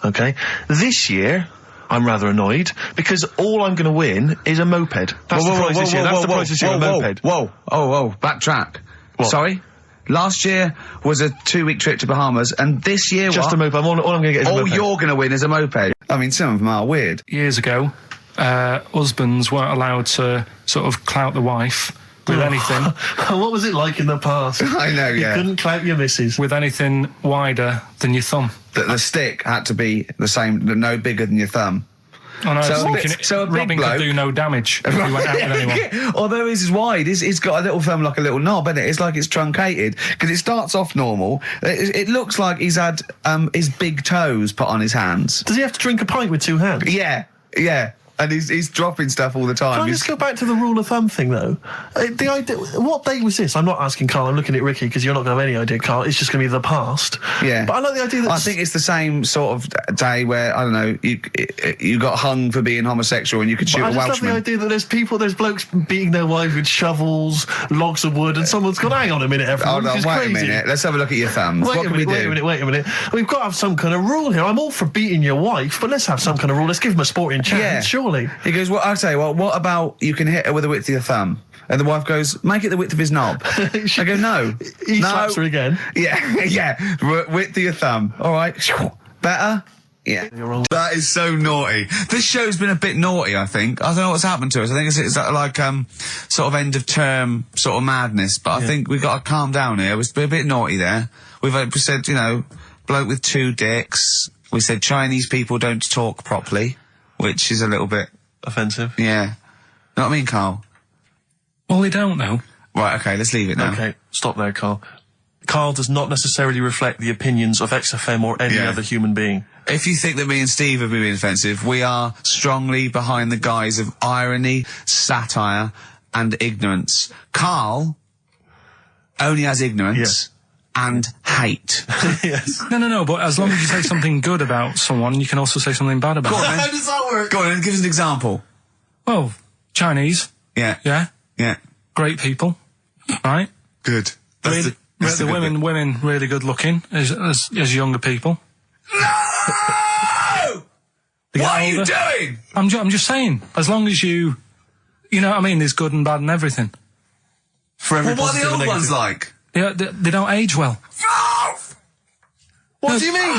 Speaker 1: okay? This year, I'm rather annoyed because all I'm gonna win is a moped. That's the prize this year. That's the prize this year, a moped.
Speaker 5: Whoa, backtrack.
Speaker 1: What?
Speaker 5: Sorry? Last year was a 2-week trip to Bahamas, and this year
Speaker 1: just a moped. All I'm going to get is a moped.
Speaker 5: All you're going to win is a moped. I mean, some of them are weird.
Speaker 3: Years ago, husbands weren't allowed to sort of clout the wife with anything.
Speaker 4: What was it like in the past?
Speaker 5: I know, yeah.
Speaker 4: You couldn't clout your missus.
Speaker 3: With anything wider than your thumb.
Speaker 5: The stick had to be the same, no bigger than your thumb.
Speaker 3: Oh, no,
Speaker 5: So a big
Speaker 3: Robin
Speaker 5: bloke
Speaker 3: could do no damage if he went out with anyone.
Speaker 5: Although his is wide, he's got a little thumb like a little knob, isn't it? It's like it's truncated, because it starts off normal. It looks like he's had his big toes put on his hands.
Speaker 4: Does he have to drink a pint with 2 hands?
Speaker 5: Yeah. and he's dropping stuff all the time.
Speaker 4: Can I just go back to the rule of thumb thing, though? The idea, what day was this? I'm not asking Carl, I'm looking at Ricky, because you're not going to have any idea, Carl. It's just going to be the past.
Speaker 5: Yeah.
Speaker 4: But I like the idea that...
Speaker 5: I think it's the same sort of day where, I don't know, you got hung for being homosexual and you could shoot a
Speaker 4: I just
Speaker 5: Welshman.
Speaker 4: love the idea that there's blokes beating their wives with shovels, logs of wood, and someone's gone, hang on a minute, everyone,
Speaker 5: Hold on, wait a minute. Let's have a look at your thumbs. What can we do?
Speaker 4: Wait a minute. We've got to have some kind of rule here. I'm all for beating your wife, but let's have some kind of rule. Let's give him a sporting chance, surely.
Speaker 5: He goes, well, I'll tell you what about you can hit her with the width of your thumb? And the wife goes, make it the width of his knob. I go, no.
Speaker 4: He slaps her again.
Speaker 5: Yeah. Width of your thumb. All right. Better? Yeah.
Speaker 2: That is so naughty. This show's been a bit naughty, I think. I don't know what's happened to us. I think it's like, sort of end of term sort of madness, but I think we've got to calm down here. We've been a bit naughty there. We've said, bloke with 2 dicks. We said Chinese people don't talk properly, which is a little bit...
Speaker 4: offensive.
Speaker 2: Yeah. Know what I mean, Carl?
Speaker 3: Well, they don't know.
Speaker 2: Right, okay, let's leave it now.
Speaker 4: Okay, stop there, Carl. Carl does not necessarily reflect the opinions of XFM or any other human being.
Speaker 2: If you think that me and Steve have been being offensive, we are strongly behind the guise of irony, satire, and ignorance. Carl only has ignorance and hate.
Speaker 4: Yes.
Speaker 3: No, but as long as you say something good about someone, you can also say something bad about them.
Speaker 4: How does that work?
Speaker 2: Go on, give us an example.
Speaker 3: Well, Chinese.
Speaker 2: Yeah.
Speaker 3: Yeah. Great people. Right?
Speaker 2: Good.
Speaker 3: The women really good looking as younger people.
Speaker 2: No! What are you doing?
Speaker 3: I'm just saying, as long as you know what I mean, there's good and bad and everything.
Speaker 4: For every
Speaker 2: What are the old ones like?
Speaker 3: Yeah, they don't age well.
Speaker 4: What do you mean?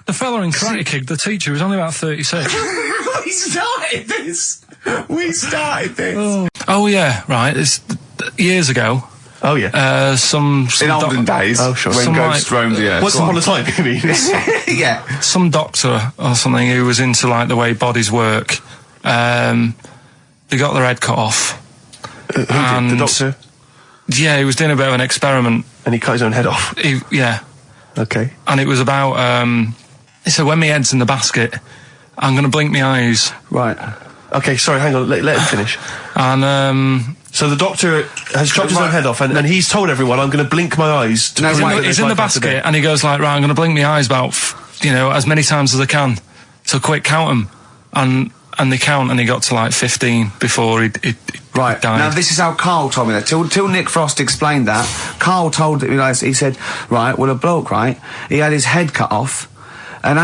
Speaker 3: The fella in Karate Kid, the teacher, was only about 36.
Speaker 2: We started this.
Speaker 3: Oh yeah, right. It's years ago.
Speaker 4: Oh yeah.
Speaker 3: Some
Speaker 5: In olden days,
Speaker 4: sure.
Speaker 5: when
Speaker 3: Some
Speaker 5: ghosts roamed the earth.
Speaker 4: Once upon a time, you mean?
Speaker 5: Yeah.
Speaker 3: Some doctor or something who was into like the way bodies work. They got their head cut off.
Speaker 4: Who did? The doctor?
Speaker 3: Yeah, he was doing a bit of an experiment.
Speaker 4: And he cut his own head off?
Speaker 3: Yeah.
Speaker 4: Okay.
Speaker 3: And it was about, he said, when my head's in the basket, I'm going to blink my eyes.
Speaker 4: Right. Okay, sorry, hang on, let him finish.
Speaker 3: And,
Speaker 4: so the doctor has chopped his own head off, and he's told everyone, I'm going to blink my eyes. To
Speaker 3: he's in the basket, and he goes like, right, I'm going to blink my eyes about, as many times as I can. So quick, count them. And they count, and he got to like 15 before he died.
Speaker 5: Now this is how Carl told me that. Till Nick Frost explained that, Carl told me, he said, right, well, a bloke, right, he had his head cut off, and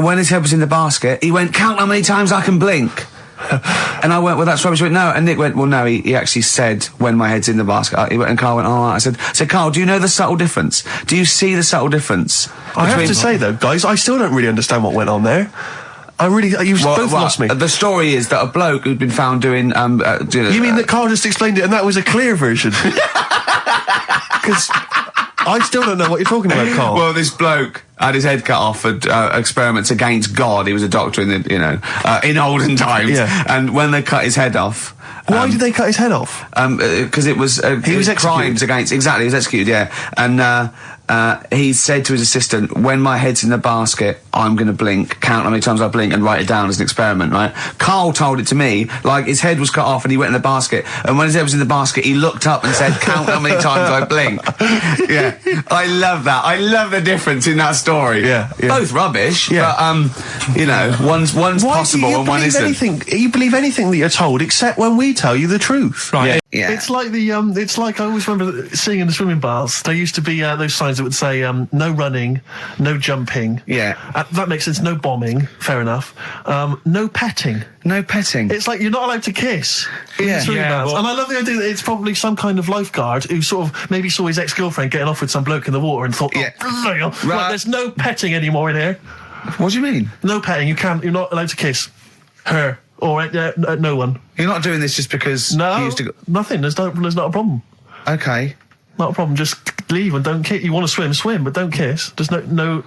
Speaker 5: when his head was in the basket, he went, count how many times I can blink. And I went, well, that's rubbish. He went, no. And Nick went, well, no, he actually said, when my head's in the basket. And Carl went, all right. I said, Carl, do you know the subtle difference? Do you see the subtle difference?
Speaker 4: I have to say, though, guys, I still don't really understand what went on there. You've both lost me.
Speaker 5: The story is that a bloke who'd been found doing,
Speaker 4: You mean that Carl just explained it and that was a clear version? Because I still don't know what you're talking about, Carl.
Speaker 5: Well, this bloke had his head cut off at experiments against God. He was a doctor in in olden times.
Speaker 4: Yeah.
Speaker 5: And when they cut his head off...
Speaker 4: Why did they cut his head off?
Speaker 5: Because it was...
Speaker 4: he was executed.
Speaker 5: Crimes against... Exactly, he was executed, yeah. And he said to his assistant, when my head's in the basket, I'm going to blink, count how many times I blink and write it down as an experiment, right? Carl told it to me, like his head was cut off and he went in the basket, and when his head was in the basket, he looked up and said, count how many times I blink. Yeah. I love that. I love the difference in that story.
Speaker 4: Yeah.
Speaker 5: Both rubbish, but, one's possible and one isn't.
Speaker 4: You believe anything that you're told except when we tell you the truth.
Speaker 3: Right.
Speaker 5: Yeah.
Speaker 4: It's like it's like I always remember seeing in the swimming baths, there used to be those signs that would say, no running, no jumping.
Speaker 5: Yeah.
Speaker 4: That makes sense. No bombing. Fair enough. No petting.
Speaker 5: No petting.
Speaker 4: It's like you're not allowed to kiss. In the swimming baths. And I love the idea that it's probably some kind of lifeguard who sort of maybe saw his ex-girlfriend getting off with some bloke in the water and thought, right, there's no petting anymore in here.
Speaker 5: What do you mean?
Speaker 4: No petting. You're not allowed to kiss her. Or no one.
Speaker 5: You're not doing this just because you used to go...
Speaker 4: Nothing. There's not a problem.
Speaker 5: Okay.
Speaker 4: Not a problem. Just leave and don't kiss. You want to swim, but don't kiss. There's no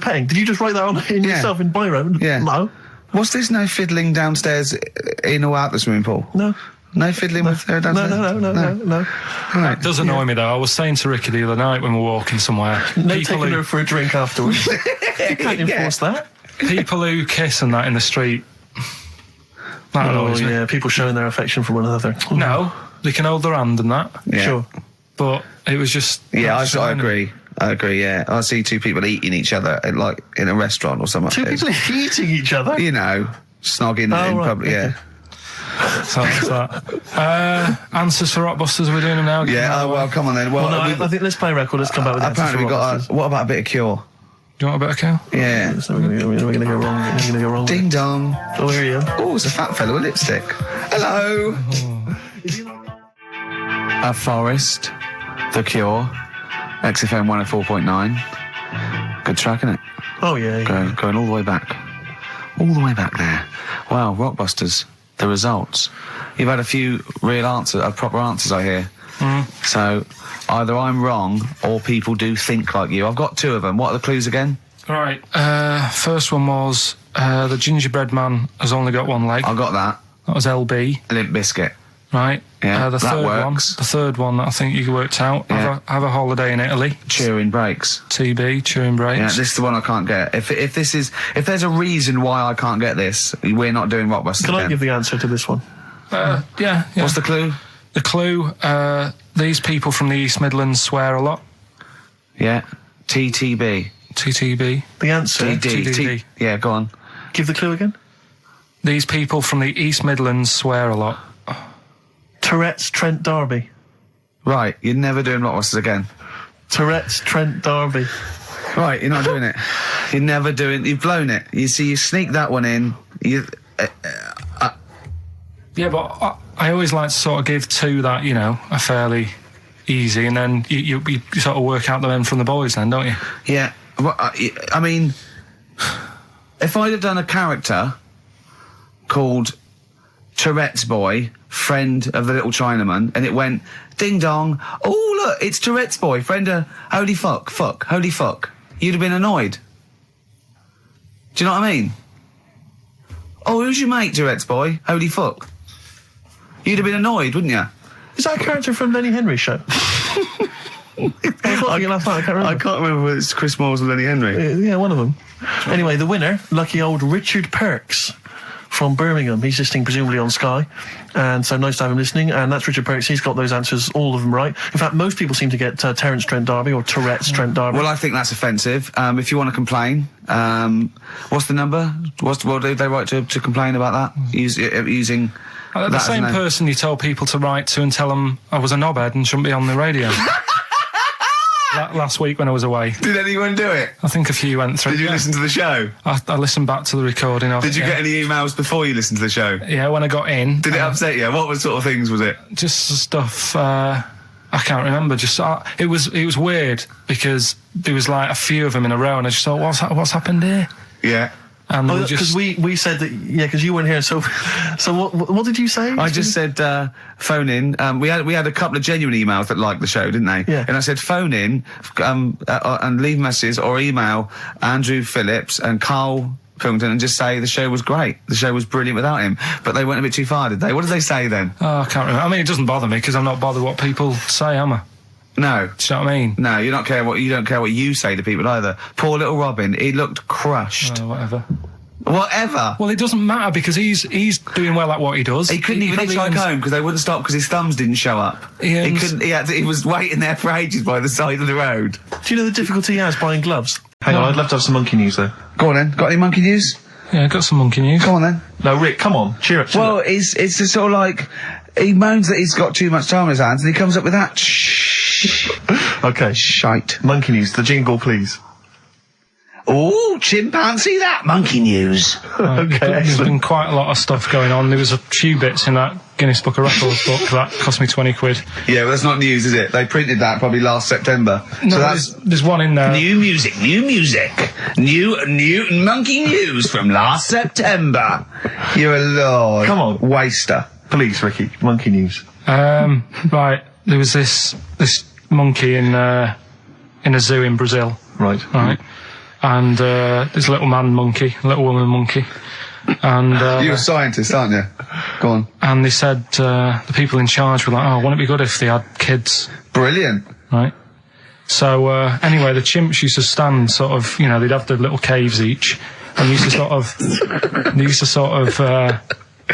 Speaker 4: petting. Did you just write that on yourself in biro?
Speaker 5: Yeah.
Speaker 4: No.
Speaker 5: What's this? No fiddling downstairs in or out the swimming pool?
Speaker 4: No.
Speaker 5: No fiddling with her downstairs?
Speaker 4: No.
Speaker 5: Right.
Speaker 3: It does annoy me though. I was saying to Ricky the other night when we were walking somewhere.
Speaker 4: Taking her for a drink afterwards. You can't enforce that.
Speaker 3: People who kiss and that in the street. That annoys me.
Speaker 4: Yeah, people showing their affection for one another.
Speaker 3: No, they can hold their hand and that.
Speaker 5: Yeah.
Speaker 4: Sure.
Speaker 3: But it was just...
Speaker 5: Yeah, I agree. I agree, yeah. I see two people eating each other, like, in a restaurant or something.
Speaker 4: Two people eating each other?
Speaker 5: You know, snogging in
Speaker 4: right,
Speaker 5: public, yeah.
Speaker 3: So that's that. Answers for Rockbusters, are we doing them now?
Speaker 5: Yeah, well, come on then. Well,
Speaker 4: No, I think let's play a record. Let's come back with that.
Speaker 5: apparently we got what about a bit of Cure?
Speaker 3: Do you want a bit of Cal?
Speaker 5: Yeah.
Speaker 4: So we're going to go wrong. We're going to go wrong.
Speaker 5: Ding dong.
Speaker 4: Oh, here you go.
Speaker 5: Oh, it's a fat fella with lipstick. Hello. A Forest, The Cure, XFM 104.9. Good track, isn't it?
Speaker 4: Oh, yeah.
Speaker 5: Going all the way back. All the way back there. Wow, Rockbusters, the results. You've had a few proper answers, I hear. So, either I'm wrong, or people do think like you. I've got two of them. What are the clues again?
Speaker 3: Right. First one was the gingerbread man has only got one leg.
Speaker 5: I got that.
Speaker 3: That was LB.
Speaker 5: Limp Bizkit.
Speaker 3: Right.
Speaker 5: Yeah,
Speaker 3: the
Speaker 5: that
Speaker 3: third
Speaker 5: works.
Speaker 3: one. The third one that I think you worked out.
Speaker 5: Yeah.
Speaker 3: Have a holiday in Italy.
Speaker 5: Cheering Breaks.
Speaker 3: TB, chewing breaks.
Speaker 5: Yeah, this is the one I can't get. If there's a reason why I can't get this, we're not doing Rockbusters.
Speaker 4: Can I give the answer to this one?
Speaker 3: Yeah.
Speaker 5: What's the clue?
Speaker 3: The clue, these people from the East Midlands swear a lot.
Speaker 5: Yeah. TTB.
Speaker 3: TTB.
Speaker 4: The answer?
Speaker 3: TTB.
Speaker 5: Yeah, go on.
Speaker 4: Give the clue again.
Speaker 3: These people from the East Midlands swear a lot.
Speaker 4: Tourette's Trent D'Arby.
Speaker 5: Right, you're never doing Rockbusters again.
Speaker 4: Tourette's Trent D'Arby.
Speaker 5: Right, you're not doing it. You've blown it. You see, you sneak that one in.
Speaker 3: Yeah, but I always like to sort of give two that, you know, are fairly easy, and then you sort of work out the men from the boys then, don't you?
Speaker 5: Yeah, well, I mean, if I'd have done a character called Tourette's Boy, friend of the little Chinaman, and it went, ding dong, oh look, it's Tourette's Boy, friend of, holy fuck, holy fuck, you'd have been annoyed. Do you know what I mean? Oh, who's your mate, Tourette's Boy? Holy fuck. You'd have been annoyed, wouldn't you?
Speaker 4: Is that a character from Lenny Henry's show? I can't remember.
Speaker 5: I can't remember whether it's Chris Moores or Lenny Henry.
Speaker 4: Yeah, one of them. Anyway, the winner, lucky old Richard Perks from Birmingham. He's listening presumably on Sky, and so nice to have him listening. And that's Richard Perks. He's got those answers, all of them right. In fact, most people seem to get Terence Trent D'Arby or Tourette's Trent D'Arby.
Speaker 5: Well, I think that's offensive. If you want to complain, what's the number? What do they write to complain about that? Using
Speaker 3: the same person you told people to write to and tell them I was a knobhead and shouldn't be on the radio. Last week when I was away.
Speaker 5: Did anyone do it?
Speaker 3: I think a few went through.
Speaker 5: Did you listen to the show?
Speaker 3: I listened back to the recording of it.
Speaker 5: Did you get any emails before you listened to the show?
Speaker 3: Yeah, when I got in.
Speaker 5: Did it upset you? What sort of things was it?
Speaker 3: Just stuff, I can't remember. Just it was weird because there was like a few of them in a row, and I just thought, what's happened here?
Speaker 5: Yeah.
Speaker 3: And
Speaker 4: because we said that, yeah, because you weren't here. So what did you say?
Speaker 5: I just said phone in. We had a couple of genuine emails that liked the show, didn't they?
Speaker 4: Yeah.
Speaker 5: And I said phone in and leave messages or email Andrew Phillips and Karl Pilkington and just say the show was great. The show was brilliant without him. But they went a bit too far, did they? What did they say then?
Speaker 3: Oh, I can't remember. I mean, it doesn't bother me because I'm not bothered what people say, am I?
Speaker 5: No.
Speaker 3: Do you know what I mean?
Speaker 5: No, you don't care what you say to people either. Poor little Robin, he looked crushed.
Speaker 3: Whatever.
Speaker 5: Whatever.
Speaker 3: Well, it doesn't matter because he's doing well at what he does.
Speaker 5: He couldn't even hitchhike home because they wouldn't stop because his thumbs didn't show up. He couldn't. He was waiting there for ages by the side of the road.
Speaker 4: Do you know the difficulty he has buying gloves? Hang on, I'd love to have some monkey news though.
Speaker 5: Go on then. Got any monkey news?
Speaker 3: Yeah, got some monkey news.
Speaker 5: Go on then.
Speaker 4: No, Rick, come on, cheer up.
Speaker 5: Well, it's just sort of like he moans that he's got too much time on his hands, and he comes up with that. Shh.
Speaker 4: Okay.
Speaker 5: Shite.
Speaker 4: Monkey news. The jingle, please.
Speaker 5: Oh, chimpanzee, that monkey news.
Speaker 4: Okay,
Speaker 3: There's been quite a lot of stuff going on. There was a few bits in that Guinness Book of Records book that cost me 20 quid.
Speaker 5: Yeah, well, that's not news, is it? They printed that probably last September.
Speaker 3: No,
Speaker 5: so
Speaker 3: there's one in there.
Speaker 5: New music. New monkey news from last September. You're a lord.
Speaker 4: Come on.
Speaker 5: Waster.
Speaker 4: Please, Ricky, monkey news.
Speaker 3: Right, there was this monkey in a zoo in Brazil.
Speaker 4: Right.
Speaker 3: And there's a little man monkey, a little woman monkey. And
Speaker 5: You're a scientist, aren't you? Go on.
Speaker 3: And they said the people in charge were like, oh, wouldn't it be good if they had kids?
Speaker 5: Brilliant.
Speaker 3: Right. So anyway, the chimps used to stand sort of, you know, they'd have their little caves each, and used to sort of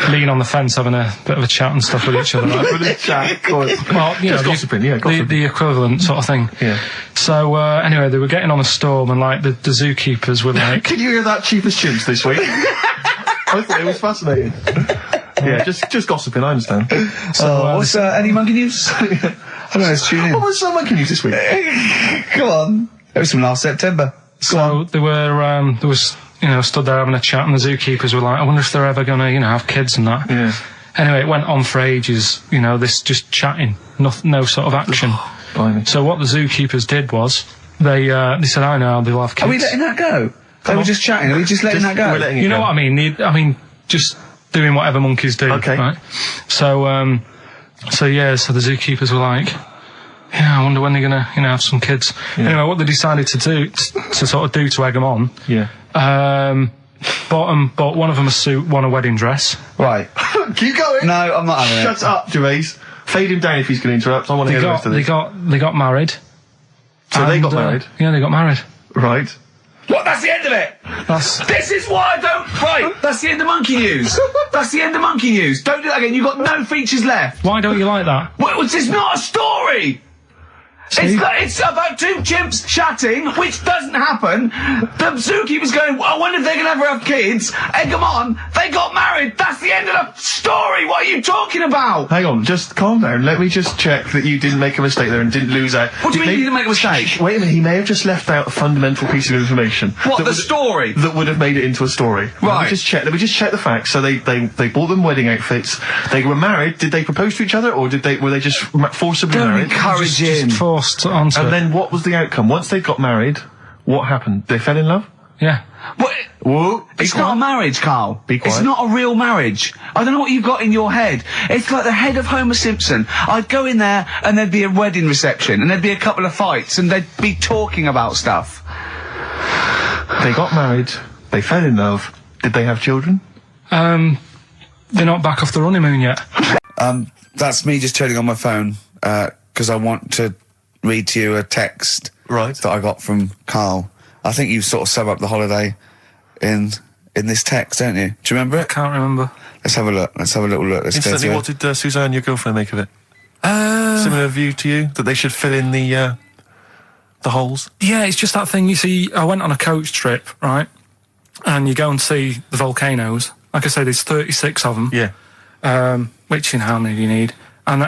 Speaker 3: lean on the fence having a bit of a chat and stuff with each other. Right?
Speaker 1: With a chat, of course.
Speaker 3: Well, you know,
Speaker 1: gossiping, yeah, gossiping.
Speaker 3: the equivalent sort of thing.
Speaker 1: Yeah.
Speaker 3: So anyway, they were getting on a storm, and like the zookeepers were like,
Speaker 1: Can you hear that cheapest chimps this week? I thought it was fascinating. Yeah, just gossiping, I understand.
Speaker 2: So, what's any monkey news? I don't know, let's tune in.
Speaker 1: What was monkey news this week?
Speaker 2: Come on. It was from last September.
Speaker 3: so they were there was, you know, stood there having a chat, and the zookeepers were like, I wonder if they're ever gonna, you know, have kids and that.
Speaker 1: Yeah.
Speaker 3: Anyway, it went on for ages, you know, this just chatting, no sort of action.
Speaker 1: Blimey.
Speaker 3: So what the zookeepers did was, they said, I know, they'll have kids.
Speaker 2: Are we letting that go? They were just chatting. Are we just letting that go?
Speaker 1: We're letting it
Speaker 3: You know
Speaker 1: go.
Speaker 3: what I mean? Just doing whatever monkeys do.
Speaker 1: Okay.
Speaker 3: Right? So the zookeepers were like, yeah, I wonder when they're gonna, you know, have some kids.
Speaker 1: Yeah.
Speaker 3: Anyway, what they decided to do, to sort of do to egg them on,
Speaker 1: Yeah.
Speaker 3: bought one of them a suit, one a wedding dress.
Speaker 2: Right.
Speaker 1: Keep going.
Speaker 2: No, I'm not having
Speaker 1: Shut up, Gervais. Fade him down if he's going to interrupt. I want to hear the rest of this.
Speaker 3: They got married.
Speaker 1: So they got
Speaker 3: And,
Speaker 1: married?
Speaker 3: Yeah, they got married.
Speaker 1: Right.
Speaker 2: What? That's the end of it. This is why I don't. Right. That's the end of monkey news. That's the end of monkey news. Don't do that again. You've got no features left.
Speaker 3: Why don't you like that?
Speaker 2: Well, it's not a story. It's about two chimps chatting, which doesn't happen. The zookeeper's going, I wonder if they're going to ever have kids. Egg them on. They got married. That's the end of the story. What are you talking about?
Speaker 1: Hang on, just calm down. Let me just check that you didn't make a mistake there and didn't lose out.
Speaker 2: What do you mean you didn't make a mistake?
Speaker 1: Wait a minute, he may have just left out a fundamental piece of information.
Speaker 2: What,
Speaker 1: that
Speaker 2: the story?
Speaker 1: That would have made it into a story.
Speaker 2: Right.
Speaker 1: Let me just check the facts. So they bought them wedding outfits. They were married. Did they propose to each other, or were they just forcibly
Speaker 2: Don't
Speaker 1: married?
Speaker 2: encourage him.
Speaker 3: Just forced onto
Speaker 1: And
Speaker 3: it.
Speaker 1: then what was the outcome? Once they got married, what happened? They fell in love?
Speaker 3: Yeah.
Speaker 2: What?
Speaker 1: Whoa.
Speaker 2: It's not a marriage, Carl.
Speaker 1: Be quiet.
Speaker 2: It's not a real marriage. I don't know what you've got in your head. It's like the head of Homer Simpson. I'd go in there and there'd be a wedding reception and there'd be a couple of fights and they'd be talking about stuff.
Speaker 1: They got married. They fell in love. Did they have children?
Speaker 3: They're not back off the honeymoon yet.
Speaker 2: That's me just turning on my phone, because I want to read to you a text
Speaker 1: Right.
Speaker 2: that I got from Carl. I think you sort of sum up the holiday in this text, don't you? Do you remember it?
Speaker 3: Can't remember.
Speaker 2: Let's have a look. Let's have a little look. Let's go
Speaker 1: Instantly,
Speaker 2: through
Speaker 1: what
Speaker 2: it.
Speaker 1: did Suzanne, your girlfriend, make of it? Similar view to you? That they should fill in the holes?
Speaker 3: Yeah, it's just that thing, you see, I went on a coach trip, right? And you go and see the volcanoes. Like I say, there's 36 of them.
Speaker 1: Yeah.
Speaker 3: Which, you know, how many do you need? And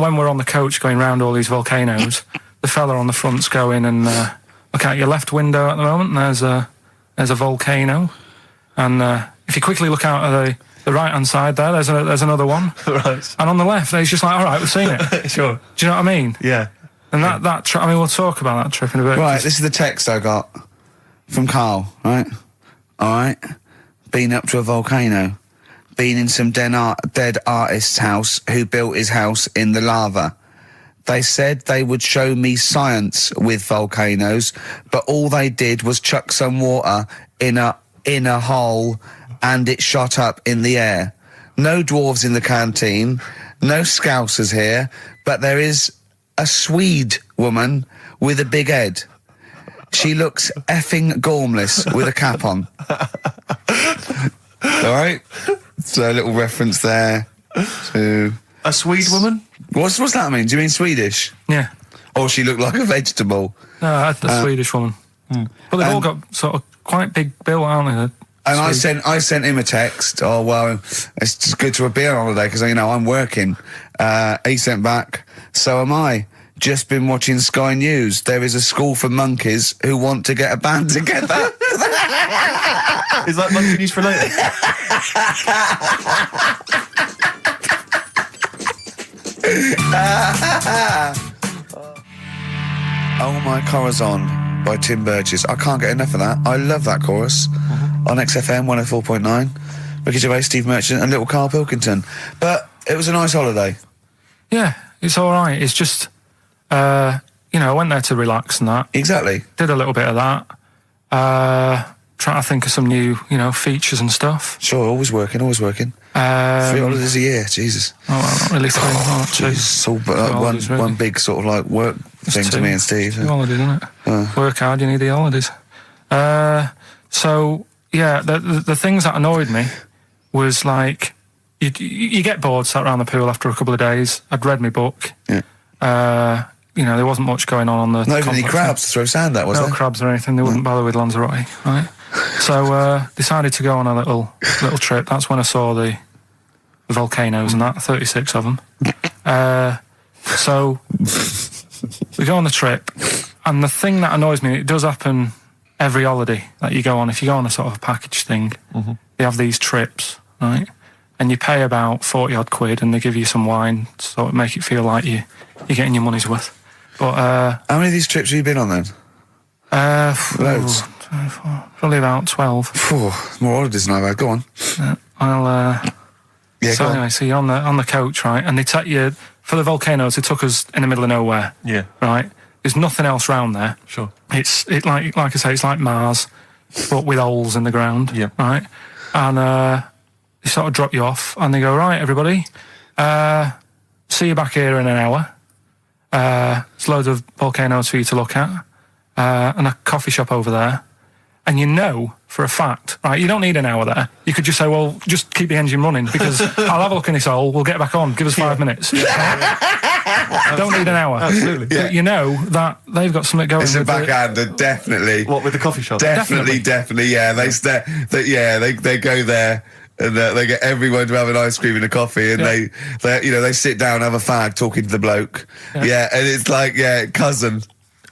Speaker 3: when we're on the coach going round all these volcanoes, the fella on the front's going and look out your left window at the moment, and there's a volcano. And if you quickly look out at the right-hand side there, there's another one.
Speaker 1: Right.
Speaker 3: And on the left, he's just like, all right, we've seen it.
Speaker 1: Sure.
Speaker 3: Do you know what I mean?
Speaker 1: Yeah.
Speaker 3: And that trip, I mean, we'll talk about that trip in a bit.
Speaker 2: Right, this is the text I got from Carl, right? Alright. Been up to a volcano. Been in some dead artist's house who built his house in the lava. They said they would show me science with volcanoes, but all they did was chuck some water in a hole and it shot up in the air. No dwarves in the canteen, no scousers here, but there is a Swede woman with a big head. She looks effing gormless with a cap on. Alright? So a little reference there to...
Speaker 1: A Swede woman?
Speaker 2: What's that mean? Do you mean Swedish?
Speaker 3: Yeah.
Speaker 2: Or she looked like a vegetable?
Speaker 3: No, the Swedish woman. But they've all got sort of quite big bill, aren't they?
Speaker 2: And I sent him a text. Oh well, it's just good to be on holiday because you know I'm working. He sent back. So am I. Just been watching Sky News. There is a school for monkeys who want to get a band together.
Speaker 1: Is that monkey news for later?
Speaker 2: Oh My Corazon by Tim Burgess. I can't get enough of that. I love that chorus. On XFM 104.9. Ricky Gervais, Steve Merchant and little Karl Pilkington. But it was a nice holiday.
Speaker 3: Yeah, it's all right. It's just, you know, I went there to relax and that.
Speaker 2: Exactly.
Speaker 3: Did a little bit of that. Trying to think of some new, you know, features and stuff.
Speaker 2: Sure, always working. 3 holidays a year, Jesus.
Speaker 3: Oh, well, not really 3. Oh, 2.
Speaker 2: Jesus, all but like
Speaker 3: holidays, really.
Speaker 2: one big sort of like work thing to me and Steve.
Speaker 3: 2 holidays, isn't it? Work hard, you need the holidays. So, yeah, the things that annoyed me was like, you get bored, sat around the pool after a couple of days. I'd read my book.
Speaker 2: Yeah.
Speaker 3: You know, there wasn't much going on the...
Speaker 2: Not even any crabs to throw sand at, was
Speaker 3: no
Speaker 2: there?
Speaker 3: crabs or anything. They wouldn't bother with Lanzarote, right? So, decided to go on a little trip. That's when I saw the volcanoes and that, 36 of them. So, we go on the trip, and the thing that annoys me, it does happen every holiday that you go on. If you go on a sort of a package thing, they have these trips, right? And you pay about 40 odd quid, and they give you some wine, so it make it feel like you're getting your money's worth. But
Speaker 2: how many of these trips have you been on then? Loads.
Speaker 3: Probably about 12.
Speaker 2: More holidays than I've had. Go on.
Speaker 3: Yeah, so anyway, so you're on the coach, right? And they take you for the volcanoes. They took us in the middle of nowhere.
Speaker 4: Yeah.
Speaker 3: Right. There's nothing else round there.
Speaker 4: Sure.
Speaker 3: It's like I say, it's like Mars, but with holes in the ground.
Speaker 4: Yeah.
Speaker 3: Right. And they sort of drop you off, and they go, right, everybody, see you back here in an hour. There's loads of volcanoes for you to look at, and a coffee shop over there. And you know for a fact, right, you don't need an hour there. You could just say, well, just keep the engine running, because I'll have a look in this hole, we'll get back on, give us 5 minutes. Don't need an hour.
Speaker 4: Absolutely.
Speaker 3: Yeah. But you know that they've got something going.
Speaker 2: It's a backhander, definitely.
Speaker 4: What, with the coffee shop?
Speaker 2: Definitely, yeah. They go there. And they get everyone to have an ice cream and a coffee, and they sit down, have a fag, talking to the bloke. Yeah, and it's like, cousin.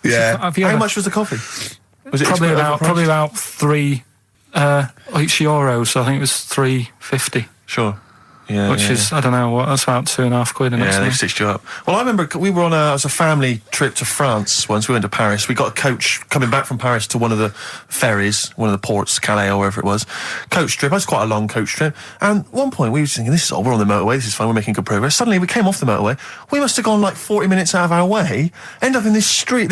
Speaker 2: Yeah.
Speaker 3: How
Speaker 4: much was the coffee? Was it
Speaker 3: probably about €3 euros? So I think it was $3.50.
Speaker 4: Sure. Yeah,
Speaker 3: which is, I don't know, what, that's about £2.5.
Speaker 4: Yeah, they've stitched you up. Well, I remember we were on it was a family trip to France once. We went to Paris. We got a coach coming back from Paris to one of the ferries, one of the ports, Calais or wherever it was. Coach trip. It was quite a long coach trip. And at one point we were thinking, we're on the motorway, this is fine, we're making good progress. Suddenly we came off the motorway. We must have gone like 40 minutes out of our way, end up in this street,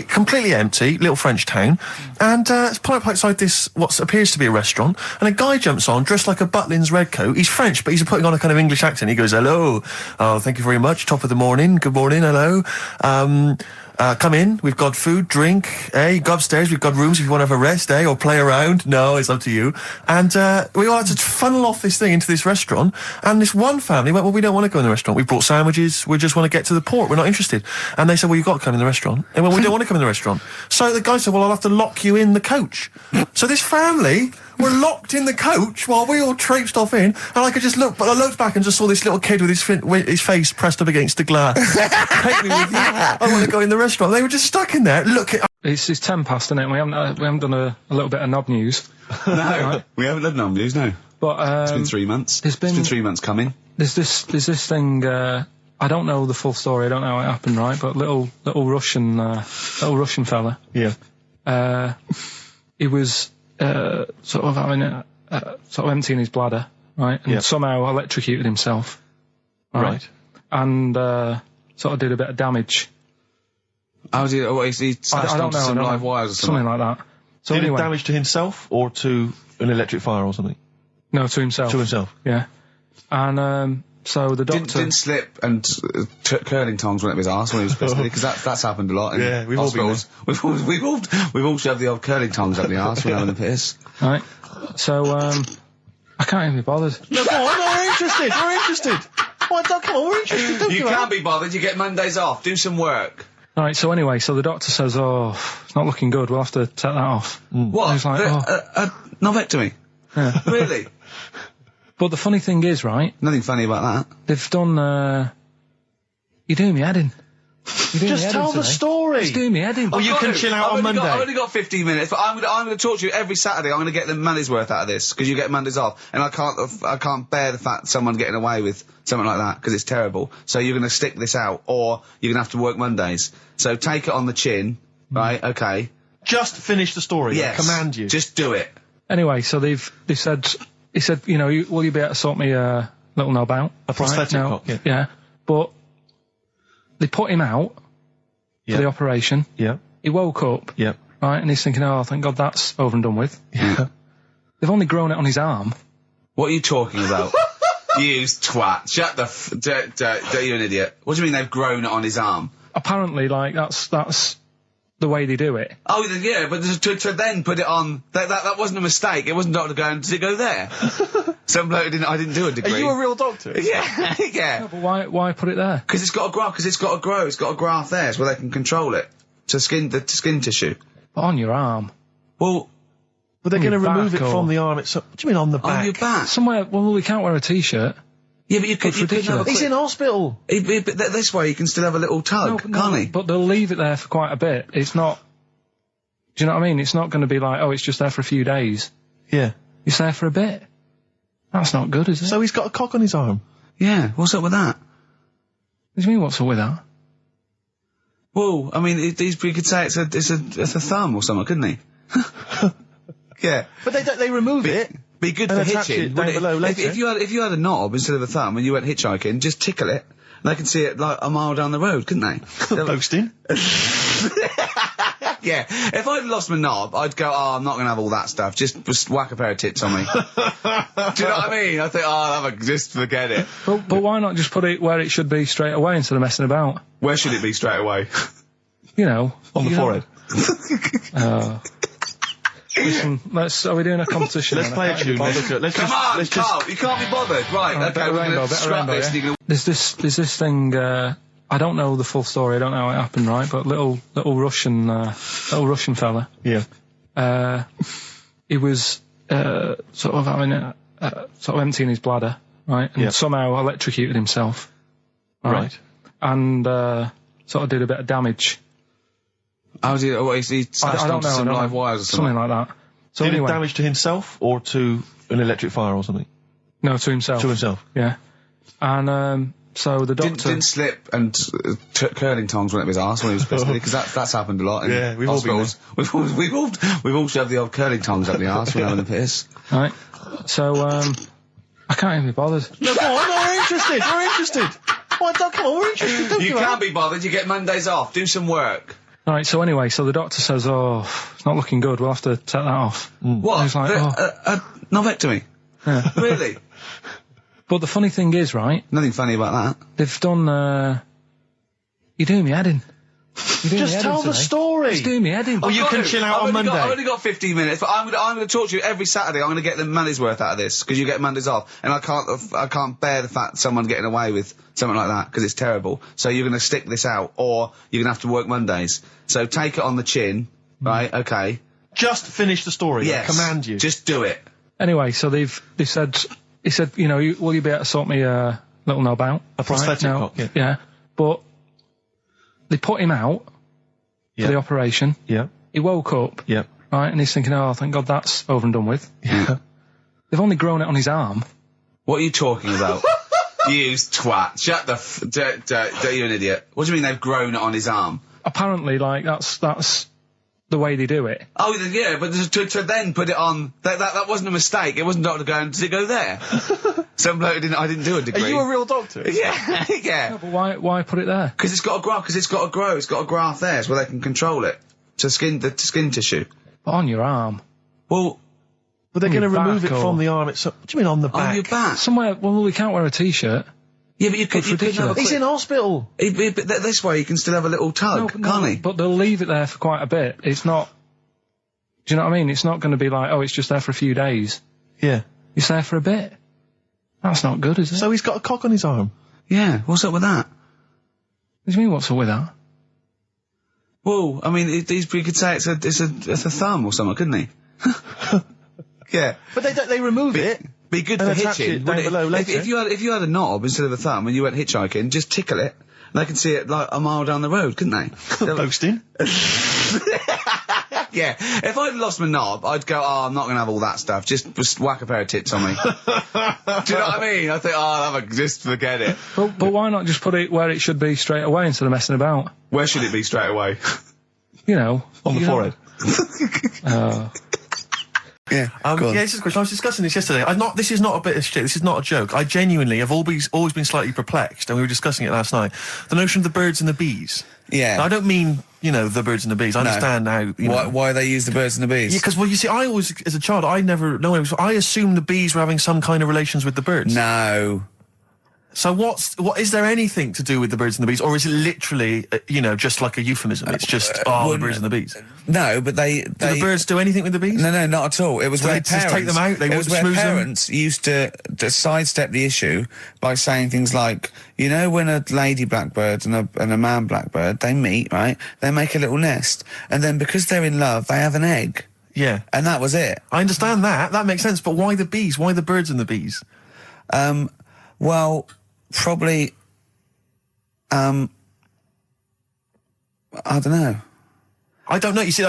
Speaker 4: completely empty, little French town. And it's pulled up outside this, what appears to be a restaurant. And a guy jumps on, dressed like a Butlins red coat. He's French, but he's putting on a kind of English accent. He goes, hello, oh, thank you very much, top of the morning, good morning, hello, come in, we've got food, drink, go upstairs, we've got rooms if you want to have a rest, or play around, no, it's up to you. And we all had to funnel off this thing into this restaurant, and this one family went, well, we don't want to go in the restaurant, we brought sandwiches, we just want to get to the port, we're not interested. And they said, well, you've got to come in the restaurant. They went, we don't want to come in the restaurant. So the guy said, well, I'll have to lock you in the coach. So this family were locked in the coach while we all traipsed off in, and I could just look, but I looked back and just saw this little kid with his face pressed up against the glass. Take me with you. I want to go in the restaurant. They were just stuck in there. Look,
Speaker 3: it's 10 past, isn't it? We haven't done a little bit of knob news.
Speaker 2: No, right? We haven't done knob news, no.
Speaker 3: But
Speaker 2: it's been 3 months. It's been 3 months coming.
Speaker 3: There's this thing. I don't know the full story. I don't know how it happened, right? But little Russian fella.
Speaker 4: Yeah.
Speaker 3: He was sort of having sort of emptying his bladder, right? And somehow electrocuted himself. Right. And sort of did a bit of damage.
Speaker 2: How did he smashed onto some live wires or something?
Speaker 3: Something like that. So
Speaker 4: did
Speaker 3: anyway,
Speaker 4: it damage to himself or to an electric fire or something?
Speaker 3: No, to himself.
Speaker 4: To himself.
Speaker 3: Yeah. And so the doctor
Speaker 2: didn't slip and curling tongs went up his arse when he was pissed, because that's happened a lot in
Speaker 4: we've
Speaker 2: hospitals. We've all shoved the old curling tongs up the arse when having a piss.
Speaker 3: Right. So I can't even be bothered.
Speaker 4: No, go on, we're interested. We're interested. Come on, we're interested. Don't
Speaker 2: you can't be bothered. You get Mondays off. Do some work.
Speaker 3: Right. So anyway, so the doctor says, "Oh, it's not looking good. We'll have to take that off."
Speaker 2: What?
Speaker 3: He's like,
Speaker 2: Novectomy.
Speaker 3: Yeah.
Speaker 2: Really?
Speaker 3: But the funny thing is, right?
Speaker 2: Nothing funny about that.
Speaker 3: They've done. You're doing me head in.
Speaker 4: Just tell the story.
Speaker 3: Just doing me head in.
Speaker 4: Well, you can chill out on Monday.
Speaker 2: I've only got 15 minutes, but I'm going to talk to you every Saturday. I'm going to get the money's worth out of this, because you get Mondays off, and I can't bear the fact someone's getting away with something like that, because it's terrible. So you're going to stick this out, or you're going to have to work Mondays. So take it on the chin, right? Okay.
Speaker 4: Just finish the story.
Speaker 2: Yes.
Speaker 4: I command you.
Speaker 2: Just do it.
Speaker 3: Anyway, so they said, he said, will you be able to sort me a little knob out?
Speaker 4: A prosthetic cock?
Speaker 3: Yeah. But they put him out for the operation.
Speaker 4: Yeah.
Speaker 3: He woke up.
Speaker 4: Yeah.
Speaker 3: Right, and he's thinking, oh, thank God that's over and done with.
Speaker 4: Yeah.
Speaker 3: They've only grown it on his arm.
Speaker 2: What are you talking about? You twat. Shut the you're an idiot. What do you mean they've grown it on his arm?
Speaker 3: Apparently, like, that's the way they do it.
Speaker 2: Oh, yeah, but to then put it on, that wasn't a mistake. It wasn't doctor going, did it go there?
Speaker 5: Some bloke I didn't do a degree.
Speaker 4: Are you a real doctor?
Speaker 5: Yeah, yeah.
Speaker 3: No, but why put it there?
Speaker 5: Because it's got to grow. It's got a graft there, so where they can control it to the skin tissue.
Speaker 3: But on your arm.
Speaker 5: Well,
Speaker 4: But they're going to remove it
Speaker 3: or-
Speaker 4: from the arm itself. What do you mean on the back?
Speaker 5: on your back.
Speaker 3: Somewhere, well, we can't wear a t-shirt.
Speaker 5: Yeah, but you could have
Speaker 3: ridiculous.
Speaker 5: a
Speaker 4: He's in hospital.
Speaker 5: But this way you can still have a little tug, can't he?
Speaker 3: But they'll leave it there for quite a bit. It's not, do you know what I mean? It's not going to be like, oh, it's just there for a few days.
Speaker 4: Yeah.
Speaker 3: It's there for a bit. That's not good, is it?
Speaker 4: So he's got a cock on his arm.
Speaker 5: Yeah, what's up with that?
Speaker 3: What do you mean, what's up with that?
Speaker 5: Well, I mean, you could say it's a thumb or something, couldn't he? Yeah.
Speaker 4: But they remove it.
Speaker 5: Be good
Speaker 4: And
Speaker 5: for
Speaker 4: attach
Speaker 5: hitching.
Speaker 4: it down
Speaker 5: wouldn't it?
Speaker 4: below later.
Speaker 5: If you had a knob instead of a thumb and you went hitchhiking, just tickle it, and they can see it like a mile down the road, couldn't they?
Speaker 4: Posting.
Speaker 5: Yeah. If I'd lost my knob, I'd go, oh, I'm not going to have all that stuff. Just whack a pair of tits on me. Do you know what I mean? I think, oh, I'll have just forget it.
Speaker 3: But why not just put it where it should be straight away instead of messing about?
Speaker 5: Where should it be straight away?
Speaker 3: You know.
Speaker 4: On the forehead.
Speaker 3: Listen, are we doing a competition?
Speaker 4: Let's play a tune.
Speaker 5: Come on, Carl, you can't be bothered. Right, okay,
Speaker 3: better
Speaker 5: we're going
Speaker 3: rainbow,
Speaker 5: to
Speaker 3: better
Speaker 5: scrap
Speaker 3: rainbow,
Speaker 5: this.
Speaker 3: yeah?
Speaker 5: And you're gonna...
Speaker 3: There's this thing, I don't know the full story, I don't know how it happened, right? But little Russian fella.
Speaker 4: Yeah.
Speaker 3: He was, sort of having sort of emptying his bladder, right? And somehow electrocuted himself.
Speaker 4: Right.
Speaker 3: And, sort of did a bit of damage.
Speaker 5: How did he smashed
Speaker 3: I don't
Speaker 5: onto
Speaker 3: know,
Speaker 5: some
Speaker 3: I don't
Speaker 5: live
Speaker 3: know.
Speaker 5: wires or something?
Speaker 3: Something like that. So
Speaker 4: Did
Speaker 3: anyway,
Speaker 4: it damage to himself or to an electric fire or something?
Speaker 3: no, to himself.
Speaker 4: To himself.
Speaker 3: Yeah. And, so the doctor...
Speaker 5: Didn't slip and curling tongs went up his arse when he was pissed, because that's happened a lot in
Speaker 4: Yeah, we've all been
Speaker 5: hospitals. We've all shoved the old curling tongs up the arse when having a piss.
Speaker 3: Right. So, I can't even be bothered.
Speaker 4: No, go on, we're interested. We're interested. Well, come on, we're interested. Don't
Speaker 5: You
Speaker 4: do
Speaker 5: can't
Speaker 4: that.
Speaker 5: be bothered. You get Mondays off. Do some work.
Speaker 3: Right, so anyway, so the doctor says, oh, it's not looking good, we'll have to take that off.
Speaker 5: What?
Speaker 3: He's like,
Speaker 5: Novectomy?
Speaker 3: Yeah.
Speaker 5: Really?
Speaker 3: But the funny thing is, right,
Speaker 5: Nothing funny about that.
Speaker 3: they've done, you're doing me head in. You're doing me
Speaker 4: Just
Speaker 3: head
Speaker 4: tell
Speaker 3: in
Speaker 4: the
Speaker 3: today.
Speaker 4: story.
Speaker 3: Just doing me head in.
Speaker 4: Well, you can chill out on Monday.
Speaker 5: I've only got 15 minutes, but I'm going to torture you every Saturday. I'm going to get the money's worth out of this, because you get Mondays off. And I can't bear the fact someone's getting away with something like that, because it's terrible. So you're going to stick this out, or you're going to have to work Mondays. So take it on the chin, right? Okay.
Speaker 4: Just finish the story.
Speaker 5: Yes.
Speaker 4: I command you.
Speaker 5: Just do it.
Speaker 3: Anyway, so he said, you know, will you be able to sort me a little knob out?
Speaker 4: A prosthetic
Speaker 3: No.
Speaker 4: cock, yeah.
Speaker 3: Yeah. But they put him out for the operation.
Speaker 4: Yeah.
Speaker 3: He woke up,
Speaker 4: Yeah.
Speaker 3: right, and he's thinking, oh, thank God that's over and done with.
Speaker 4: Yeah.
Speaker 3: They've only grown it on his arm.
Speaker 5: What are you talking about? You twat. Shut the you're an idiot. What do you mean they've grown it on his arm?
Speaker 3: Apparently, like, that's the way they do it.
Speaker 5: Oh, yeah, but to then put it on, that wasn't a mistake. It wasn't doctor going, did it go there? Some bloke I didn't do a degree.
Speaker 4: Are you a real doctor?
Speaker 5: Yeah, yeah.
Speaker 3: No, but why put it there?
Speaker 5: Because it's got to grow, it's got a graft there, so where they can control it. To skin tissue.
Speaker 3: But on your arm.
Speaker 5: Well,
Speaker 4: But they're going to
Speaker 3: your
Speaker 4: remove it
Speaker 3: back
Speaker 4: from
Speaker 3: or-
Speaker 4: the arm itself. What do you mean on the back?
Speaker 5: on your back.
Speaker 3: Somewhere, well, we can't wear a t-shirt.
Speaker 5: Yeah, but you could have
Speaker 3: ridiculous.
Speaker 5: a
Speaker 4: He's in hospital.
Speaker 5: but this way you can still have a little tug, can't he?
Speaker 3: But they'll leave it there for quite a bit. It's not, do you know what I mean? It's not going to be like, oh, it's just there for a few days.
Speaker 4: Yeah.
Speaker 3: It's there for a bit. That's not good, is it?
Speaker 4: So he's got a cock on his arm.
Speaker 5: Yeah, what's up with that?
Speaker 3: What do you mean, what's up with that?
Speaker 5: Well, I mean, you could say it's a thumb or something, couldn't he? Yeah.
Speaker 4: But they remove it.
Speaker 5: Be good
Speaker 4: And
Speaker 5: for
Speaker 4: attach
Speaker 5: hitching.
Speaker 4: it down
Speaker 5: wouldn't it?
Speaker 4: below later.
Speaker 5: If you had a knob instead of a thumb and you went hitchhiking, just tickle it, and they can see it like a mile down the road, couldn't they?
Speaker 4: Posting.
Speaker 5: Yeah. If I'd lost my knob, I'd go, oh, I'm not going to have all that stuff. Just whack a pair of tits on me. Do you know what I mean? I think, oh, I'll have just forget it.
Speaker 3: But why not just put it where it should be straight away instead of messing about?
Speaker 5: Where should it be straight away?
Speaker 3: You know.
Speaker 4: On the forehead.
Speaker 5: Yeah.
Speaker 4: Yeah, this is a question. I was discussing this yesterday. This is not a bit of shit. This is not a joke. I genuinely have always been slightly perplexed, and we were discussing it last night. The notion of the birds and the bees.
Speaker 5: Yeah.
Speaker 4: Now, I don't mean, the birds and the bees. I understand how,
Speaker 5: Why they use the birds and the bees?
Speaker 4: Yeah, because, well, you see, I always, as a child, I never, no, I assumed the bees were having some kind of relations with the birds.
Speaker 5: No.
Speaker 4: So what is there anything to do with the birds and the bees, or is it literally, just like a euphemism? It's just, the birds and the bees.
Speaker 2: No, but they...
Speaker 4: Do the birds do anything with the bees?
Speaker 2: No, not at all. It was where
Speaker 4: they just take them out? They
Speaker 2: it was where
Speaker 4: schmooze them?
Speaker 2: parents used to sidestep the issue by saying things like, when a lady blackbird and a man blackbird, they meet, right? They make a little nest. And then because they're in love, they have an egg.
Speaker 4: Yeah.
Speaker 2: And that was it.
Speaker 4: I understand that. That makes sense. But why the bees? Why the birds and the bees?
Speaker 2: Well, probably, I don't know.
Speaker 4: I don't know. You see,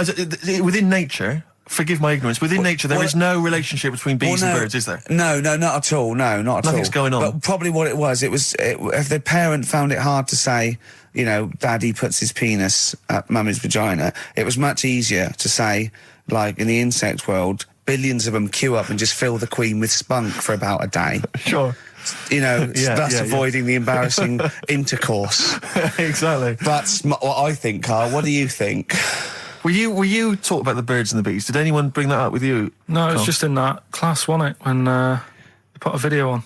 Speaker 4: within nature, forgive my ignorance, within nature there is no relationship between bees and birds, is there?
Speaker 2: No, not at all. No, not at all.
Speaker 4: Nothing's going on.
Speaker 2: But probably what it was, if the parent found it hard to say, daddy puts his penis at mummy's vagina, it was much easier to say, like in the insect world, billions of them queue up and just fill the queen with spunk for about a day.
Speaker 4: Sure.
Speaker 2: Thus avoiding the embarrassing intercourse.
Speaker 4: Exactly.
Speaker 2: That's what I think, Carl. What do you think?
Speaker 4: Were you talking about the birds and the bees? Did anyone bring that up with you?
Speaker 3: No, it was just in that class, wasn't it? When they put a video on.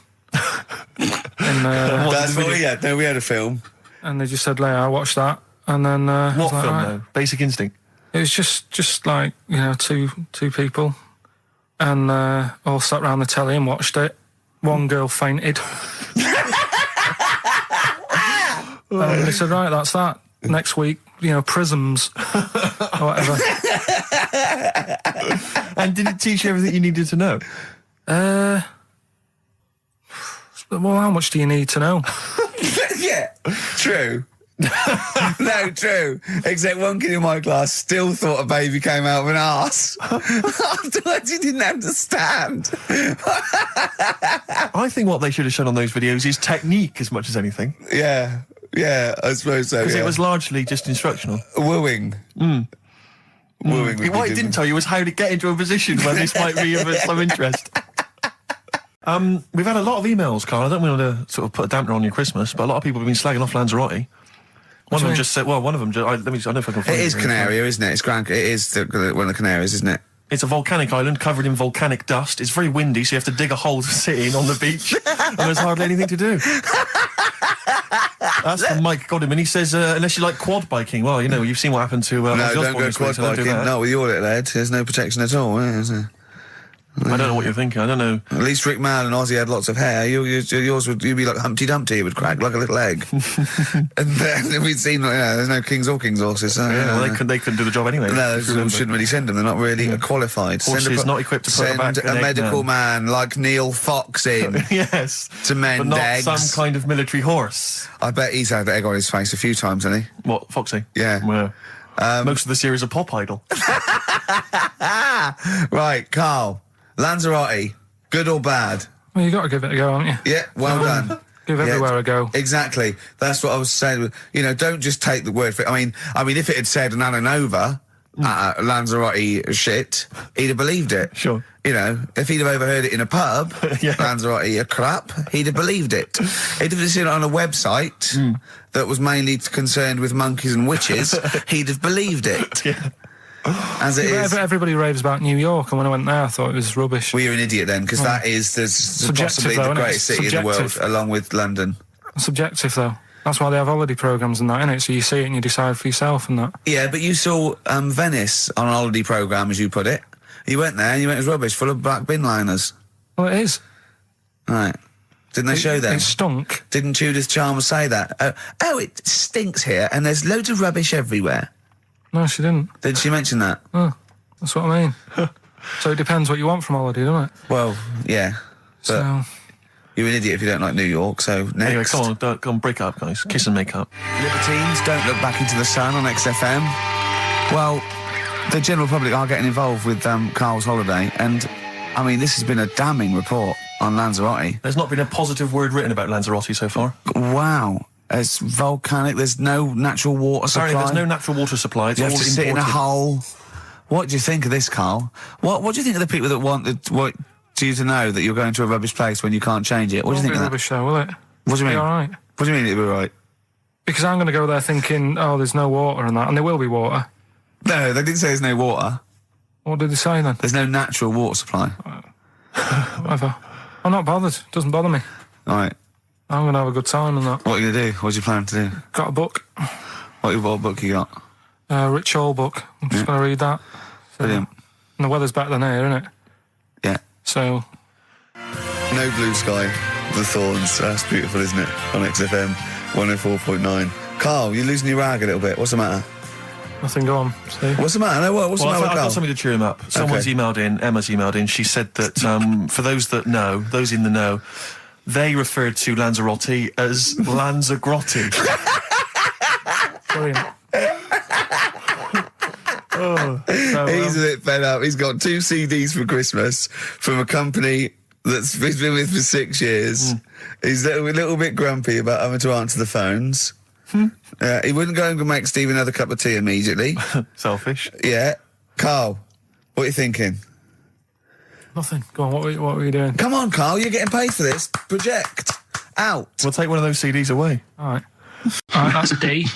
Speaker 2: That's what we had. No, we had a film.
Speaker 3: And they just said, I watched that. And then...
Speaker 4: what film, though? Basic Instinct?
Speaker 3: It was just like, two people. And all sat round the telly and watched it. One girl fainted. And they said, right, that's that. Next week, prisms. Or whatever.
Speaker 4: And did it teach you everything you needed to know?
Speaker 3: Well, how much do you need to know?
Speaker 2: Yeah, true. No, true. Except one kid in my class still thought a baby came out of an arse. Afterwards, he didn't understand.
Speaker 4: I think what they should have shown on those videos is technique as much as anything.
Speaker 2: Yeah, I suppose so.
Speaker 4: Because it was largely just instructional.
Speaker 2: Wooing. Wooing.
Speaker 4: What it didn't tell you was how to get into a position where this might be of some interest. We've had a lot of emails, Carl. I don't want to sort of put a dampener on your Christmas, but a lot of people have been slagging off Lanzarote. One of them just said, I don't know if I can find it.
Speaker 2: It is Canaria, isn't it? It is one of the Canaries, isn't it?
Speaker 4: It's a volcanic island covered in volcanic dust. It's very windy, so you have to dig a hole to sit in on the beach, and there's hardly anything to do. That's from Mike Godham, and he says, unless you like quad biking, well, you've seen what happened to...
Speaker 2: no, don't go quad biking. No, with your little head, there's no protection at all, is there?
Speaker 4: I don't know what you're thinking. I don't know.
Speaker 2: At least Rick Mann and Ozzy had lots of hair. Yours would be like Humpty Dumpty. It would crack like a little egg. And then we'd seen there's no kings or kings horses. So,
Speaker 4: they couldn't do the job anyway.
Speaker 2: No, we shouldn't really send them. They're not really qualified.
Speaker 4: Horses not equipped to put
Speaker 2: send a medical man like Neil Fox in.
Speaker 4: Yes,
Speaker 2: to mend
Speaker 4: but not
Speaker 2: eggs.
Speaker 4: Some kind of military horse.
Speaker 2: I bet he's had the egg on his face a few times, hasn't he?
Speaker 4: What, Foxy?
Speaker 2: Yeah.
Speaker 4: Well, most of the series are Pop Idol.
Speaker 2: Right, Carl. Lanzarote, good or bad?
Speaker 3: Well, you got to give it a go, haven't you?
Speaker 2: Yeah, well done.
Speaker 3: Give everywhere a go.
Speaker 2: Exactly. That's what I was saying. Don't just take the word for it. I mean, if it had said an Alanova, Lanzarote shit, he'd have believed it.
Speaker 4: Sure.
Speaker 2: If he'd have overheard it in a pub, Lanzarote a crap, he'd have believed it. He'd have seen it on a website that was mainly concerned with monkeys and witches, he'd have believed it.
Speaker 4: Yeah.
Speaker 2: As it is.
Speaker 3: Everybody raves about New York, and when I went there, I thought it was rubbish.
Speaker 2: Well, you're an idiot then, because that is possibly the greatest city in the world, along with London.
Speaker 3: Subjective, though. That's why they have holiday programmes and that, innit? So you see it and you decide for yourself and that.
Speaker 2: Yeah, but you saw Venice on a holiday programme, as you put it. You went there and you went, it was rubbish, full of black bin liners.
Speaker 3: Well, it is.
Speaker 2: Right. Didn't they show that?
Speaker 3: It stunk.
Speaker 2: Didn't Judith Chalmers say that? Oh, it stinks here, and there's loads of rubbish everywhere.
Speaker 3: No, she didn't.
Speaker 2: Did she mention that?
Speaker 3: Oh, that's what I mean. So it depends what you want from holiday, doesn't it?
Speaker 2: Well, yeah.
Speaker 3: So...
Speaker 2: You're an idiot if you don't like New York, so next.
Speaker 4: Anyway, come on, break up, guys. Kiss and make up.
Speaker 2: Libertines, don't look back into the sun on XFM. Well, the general public are getting involved with Carl's holiday, and, this has been a damning report on Lanzarote.
Speaker 4: There's not been a positive word written about Lanzarote so far.
Speaker 2: Wow. It's volcanic, there's no natural water supply.
Speaker 4: Apparently there's no natural water supply, it's
Speaker 2: you
Speaker 4: all
Speaker 2: have to
Speaker 4: imported.
Speaker 2: sit in a hole. What do you think of this, Carl? What do you think of the people that want you to know that you're going to a rubbish place when you can't change it? What do you think of that?
Speaker 3: Rubbish show, will it?
Speaker 2: What do you mean?
Speaker 3: All right.
Speaker 2: What do you mean it'll be right?
Speaker 3: Because I'm going to go there thinking, there's no water and that, and there will be water.
Speaker 2: No, they didn't say there's no water.
Speaker 3: What did they say then?
Speaker 2: There's no natural water supply.
Speaker 3: Whatever. I'm not bothered. Doesn't bother me.
Speaker 2: All right.
Speaker 3: I'm gonna have a good time and that.
Speaker 5: What are you gonna do? What's your plan to do?
Speaker 3: Got a book.
Speaker 5: What book you got?
Speaker 3: Rich Hall book. I'm just gonna read that. So,
Speaker 5: Brilliant.
Speaker 3: And the weather's better than here, isn't it?
Speaker 5: Yeah.
Speaker 3: So.
Speaker 5: No Blue Sky, The Thorns. That's beautiful, isn't it? On XFM 104.9. Carl, you're losing your rag a little bit. What's the matter?
Speaker 3: Nothing, go on. See?
Speaker 5: What's the matter? No, what's the matter with
Speaker 4: I've
Speaker 5: Carl?
Speaker 4: got something to cheer him up. Someone's emailed in, Emma's emailed in, she said that, for those that know, those in the know, they referred to Lanzarote as Lanzagrotte.
Speaker 3: Brilliant.
Speaker 5: He's a bit fed up. He's got 2 CDs for Christmas from a company that's he's been with for 6 years. He's a little bit grumpy about having to answer the phones. He wouldn't go and make Steve another cup of tea immediately.
Speaker 4: Selfish.
Speaker 5: Yeah. Carl, what are you thinking?
Speaker 3: Nothing. Go on, what were you doing?
Speaker 5: Come on, Carl, you're getting paid for this. Project. Out.
Speaker 4: We'll take one of those CDs away.
Speaker 3: Alright, that's D.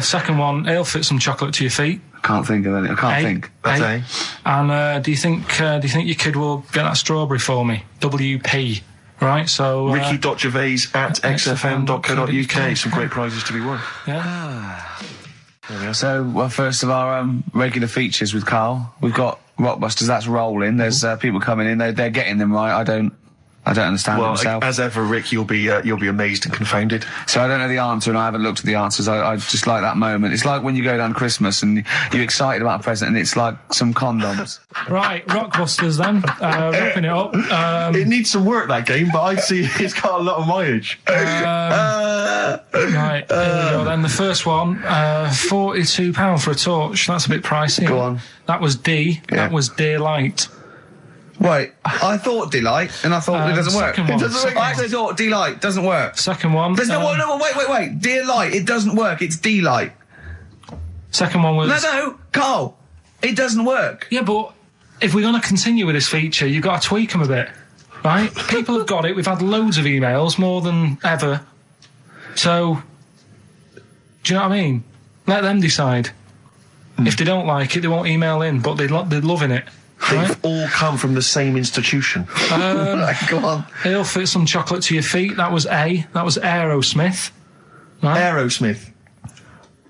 Speaker 3: Second one, he'll fit some chocolate to your feet.
Speaker 5: Can't think of any. I can't think.
Speaker 4: That's A.
Speaker 3: And do you think your kid will get that strawberry for me? WP. Right, so
Speaker 1: Ricky.Gervais at xfm.co.uk. Some great prizes to be won.
Speaker 3: Yeah.
Speaker 2: So, well, first of our regular features with Carl, we've got Rockbusters. That's rolling. There's people coming in. They're getting them right. I don't understand it myself.
Speaker 1: As ever, Rick, you'll be amazed and confounded.
Speaker 2: So I don't know the answer, and I haven't looked at the answers. I just like that moment. It's like when you go down Christmas and you're excited about a present, and it's like some condoms.
Speaker 3: Right, Rockbusters then. Wrapping it up.
Speaker 1: It needs some work, that game, but I see it's got a lot of mileage.
Speaker 3: Right, here we go then. The first one, £42 for a torch. That's a bit pricey.
Speaker 5: Go on.
Speaker 3: That was D.
Speaker 5: Yeah.
Speaker 3: That was Daylight.
Speaker 5: Wait, I thought Delight, and I thought it doesn't work.
Speaker 3: second one.
Speaker 5: It doesn't work. I actually thought Delight doesn't work.
Speaker 3: Second one.
Speaker 5: There's wait. Dear Light, it doesn't work. It's Delight.
Speaker 3: Second one was...
Speaker 5: No, Carl, it doesn't work.
Speaker 3: Yeah, but if we're going to continue with this feature, you've got to tweak them a bit, right? People have got it. We've had loads of emails, more than ever. So, do you know what I mean? Let them decide. If they don't like it, they won't email in, but they're loving it. Right?
Speaker 1: They've all come from the same institution.
Speaker 5: Go on.
Speaker 3: He'll fit some chocolate to your feet. That was A. That was Aerosmith. Right?
Speaker 1: Aerosmith.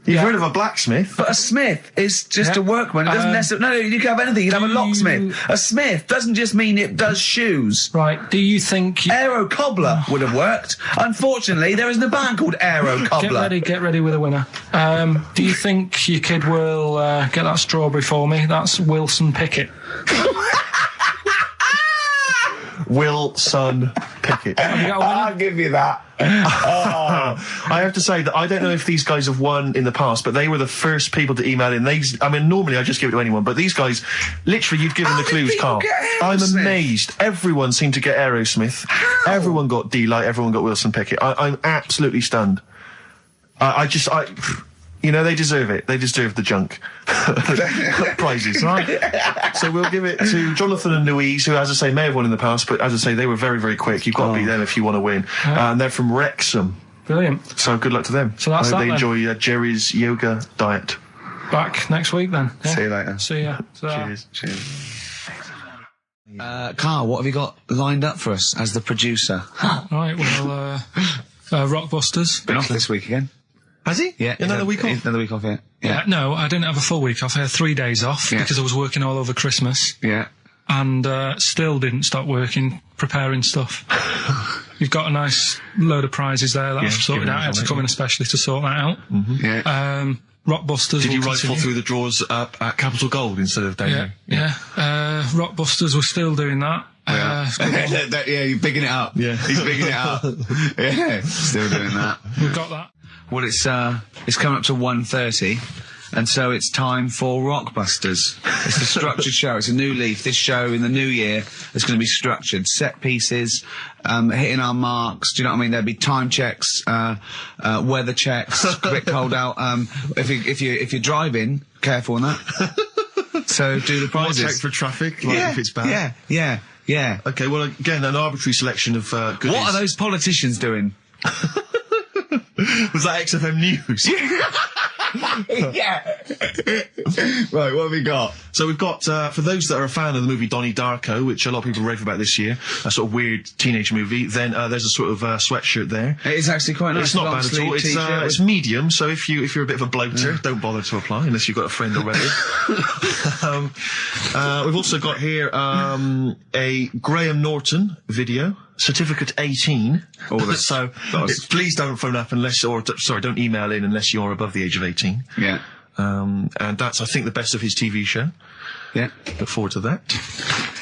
Speaker 1: You've heard of a blacksmith?
Speaker 5: But a smith is just a workman. It doesn't necessarily... No, you can have anything. You can have a locksmith. A smith doesn't just mean it does shoes.
Speaker 3: Right. Do you think...
Speaker 5: Aero Cobbler would have worked. Unfortunately, there isn't a band called Aero Cobbler.
Speaker 3: Get ready with a winner. Do you think your kid will get that strawberry for me? That's Wilson Pickett.
Speaker 1: Wilson Pickett.
Speaker 5: I'll give you that.
Speaker 1: I have to say that I don't know if these guys have won in the past, but they were the first people to email in. I mean, normally I just give it to anyone, but these guys, literally, you've given the clues, Carl. I'm amazed. Everyone seemed to get Aerosmith.
Speaker 5: How?
Speaker 1: Everyone got D-Light. Everyone got Wilson Pickett. I'm absolutely stunned. You know, they deserve it. They deserve the junk prizes, right? So we'll give it to Jonathan and Louise, who, as I say, may have won in the past, but as I say, they were very, very quick. You've got to be them if you want to win. And they're from Wrexham.
Speaker 3: Brilliant.
Speaker 1: So good luck to them.
Speaker 3: So that's
Speaker 1: I hope
Speaker 3: that
Speaker 1: they
Speaker 3: then.
Speaker 1: enjoy Jerry's yoga diet.
Speaker 3: Back next week then. Yeah.
Speaker 5: See you later.
Speaker 3: See ya.
Speaker 1: Cheers.
Speaker 2: Carl, what have you got lined up for us as the producer?
Speaker 3: Right, well, Rockbusters.
Speaker 2: Been off this week again.
Speaker 1: Has he?
Speaker 2: Yeah.
Speaker 1: Another week off?
Speaker 2: Another week off, yeah.
Speaker 3: No, I didn't have a full week off. I had 3 days off because I was working all over Christmas.
Speaker 2: Yeah.
Speaker 3: And still didn't stop working, preparing stuff. You've got a nice load of prizes there that I've sorted out. I had to come in especially to sort that out.
Speaker 2: Yeah.
Speaker 3: Rockbusters.
Speaker 4: Did you rifle through the drawers up at Capital Gold instead of Daily?
Speaker 3: Yeah. Rockbusters, we're still doing that.
Speaker 2: Yeah, you're bigging it up.
Speaker 4: Yeah.
Speaker 2: He's bigging it up. Yeah, still doing that.
Speaker 3: We've got that.
Speaker 2: Well, it's coming up to 1:30, and so it's time for Rockbusters. It's a structured show. It's a new leaf. This show in the new year is going to be structured. Set pieces, hitting our marks. Do you know what I mean? There'll be time checks, weather checks, quick hold out. If you're driving, careful on that. So do the prizes.
Speaker 4: Check for traffic, if it's bad.
Speaker 2: Yeah.
Speaker 4: Okay, well, again, an arbitrary selection of goodies.
Speaker 2: What are those politicians doing?
Speaker 4: Was that XFM News?
Speaker 5: Yeah. Right, what have we got?
Speaker 1: So we've got, for those that are a fan of the movie Donnie Darko, which a lot of people rave about this year, a sort of weird teenage movie, then there's a sort of sweatshirt there.
Speaker 2: It is actually quite nice.
Speaker 1: It's not bad at all. It's medium, so if you're a bit of a bloater, don't bother to apply unless you've got a friend already. We've also got here a Graham Norton video. Certificate 18. So please don't phone up don't email in unless you're above the age of 18.
Speaker 2: Yeah.
Speaker 1: And that's, I think, the best of his TV show.
Speaker 2: Yeah.
Speaker 1: Look forward to that.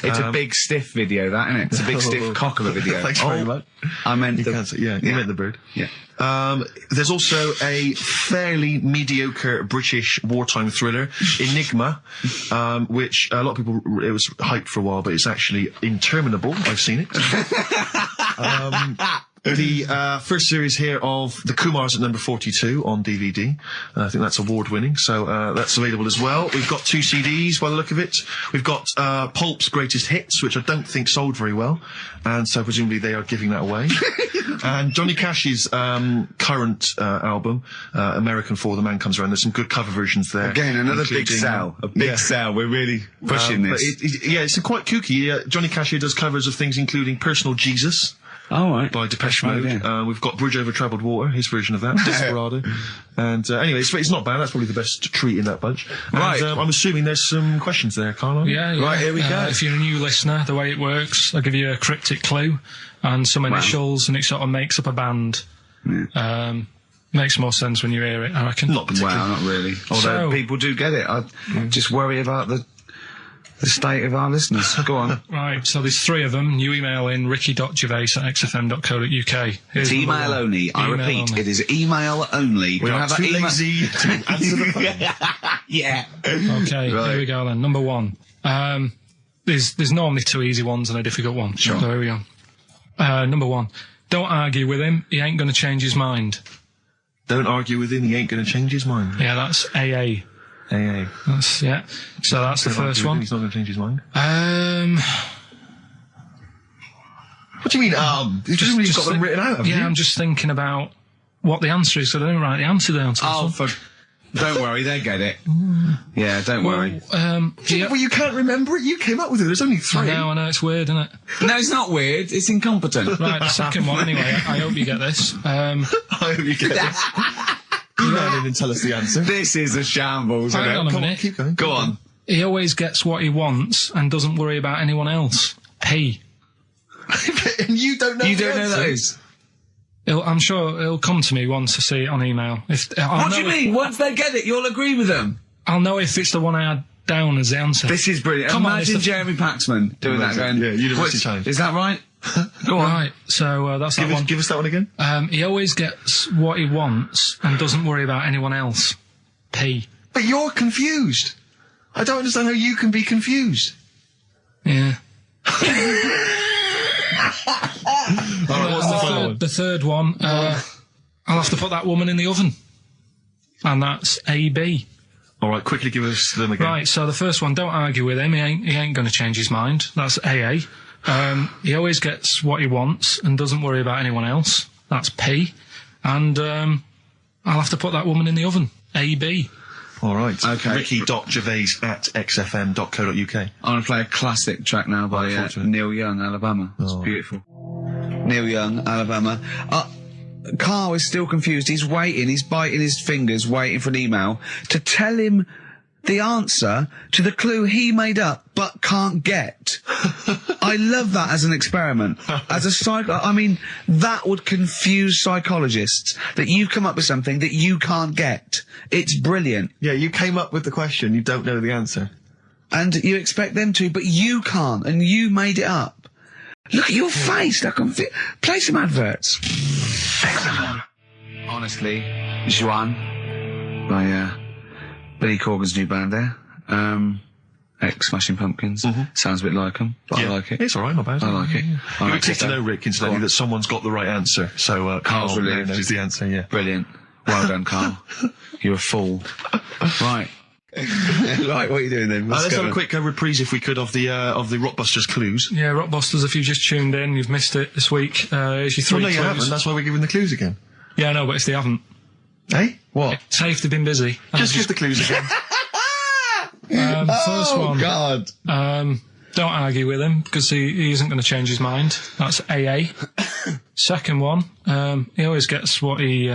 Speaker 2: It's a big stiff video, that, isn't it? It's a big stiff cock of a video.
Speaker 1: Thanks very much.
Speaker 2: I meant
Speaker 1: you meant the bird.
Speaker 2: Yeah.
Speaker 1: There's also a fairly mediocre British wartime thriller, Enigma, which a lot of people, it was hyped for a while, but it's actually interminable. I've seen it. The first series here of The Kumars at number 42 on DVD. I think that's award-winning, so that's available as well. We've got 2 CDs by the look of it. We've got Pulp's Greatest Hits, which I don't think sold very well, and so presumably they are giving that away. And Johnny Cash's current album, American For the Man Comes Around. There's some good cover versions there.
Speaker 2: Again, another big sell. A big sell. We're really pushing this.
Speaker 1: It's quite kooky. Johnny Cash here does covers of things including Personal Jesus.
Speaker 2: Oh, right.
Speaker 1: By Depeche Mode. We've got Bridge Over Troubled Water, his version of that, Desperado. And anyway, it's not bad. That's probably the best treat in that bunch.
Speaker 2: Right.
Speaker 1: And I'm assuming there's some questions there, Karl.
Speaker 3: Yeah.
Speaker 2: Right, here we go.
Speaker 3: If you're a new listener, the way it works, I'll give you a cryptic clue and some initials, and it sort of makes up a band. Yeah. Makes more sense when you hear it, I reckon.
Speaker 1: Not particularly.
Speaker 2: Wow, not really. Although people do get it. I just worry about the state of our listeners. Go on.
Speaker 3: Right, so there's 3 of them. You email in ricky.gervais@xfm.co.uk.
Speaker 2: It's email only. I repeat, it is email only.
Speaker 1: We are too lazy to answer the phone.
Speaker 2: Yeah.
Speaker 3: Okay, here we go then. Number 1. There's normally 2 easy ones and a difficult one.
Speaker 2: Sure.
Speaker 3: So here we go. Number 1. Don't argue with him. He ain't going to change his mind.
Speaker 1: Don't argue with him. He ain't going to change his mind.
Speaker 3: Yeah, that's AA.
Speaker 1: AA.
Speaker 3: So that's the first one.
Speaker 1: He's not going to change his mind. What do you mean, You've just got them written out, haven't you?
Speaker 3: I'm just thinking about what the answer is, so I don't write the answer down.
Speaker 2: Don't worry, they get it. Yeah, don't worry.
Speaker 1: Well, you can't remember it. You came up with it. There's only 3.
Speaker 3: I know, it's weird, isn't it?
Speaker 2: No, it's not weird. It's incompetent.
Speaker 3: Right, the second one, anyway. I hope you get this.
Speaker 1: I hope you get this. Email in and tell us the answer.
Speaker 2: This is a shambles, isn't it?
Speaker 3: Hang on a minute.
Speaker 1: Keep going.
Speaker 2: Go on.
Speaker 3: He always gets what he wants and doesn't worry about anyone else. P.
Speaker 1: And you don't know.
Speaker 2: You don't know that is.
Speaker 3: I'm sure it'll come to me once I see it on email.
Speaker 2: What do you mean? Once they get it, you'll agree with them.
Speaker 3: I'll know if it's the one I had down as the answer.
Speaker 2: This is brilliant. Imagine Jeremy Paxman doing that going.
Speaker 1: Yeah, University Challenge.
Speaker 2: Is that right? Go on.
Speaker 3: Right, so that's that one.
Speaker 1: Give us that one again.
Speaker 3: He always gets what he wants and doesn't worry about anyone else. P.
Speaker 1: But you're confused. I don't understand how you can be confused.
Speaker 3: Yeah.
Speaker 1: What's
Speaker 3: the third one? I'll have to put that woman in the oven. And that's AB.
Speaker 1: All right, quickly give us them again.
Speaker 3: Right, so the first one, don't argue with him. He ain't going to change his mind. That's AA. He always gets what he wants and doesn't worry about anyone else. That's P. And I'll have to put that woman in the oven. AB.
Speaker 1: All right.
Speaker 2: Okay.
Speaker 1: Ricky.gervais@xfm.co.uk.
Speaker 2: I'm going to play a classic track now by Neil Young, Alabama. It's beautiful. Neil Young, Alabama. Carl is still confused. He's waiting. He's biting his fingers, waiting for an email to tell him the answer to the clue he made up but can't get. I love that as an experiment. As a that would confuse psychologists, that you come up with something that you can't get. It's brilliant.
Speaker 1: Yeah, you came up with the question, you don't know the answer.
Speaker 2: And you expect them to, but you can't, and you made it up. Look at your face. Play some adverts. XFM. Honestly, Juan by Billy Corgan's new band there. Ex-Smashing Pumpkins. Sounds a bit like them, but I like it.
Speaker 1: It's all right, not bad.
Speaker 2: I like it.
Speaker 1: You would take to know, Rick, incidentally, that someone's got the right answer. So Carl
Speaker 2: really
Speaker 1: knows the answer, yeah.
Speaker 2: Brilliant. Well done, Carl. You're a fool. Right. Right, what are you doing then?
Speaker 1: Let's have a quick reprise, if we could, of the Rockbusters clues.
Speaker 3: Yeah, Rockbusters, if you've just tuned in, you've missed it this week. Here's your 3
Speaker 1: Well, no,
Speaker 3: clues.
Speaker 1: you haven't. That's why we're giving the clues again.
Speaker 3: Yeah, I know, but if they haven't.
Speaker 1: Hey?
Speaker 4: What?
Speaker 3: Safe, they've been busy.
Speaker 1: Just give the clues again.
Speaker 3: First one.
Speaker 6: God.
Speaker 3: Don't argue with him, because he isn't going to change his mind. That's AA. Second one, he always gets what he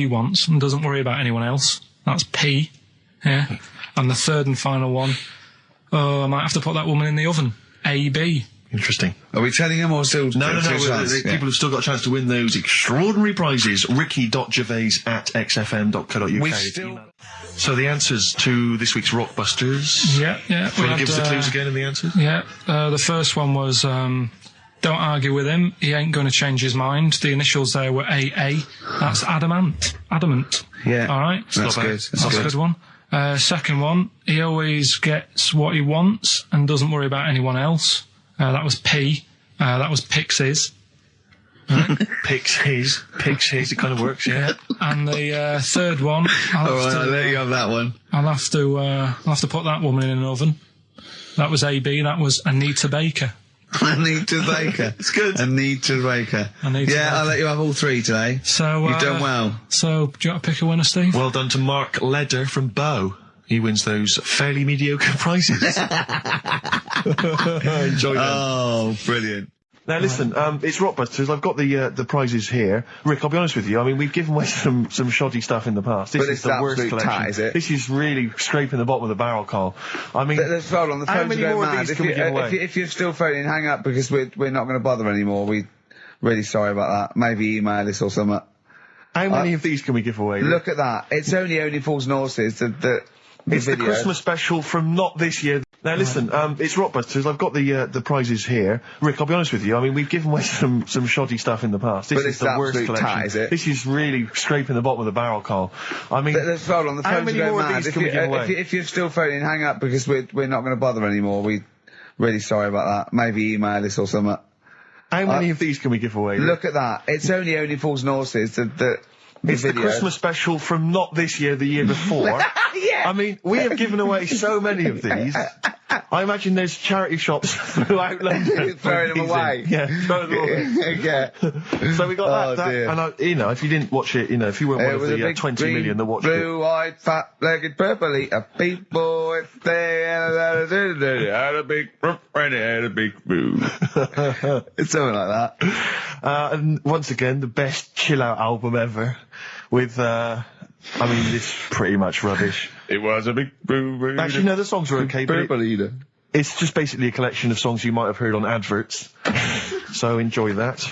Speaker 3: wants and doesn't worry about anyone else. That's P. Yeah. And the third and final one, I might have to put that woman in the oven. AB.
Speaker 1: Interesting.
Speaker 5: Are we telling him or still?
Speaker 1: No. People have still got a chance to win those extraordinary prizes. ricky.gervais@xfm.co.uk. So the answers to this week's Rockbusters.
Speaker 3: Yeah.
Speaker 1: Do you want to give us the clues again in the answers?
Speaker 3: Yeah. The first one was, don't argue with him. He ain't going to change his mind. The initials there were AA. That's adamant. Adamant.
Speaker 5: Yeah.
Speaker 3: All right.
Speaker 5: That's good.
Speaker 3: That's a good one. Second one, he always gets what he wants and doesn't worry about anyone else. That was P. That was Pixies. Right?
Speaker 1: Picks his. It kind of works, yeah.
Speaker 3: And the third one,
Speaker 5: I'll let you have that one.
Speaker 3: I'll have to put that woman in an oven. That was AB. That was Anita Baker.
Speaker 5: Anita Baker.
Speaker 1: It's good.
Speaker 5: Anita Baker.
Speaker 3: Anita Baker.
Speaker 5: I'll let you have all three today.
Speaker 3: So
Speaker 5: You've done well.
Speaker 3: So do you want to pick a winner, Steve?
Speaker 1: Well done to Mark Leder from Bow. He wins those fairly mediocre prizes. Enjoy them.
Speaker 5: Oh, brilliant.
Speaker 1: Now listen, it's Rockbusters. I've got the prizes here. Rick, I'll be honest with you. I mean, we've given away some shoddy stuff in the past. This is the worst collection.
Speaker 6: Tat, is it?
Speaker 1: This is really scraping the bottom of the barrel, Carl. I mean,
Speaker 6: Let's hold on. The
Speaker 1: how
Speaker 6: phones
Speaker 1: many
Speaker 6: are going
Speaker 1: more of
Speaker 6: mad.
Speaker 1: these can we give away?
Speaker 6: If you're still phoning, hang up, because we're not going to bother anymore. We're really sorry about that. Maybe email us or something.
Speaker 1: How many of these can we give away? Rick?
Speaker 6: Look at that. It's only Fools and Horses.
Speaker 1: It's the Christmas special from not this year. Now listen, it's Rockbusters. I've got the prizes here. Rick, I'll be honest with you. I mean, we've given away some shoddy stuff in the past. This is the worst collection.
Speaker 6: Tat, is it?
Speaker 1: This is really scraping the bottom of the barrel, Carl. I mean,
Speaker 6: Let's hold on. The
Speaker 1: how
Speaker 6: phones
Speaker 1: many
Speaker 6: are going
Speaker 1: more of
Speaker 6: mad.
Speaker 1: these can we give away?
Speaker 6: If you're still phoning, hang up, because we're not going to bother anymore. We're really sorry about that. Maybe email us or something.
Speaker 1: How many of these can we give away?
Speaker 6: Look at that. It's only Fools and Horses.
Speaker 1: It's the Christmas special from not this year, the year before.
Speaker 6: Yeah.
Speaker 1: I mean, we have given away so many of these. I imagine there's charity shops throughout London.
Speaker 6: Throwing them away.
Speaker 1: Yeah, throwing them away.
Speaker 6: Yeah.
Speaker 1: So we got that,
Speaker 6: dear.
Speaker 1: and if you didn't watch it, if you weren't one of the 20 million that watched it.
Speaker 6: Blue-eyed, fat-legged, purple-eater, big boy, they had a big and had a big boo. It's something like that.
Speaker 1: And once again, the best chill-out album ever, with, this pretty much rubbish.
Speaker 6: It was a big boo.
Speaker 1: Actually, no, the songs are okay, but
Speaker 6: Purple-eater.
Speaker 1: it's just basically a collection of songs you might have heard on adverts. So enjoy that.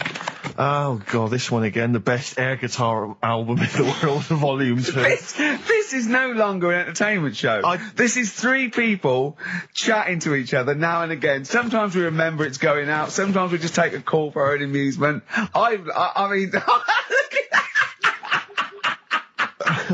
Speaker 1: Oh god, this one again, the best air guitar album in the world, volume 2.
Speaker 6: This is no longer an entertainment show. This is three people chatting to each other now and again. Sometimes we remember it's going out. Sometimes we just take a call for our own amusement. I mean, look at that.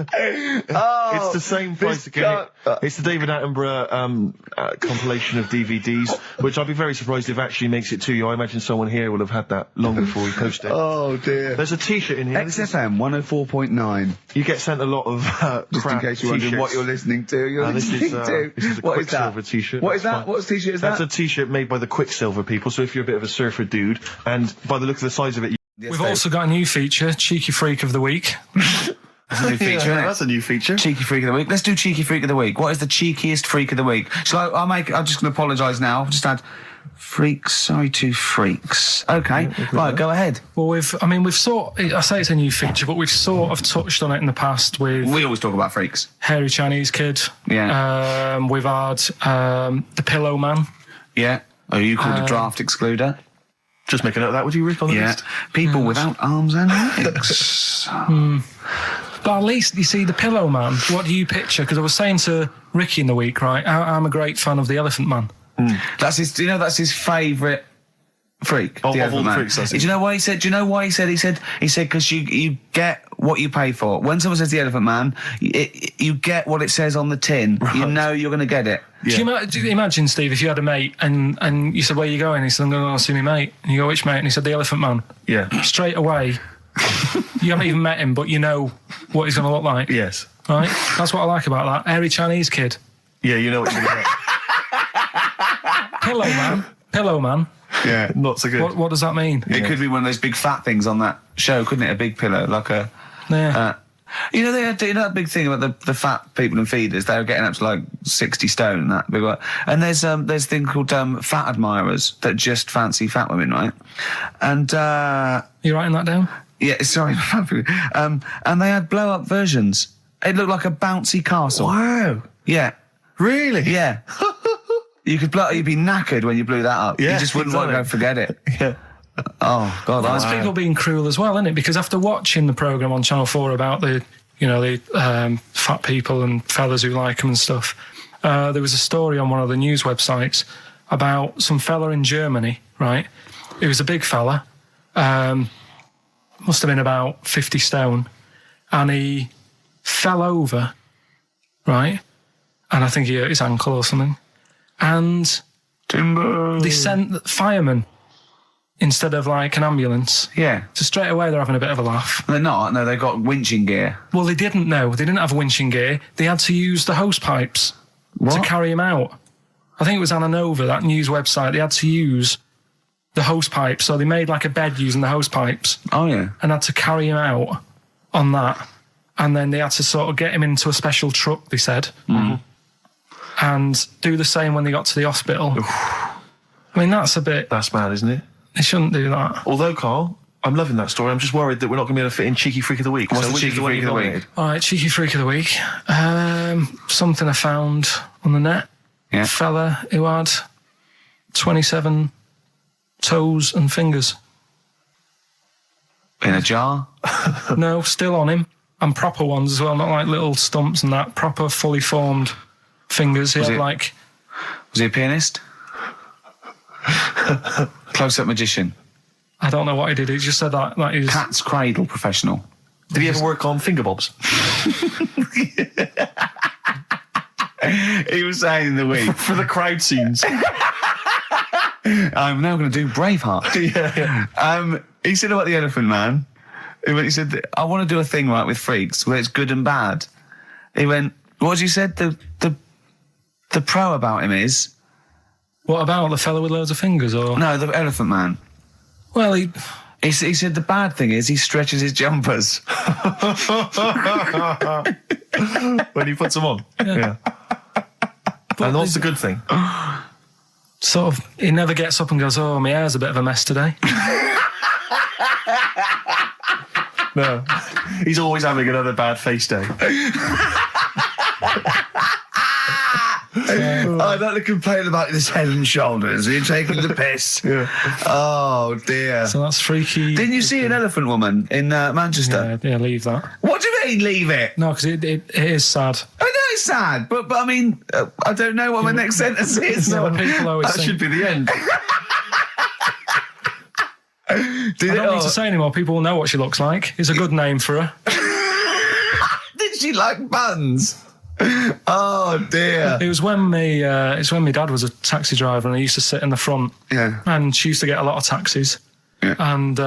Speaker 1: It's the same price again. It's the David Attenborough compilation of DVDs, which I'd be very surprised if actually makes it to you. I imagine someone here will have had that long before we post it.
Speaker 6: Oh dear.
Speaker 1: There's a T-shirt in here.
Speaker 6: XFM 104.9
Speaker 1: You get sent a lot of
Speaker 6: just in case you're wondering what you're listening to.
Speaker 1: This is a Quicksilver T-shirt.
Speaker 6: What is that? What T-shirt is that?
Speaker 1: That's a T-shirt made by the Quicksilver people. So if you're a bit of a surfer dude, and by the look of the size of it,
Speaker 3: We've also got a new feature, Cheeky Freak of the Week.
Speaker 2: That's a new feature, isn't it?
Speaker 1: That's a new feature.
Speaker 2: Cheeky Freak of the Week. Let's do Cheeky Freak of the Week. What is the cheekiest freak of the week? So I'm just going to apologise now. I've just had freaks. Sorry to freaks. Okay. Right, go ahead.
Speaker 3: Well, I say it's a new feature, but we've sort of touched on it in the past with
Speaker 2: We always talk about freaks.
Speaker 3: Hairy Chinese Kid.
Speaker 2: Yeah.
Speaker 3: We've had the Pillow Man.
Speaker 2: Yeah. Are you called a draft excluder?
Speaker 1: Just make a note of that, would you, Rick, on the list?
Speaker 2: People without arms and legs.
Speaker 3: But at least, you see, the Pillow Man, what do you picture? Because I was saying to Ricky in the week, right, I'm a great fan of the Elephant Man.
Speaker 2: That's his, that's his favourite freak.
Speaker 1: Of
Speaker 2: the
Speaker 1: all
Speaker 2: Elephant
Speaker 1: the
Speaker 2: Man.
Speaker 1: freaks, that's
Speaker 2: Do you know why he said? Do you know why he said? He said because you get what you pay for. When someone says the Elephant Man, you get what it says on the tin. Right. You know you're going to get it.
Speaker 1: Yeah.
Speaker 3: Do you imagine, Steve, if you had a mate and you said, where are you going? He said, I'm going to go see my mate. And you go, which mate? And he said, the Elephant Man.
Speaker 1: Yeah.
Speaker 3: Straight away, you haven't even met him, but you know what he's going to look like.
Speaker 1: Yes.
Speaker 3: Right? That's what I like about that. Hairy Chinese Kid.
Speaker 1: Yeah, you know what you're going to get.
Speaker 3: Pillow Man.
Speaker 2: Yeah.
Speaker 1: Not so good.
Speaker 3: What does that mean?
Speaker 2: It could be one of those big fat things on that show, couldn't it? A big pillow, like a...
Speaker 3: Yeah.
Speaker 2: You know, they had that big thing about the fat people in feeders. They were getting up to like 60 stone and that big one. And there's a thing called fat admirers that just fancy fat women, right? And
Speaker 3: You writing that down?
Speaker 2: yeah, sorry, and they had blow up versions. It looked like a bouncy castle.
Speaker 4: Wow.
Speaker 2: Yeah,
Speaker 4: Really?
Speaker 2: yeah. You'd be knackered when you blew that up.
Speaker 4: Yeah,
Speaker 2: You just wouldn't want to go
Speaker 4: exactly.
Speaker 2: forget it.
Speaker 4: Yeah.
Speaker 2: Oh God,
Speaker 3: That's people being cruel as well, isn't it? Because after watching the programme on Channel 4 about the fat people and fellas who like them and stuff, there was a story on one of the news websites about some fella in Germany, right? He was a big fella, must have been about 50 stone, and he fell over, right? And I think he hurt his ankle or something. And
Speaker 2: Timber.
Speaker 3: they sent firemen instead of like an ambulance.
Speaker 2: Yeah.
Speaker 3: So straight away they're having a bit of a laugh.
Speaker 2: They're not. No, they've got winching gear.
Speaker 3: Well, they didn't know. They didn't have winching gear. They had to use the hose pipes to carry him out. I think it was Ananova, that news website. They had to use the hose pipes. So they made like a bed using the hose pipes
Speaker 2: Oh yeah.
Speaker 3: and had to carry him out on that. And then they had to sort of get him into a special truck, they said. Mm-hmm. And do the same when they got to the hospital. I mean, that's
Speaker 4: That's mad, isn't it?
Speaker 3: they shouldn't do that.
Speaker 4: Although, Carl, I'm loving that story. I'm just worried that we're not going to be able to fit in Cheeky Freak of the Week.
Speaker 2: What's the
Speaker 4: which is
Speaker 2: Cheeky
Speaker 4: one
Speaker 2: Freak
Speaker 4: you
Speaker 2: of the week?
Speaker 4: nominated?
Speaker 3: All right, cheeky freak of the week. Something I found on the net.
Speaker 2: Yeah.
Speaker 3: A fella who had 27 toes and fingers.
Speaker 2: In a jar.
Speaker 3: No, still on him. And proper ones as well, not like little stumps and that. Proper, fully formed fingers. He
Speaker 2: Was
Speaker 3: had
Speaker 2: it-
Speaker 3: like...
Speaker 2: Was he a pianist? Close-up magician.
Speaker 3: I don't know what he did. He just said that he was...
Speaker 2: Cat's cradle professional.
Speaker 4: Did he ever work on finger bobs?
Speaker 2: He was saying in the week.
Speaker 4: For the crowd scenes.
Speaker 2: I'm now going to do Braveheart.
Speaker 4: Yeah.
Speaker 2: He said about the Elephant Man. He said, I want to do a thing right with freaks where it's good and bad. He went, what did you said? The pro about him is...
Speaker 3: What about the fella with loads of fingers, or...?
Speaker 2: No, the Elephant Man.
Speaker 3: Well, he...
Speaker 2: He said the bad thing is he stretches his jumpers.
Speaker 4: When he puts them on.
Speaker 3: Yeah.
Speaker 4: And what's the good thing?
Speaker 3: Sort of... He never gets up and goes, oh, my hair's a bit of a mess today.
Speaker 4: No. He's always having another bad face day.
Speaker 2: I'd like to complain about this head and shoulders. Are you taking the piss?
Speaker 4: Yeah.
Speaker 2: Oh, dear.
Speaker 3: So that's freaky.
Speaker 2: Didn't you see an elephant woman in Manchester?
Speaker 3: Yeah, leave that.
Speaker 2: What do you mean, leave it?
Speaker 3: No, because it is sad.
Speaker 2: I know it's sad, but I mean, I don't know what my next sentence is.
Speaker 3: No, people always
Speaker 4: That
Speaker 3: think...
Speaker 4: should be the end.
Speaker 3: I don't need to say anymore. People will know what she looks like. It's a good name for her.
Speaker 2: Did she like buns? Oh dear.
Speaker 3: It was when my dad was a taxi driver and he used to sit in the front.
Speaker 2: Yeah.
Speaker 3: And she used to get a lot of taxis.
Speaker 2: Yeah.
Speaker 3: And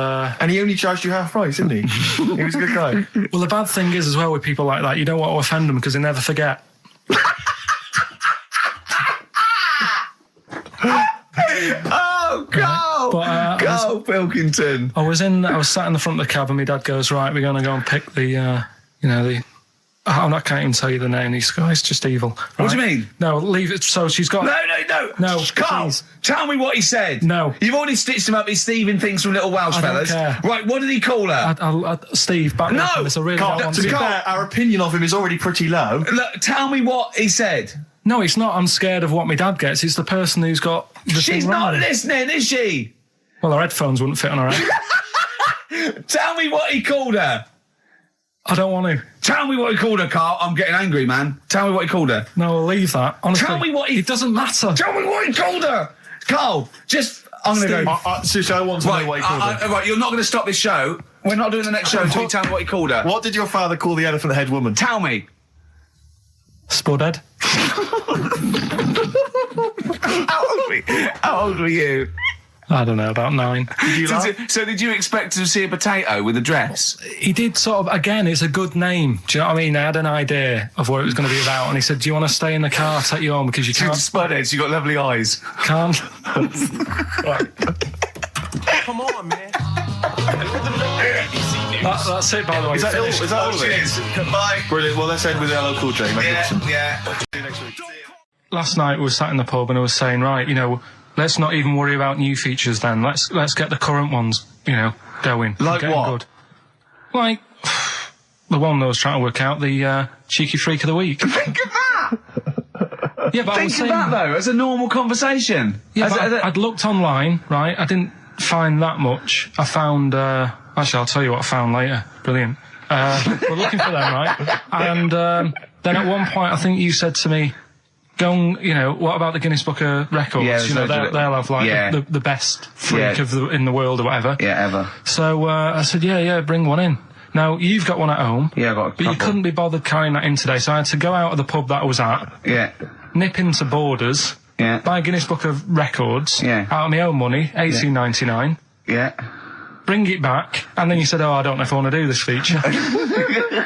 Speaker 4: he only charged you half price, didn't he? He was a good guy.
Speaker 3: well, the bad thing is as well with people like that, you don't want to offend them because they never forget.
Speaker 2: Oh, go!
Speaker 3: But,
Speaker 2: Go, Pilkington.
Speaker 3: I was sat in the front of the cab and my dad goes, right, we're going to go and pick the I can't even tell you the name. These guys, just evil. Right?
Speaker 2: What do you mean?
Speaker 3: No, leave it. So she's got... No,
Speaker 2: Carl,
Speaker 3: please.
Speaker 2: tell me what he said.
Speaker 3: No.
Speaker 2: You've already stitched him up. He's Stephen things from Little Welsh
Speaker 3: I don't
Speaker 2: Fellas.
Speaker 3: care.
Speaker 2: Right, what did he call her?
Speaker 3: Steve, back
Speaker 2: No!
Speaker 3: up on this. I really
Speaker 4: Carl,
Speaker 3: don't want
Speaker 4: to be
Speaker 3: to.
Speaker 4: fair, our opinion of him is already pretty low.
Speaker 2: Look, tell me what he said.
Speaker 3: No, it's not. I'm scared of what my dad gets. It's the person who's got the
Speaker 2: She's
Speaker 3: thing
Speaker 2: not
Speaker 3: wrong.
Speaker 2: listening, is she?
Speaker 3: Well, her headphones wouldn't fit on her head.
Speaker 2: Tell me what he called her.
Speaker 3: I don't want to.
Speaker 2: Tell me what he called her, Carl. I'm getting angry, man. Tell me what he called her.
Speaker 3: No, I'll leave that. Honestly,
Speaker 2: Tell me what he...
Speaker 3: It doesn't matter.
Speaker 2: Tell me what he called her. Carl, just... I'm going to go...
Speaker 4: Seriously, I want to know what he called her.
Speaker 2: Right, you're not going to stop this show. We're not doing the next show until you tell me what he called her.
Speaker 4: What did your father call the elephant head woman?
Speaker 2: Tell me.
Speaker 3: Spudhead.
Speaker 2: How old were you?
Speaker 3: I don't know, about 9.
Speaker 4: Did you laugh?
Speaker 2: So did you expect to see a potato with a dress?
Speaker 3: He did sort of, again, it's a good name. Do you know what I mean? I had an idea of what it was going to be about, and he said, do you want to stay in the car, I'll take you home, because you
Speaker 2: She's
Speaker 3: can't...
Speaker 2: spudhead, you got lovely eyes.
Speaker 3: Can't.
Speaker 4: Come on, man.
Speaker 3: That's it, by the way.
Speaker 4: Is that all? Is that all of it?
Speaker 5: Cheers. Bye.
Speaker 4: Brilliant. Well, let's end with LL Cool J.
Speaker 5: Yeah.
Speaker 4: See you next week.
Speaker 3: Last night we were sat in the pub and I was saying, right, you know, let's not even worry about new features then. Let's get the current ones, you know, going.
Speaker 4: Like
Speaker 3: getting
Speaker 4: what?
Speaker 3: Good. Like the one I was trying to work out, the cheeky freak of the week.
Speaker 5: Think of that!
Speaker 3: Yeah, but I was
Speaker 5: Think
Speaker 3: saying,
Speaker 5: of that, though, as a normal conversation.
Speaker 3: yeah, but I'd looked online, right? I didn't find that much. I found, actually, I'll tell you what I found later. Brilliant. We're looking for them, right? And then at one point, I think you said to me, go and, you know, what about the Guinness Book of Records?
Speaker 5: Yeah,
Speaker 3: you know, they'll have, like, the best freak in the world or whatever.
Speaker 5: Yeah, ever.
Speaker 3: So I said, yeah, bring one in. Now, you've got one at home.
Speaker 5: Yeah, I've got a
Speaker 3: But you
Speaker 5: couple.
Speaker 3: couldn't be bothered carrying that in today, so I had to go out of the pub that I was at,
Speaker 5: Yeah.
Speaker 3: nip into Borders,
Speaker 5: Yeah.
Speaker 3: buy a Guinness Book of Records,
Speaker 5: Yeah.
Speaker 3: out of my own money, $18.99,
Speaker 5: Yeah.
Speaker 3: bring it back, and then you said, I don't know if I want to do this feature.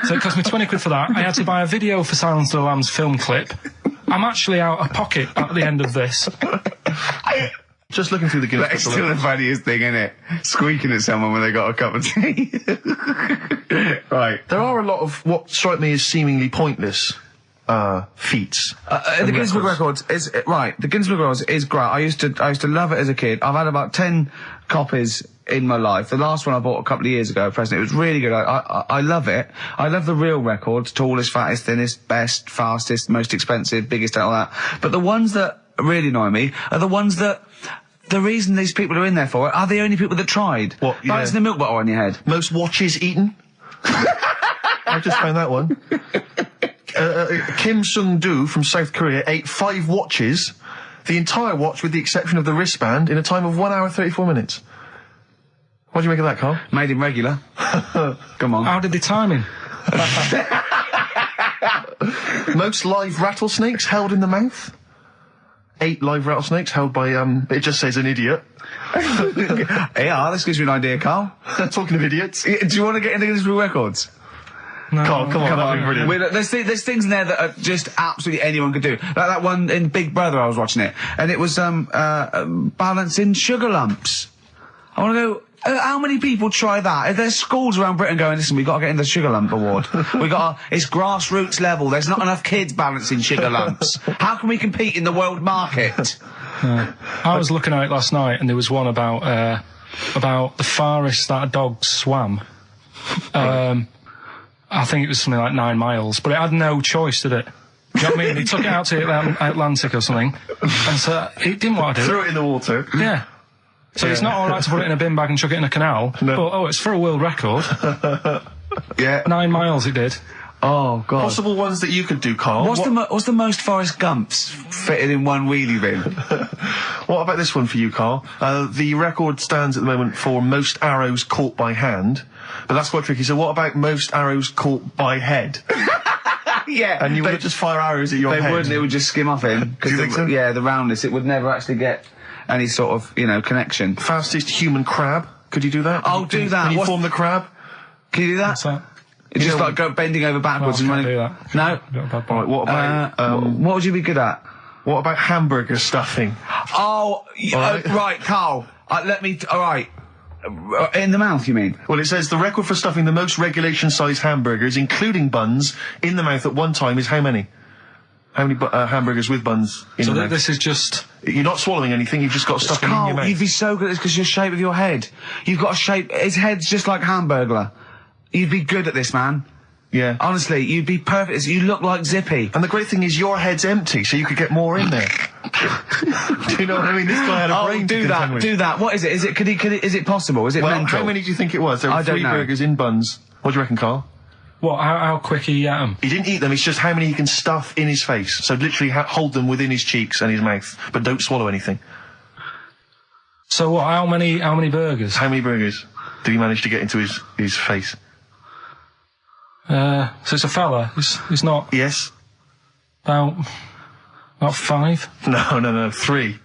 Speaker 3: So it cost me 20 quid for that. I had to buy a video for Silence of the Lambs film clip. I'm actually out of pocket at the end of this.
Speaker 4: Just looking through the Guinness
Speaker 5: That's
Speaker 4: Book.
Speaker 5: still the funniest thing, isn't it? Squeaking at someone when they got a cup of tea. Right.
Speaker 4: There are a lot of what strike me as seemingly pointless feats.
Speaker 5: The Guinness Book of Records is right. The Guinness Book of Records is great. I used to love it as a kid. I've had about 10 copies in my life. The last one I bought a couple of years ago, present. It was really good. I love it. I love the real records: tallest, fattest, thinnest, best, fastest, most expensive, biggest, and all that. But the ones that really annoy me are the ones that. The reason these people are in there for it are the only people that tried.
Speaker 4: What, yeah.
Speaker 5: Balancing the milk bottle on your head.
Speaker 4: Most watches eaten. I just found that one. Kim Sung-do from South Korea ate 5 watches, the entire watch with the exception of the wristband, in a time of 1 hour 34 minutes. What do you make of that, Carl?
Speaker 5: Made him regular. Come on.
Speaker 3: How did they time him?
Speaker 4: Most live rattlesnakes held in the mouth. 8 live rattlesnakes held by, it just says an idiot.
Speaker 5: Yeah, this gives you an idea, Carl.
Speaker 4: Talking of idiots.
Speaker 5: Do you want to get into Guinness Book of Records?
Speaker 3: No.
Speaker 4: Carl, come on, that'd be brilliant.
Speaker 5: There's things in there that are just absolutely anyone could do. Like that one in Big Brother, I was watching it, and it was balancing sugar lumps. I want to go. How many people try that? If there's schools around Britain going, listen, we've got to get in the Sugar Lump Award. It's grassroots level. There's not enough kids balancing sugar lumps. How can we compete in the world market?
Speaker 3: I was looking at it last night, and there was one about the farthest that a dog swam. I think it was something like 9 miles, but it had no choice, did it? Do you know what I mean? He took it out to the Atlantic or something, and so it didn't want to do it.
Speaker 4: Threw it in the water.
Speaker 3: Yeah. So it's not alright to put it in a bin bag and chuck it in a canal, but it's for a world record.
Speaker 5: Yeah.
Speaker 3: 9 miles it did.
Speaker 5: Oh, God.
Speaker 4: Possible ones that you could do, Carl.
Speaker 5: What's the most Forrest Gumps fitted in one wheelie bin?
Speaker 4: What about this one for you, Carl? The record stands at the moment for most arrows caught by hand, but that's quite tricky. So what about most arrows caught by head?
Speaker 5: Yeah.
Speaker 4: And you would just fire arrows at your head?
Speaker 5: They wouldn't, it would just skim off him.
Speaker 4: Do you think so?
Speaker 5: Yeah, the roundness, it would never actually get any sort of, connection.
Speaker 4: Fastest human crab. Could you do that?
Speaker 5: Oh, do that.
Speaker 4: Can you form the crab?
Speaker 5: Can you do that?
Speaker 3: What's that?
Speaker 5: It's just like go bending over backwards and running.
Speaker 3: Do that.
Speaker 5: No.
Speaker 4: Right, what about,
Speaker 5: what would you be good at?
Speaker 4: what about hamburger stuffing?
Speaker 5: Oh, right, Carl. Alright. In the mouth, you mean?
Speaker 4: Well, it says the record for stuffing the most regulation-sized hamburgers, including buns, in the mouth at one time is how many? How many hamburgers with buns in
Speaker 3: So
Speaker 4: the mouth?
Speaker 3: this is just...
Speaker 4: You're not swallowing anything, you've just got stuffing in your
Speaker 5: Carl,
Speaker 4: mouth.
Speaker 5: you'd be so good at this because your shape of your head. You've got a shape, his head's just like Hamburglar. You'd be good at this, man.
Speaker 4: Yeah.
Speaker 5: Honestly, you'd be perfect. You look like Zippy.
Speaker 4: And the great thing is your head's empty, so you could get more in there. Do you know what I mean? This guy had a brain to contend with.
Speaker 5: Do that. What is it? Is it possible? Is it
Speaker 4: Well,
Speaker 5: mental?
Speaker 4: how many do you think it was? There were
Speaker 5: I don't
Speaker 4: 3
Speaker 5: know.
Speaker 4: burgers in buns. What do you reckon, Carl?
Speaker 3: What, how quick he ate them?
Speaker 4: He didn't eat them, it's just how many he can stuff in his face. So literally hold them within his cheeks and his mouth, but don't swallow anything.
Speaker 3: So what, how many burgers?
Speaker 4: How many burgers did he manage to get into his face?
Speaker 3: So it's a fella. He's not
Speaker 4: Yes?
Speaker 3: about 5.
Speaker 4: No, 3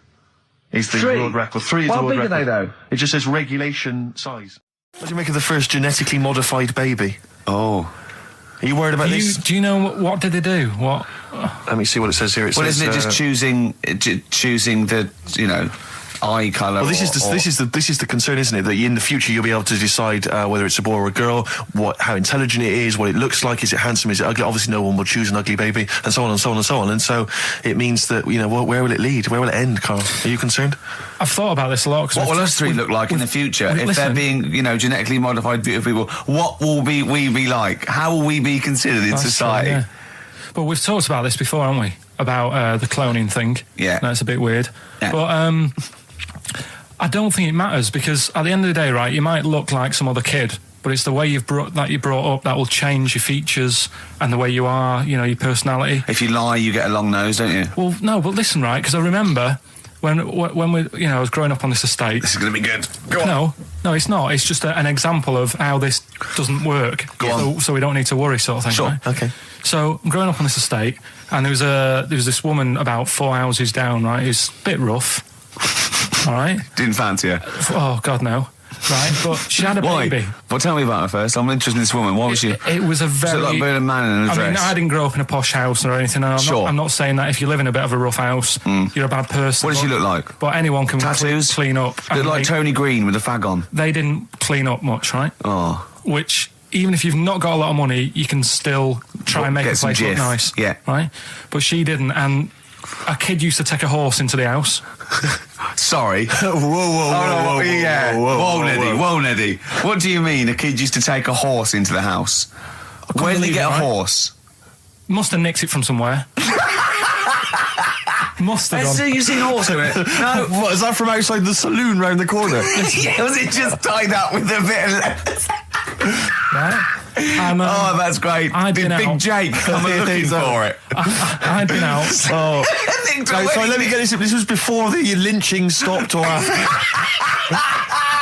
Speaker 4: is the
Speaker 5: 3?
Speaker 4: world record. 3 is
Speaker 5: How
Speaker 4: the world
Speaker 5: big are
Speaker 4: record.
Speaker 5: they, though?
Speaker 4: It just says regulation size. What do you make of the first genetically modified baby?
Speaker 5: Oh.
Speaker 4: Are you worried about this?
Speaker 3: Do you know what did they do? What?
Speaker 4: Let me see what it says here. It
Speaker 5: Well,
Speaker 4: says,
Speaker 5: isn't it just choosing the, eye colour.
Speaker 4: Well, this is the concern, isn't it? That in the future you'll be able to decide whether it's a boy or a girl, how intelligent it is, what it looks like, is it handsome, is it ugly? Obviously, no one will choose an ugly baby, and so on and so on and so on. And so it means that where will it lead? Where will it end, Carl? Are you concerned?
Speaker 3: I've thought about this a lot.
Speaker 2: What will us three look like in the future if they're being, genetically modified beautiful people? What will we be like? How will we be considered in society?
Speaker 3: True, yeah. But we've talked about this before, haven't we? About the cloning thing.
Speaker 2: Yeah.
Speaker 3: That's a bit weird.
Speaker 2: Yeah.
Speaker 3: But I don't think it matters, because at the end of the day, right, you might look like some other kid, but it's the way you're brought up that will change your features and the way you are, your personality.
Speaker 2: If you lie, you get a long nose, don't you?
Speaker 3: Well, no, but listen, right, because I remember when we, I was growing up on this estate.
Speaker 2: This is going to be good. Go on.
Speaker 3: No, it's not. It's just an example of how this doesn't work.
Speaker 2: Go on.
Speaker 3: So we don't need to worry, sort of thing.
Speaker 2: Sure.
Speaker 3: Right?
Speaker 2: Okay.
Speaker 3: So I'm growing up on this estate, and there was this woman about 4 houses down, right? Who's a bit rough. All right.
Speaker 2: Didn't fancy her.
Speaker 3: Oh God, no. Right, but she had a baby.
Speaker 2: Well, tell me about her first. I'm interested in this woman. What was she?
Speaker 3: It was a very...
Speaker 2: Was it like being a man in a dress?
Speaker 3: I mean, I didn't grow up in a posh house or anything. And I'm not saying that if you live in a bit of a rough house, you're a bad person.
Speaker 2: What does she look like?
Speaker 3: But anyone can
Speaker 2: Tattoos?
Speaker 3: clean up.
Speaker 2: Look like Tony Green with a fag on.
Speaker 3: They didn't clean up much, right?
Speaker 2: Oh.
Speaker 3: Which, even if you've not got a lot of money, you can still try and make the place look nice.
Speaker 2: Yeah.
Speaker 3: Right? But she didn't, and a kid used to take a horse into the house.
Speaker 2: Sorry. Whoa, Neddy. What do you mean a kid used to take a horse into the house? Where did he get a horse?
Speaker 3: Must have nicked it from somewhere. Must have
Speaker 2: So you've seen a horse with it? No.
Speaker 4: What, is that from outside the saloon round the corner?
Speaker 2: Yeah, was it just tied up with a bit of leather?
Speaker 3: Right?
Speaker 2: Oh, that's great. Did Big Jake come looking for it?
Speaker 3: I'd been out.
Speaker 4: Oh. So let me get this. This was before the lynching stopped or after.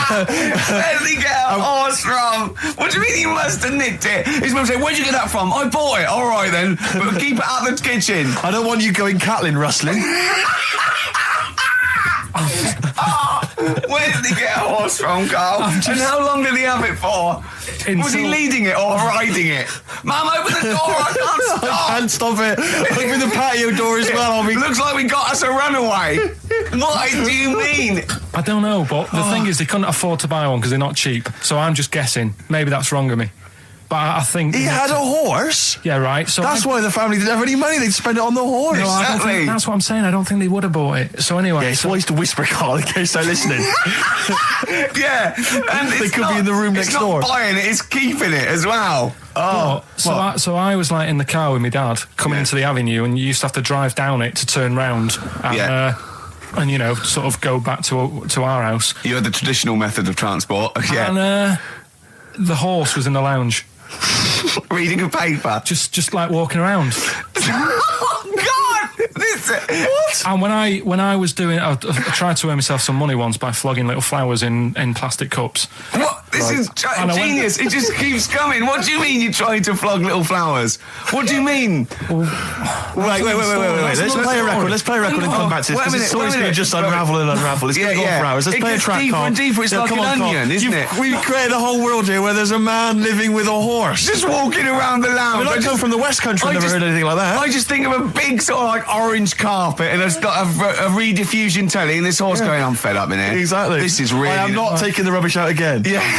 Speaker 2: Where did he get a horse from? What do you mean he must have nicked it? His mum said, where'd you get that from? I bought it. All right then, but keep it out of the kitchen.
Speaker 4: I don't want you going Catlin rustling.
Speaker 2: Where did he get a horse from, Carl? And how long did he have it for? Was he leading it or riding it? Mum, open the door, I can't stop.
Speaker 4: I can't stop it. Open the patio door as well.
Speaker 2: Looks like we got us a runaway. What do you mean?
Speaker 3: I don't know, but the thing is, they couldn't afford to buy one because they're not cheap. So I'm just guessing. Maybe that's wrong of me. But I think...
Speaker 4: He had a horse?
Speaker 3: Yeah, right. So
Speaker 4: that's why the family didn't have any money. They'd spend it on the horse.
Speaker 3: No, I don't think, that's what I'm saying. I don't think they would have bought it. So anyway...
Speaker 4: Yeah, it's wise to whisper, Carl, in case they're listening.
Speaker 2: Yeah. And
Speaker 4: they could be in the room next door.
Speaker 2: It's not buying it, it's keeping it as well.
Speaker 3: Oh. So I was like in the car with my dad coming into the avenue, and you used to have to drive down it to turn round. And, and sort of go back to our house.
Speaker 2: You had the traditional method of transport. Yeah.
Speaker 3: And the horse was in the lounge.
Speaker 2: Reading a paper.
Speaker 3: Just like walking around.
Speaker 2: Oh God! What?
Speaker 3: And when I was doing, I tried to earn myself some money once by flogging little flowers in plastic cups.
Speaker 2: What? This is genius. It just keeps coming. What do you mean you're trying to flog little flowers? What do you mean?
Speaker 4: Wait. Let's play a record. Let's play a record and come back to this, because it's always going to just unravel and unravel. It's going to go for hours. Let's play a track,
Speaker 2: deeper
Speaker 4: Carl.
Speaker 2: and deeper. It's like an onion, isn't it?
Speaker 4: We've created a whole world here where there's a man living with a horse.
Speaker 2: Just walking around the lounge.
Speaker 4: I come from the West Country. I've never heard anything like that.
Speaker 2: I just think of a big sort of like orange carpet, and it's got a rediffusion telly, and this horse going, I'm fed up in here.
Speaker 4: Exactly.
Speaker 2: This is really...
Speaker 4: I am not taking the rubbish out again.
Speaker 2: Yeah.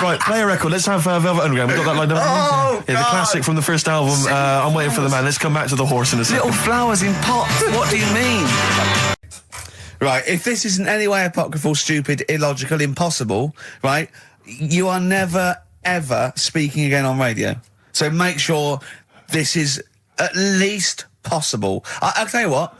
Speaker 4: Right, play a record. Let's have Velvet Underground. We've got that lined up.
Speaker 2: Oh,
Speaker 4: yeah, the classic from the first album. I'm Waiting for the Man. Let's come back to the horse in a second.
Speaker 2: Little flowers in pots. What do you mean? Right, if this is in any way apocryphal, stupid, illogical, impossible, right, you are never, ever speaking again on radio. So make sure this is at least possible. I'll tell you what,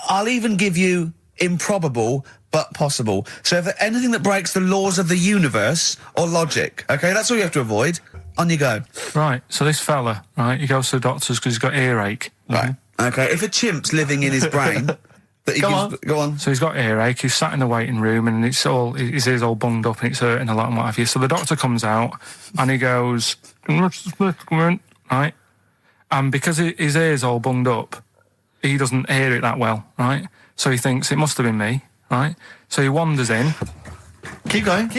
Speaker 2: I'll even give you improbable but possible. So if anything that breaks the laws of the universe or logic, okay, that's all you have to avoid. On you go.
Speaker 3: Right, so this fella, right, he goes to the doctors because he's got earache.
Speaker 2: Right. Okay, if a chimp's living in his brain... Go on.
Speaker 3: So he's got earache, he's sat in the waiting room, and his ear's all bunged up and it's hurting a lot and what have you. So the doctor comes out and he goes, right? And because his ear's all bunged up, he doesn't hear it that well, right? So he thinks it must have been me, right? So he wanders in.
Speaker 4: Keep going.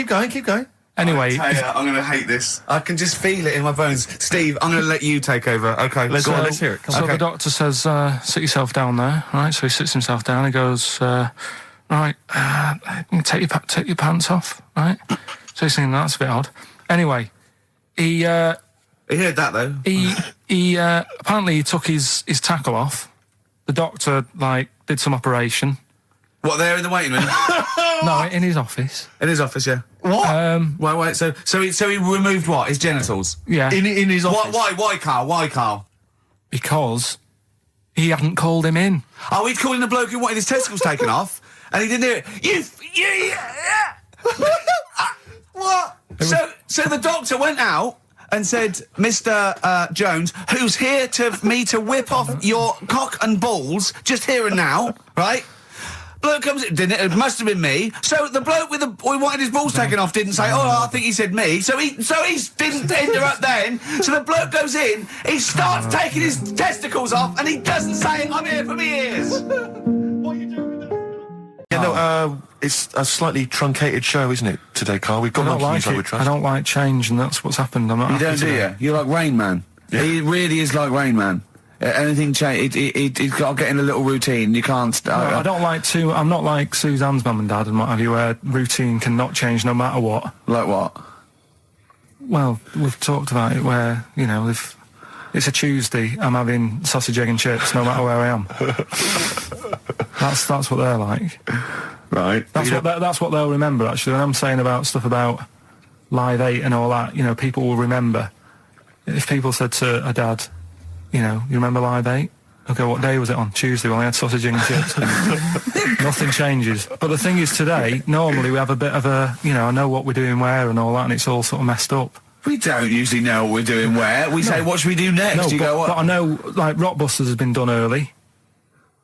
Speaker 3: Anyway,
Speaker 2: I'm going to hate this. I can just feel it in my bones. Steve, I'm going to let you take over. Okay,
Speaker 4: let's hear it.
Speaker 3: So the doctor says, sit yourself down there, right? So he sits himself down. He goes, right, take your pants off, right? So he's thinking, that's a bit odd. Anyway, he heard
Speaker 2: that, though.
Speaker 3: He apparently he took his tackle off. The doctor, did some operation.
Speaker 2: What, there in the waiting room?
Speaker 3: No, in his office.
Speaker 2: In his office, yeah.
Speaker 3: What?
Speaker 2: Wait, so he removed what? His genitals?
Speaker 3: Yeah.
Speaker 4: In his office.
Speaker 2: Why, Carl?
Speaker 3: Because he hadn't called him in.
Speaker 2: Oh, he'd called in the bloke who wanted his testicles taken off, and he didn't do it. What? So the doctor went out and said, Mr. Jones, who's here to whip off your cock and balls, just here and now, right? Bloke comes in, didn't it? It must have been me. So the bloke who wanted his balls taken off didn't say, oh, I think he said me. So he didn't interrupt then. So the bloke goes in, he starts taking his testicles off, and he doesn't say, I'm here for me ears. What are you doing with that?
Speaker 4: Yeah, no, it's a slightly truncated show, isn't it, today, Carl? We've got monkey news, I would trust.
Speaker 3: I don't like change, and that's what's happened. I'm not
Speaker 2: You don't, do you? You're like Rain Man. Yeah. He really is like Rain Man. Anything change? He's got to get in a little routine. You can't.
Speaker 3: I don't like to. I'm not like Suzanne's mum and dad and what have you, where routine cannot change no matter what.
Speaker 2: Like what?
Speaker 3: Well, we've talked about it where, if it's a Tuesday, I'm having sausage, egg and chips no matter where I am. That's what they're like.
Speaker 2: Right.
Speaker 3: That's what they'll remember, actually. When I'm saying about stuff about Live 8 and all that, people will remember. If people said to a dad, you remember Live 8? Okay, what day was it on? Tuesday, when I had sausage and chips. Nothing changes. But the thing is, today, normally we have a bit of a, I know what we're doing where and all that, and it's all sort of messed up.
Speaker 2: We don't usually know what we're doing where. We say, what should we do next?
Speaker 3: No, but I know, Rockbusters has been done early.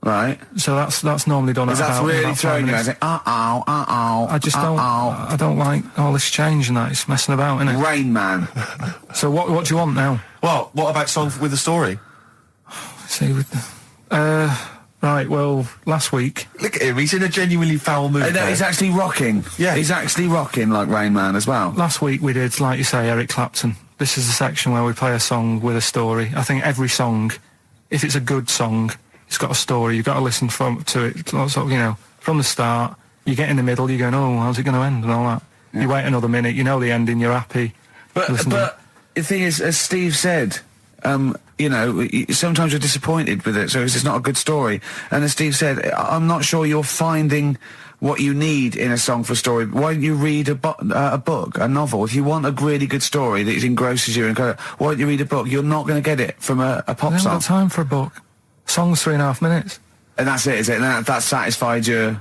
Speaker 2: Right.
Speaker 3: So that's normally done at about...
Speaker 2: That's really throwing you. I say,
Speaker 3: I just don't... I don't like all this change and that. It's messing about, isn't it?
Speaker 2: Rain Man.
Speaker 3: So what do you want now?
Speaker 4: Well, what about Song with a Story?
Speaker 3: See, right, well, last week...
Speaker 4: Look at him, he's in a genuinely foul mood.
Speaker 2: No, he's actually rocking.
Speaker 4: Yeah.
Speaker 2: He's actually rocking like Rain Man as well.
Speaker 3: Last week we did, like you say, Eric Clapton. This is the section where we play a song with a story. I think every song, if it's a good song, it's got a story. You've got to listen to it, sort of, from the start. You get in the middle, you're going, oh, how's it going to end and all that. Yeah. You wait another minute, you know the ending, you're happy.
Speaker 2: But the thing is, as Steve said, sometimes you're disappointed with it, so it's just not a good story. And as Steve said, I'm not sure you're finding what you need in a song for a story. Why don't you read a book, a novel? If you want a really good story that engrosses you, why don't you read a book? You're not going to get it from a pop song.
Speaker 3: I haven't got time for a book. Song's 3.5 minutes.
Speaker 2: And that's it, is it? And that satisfied you?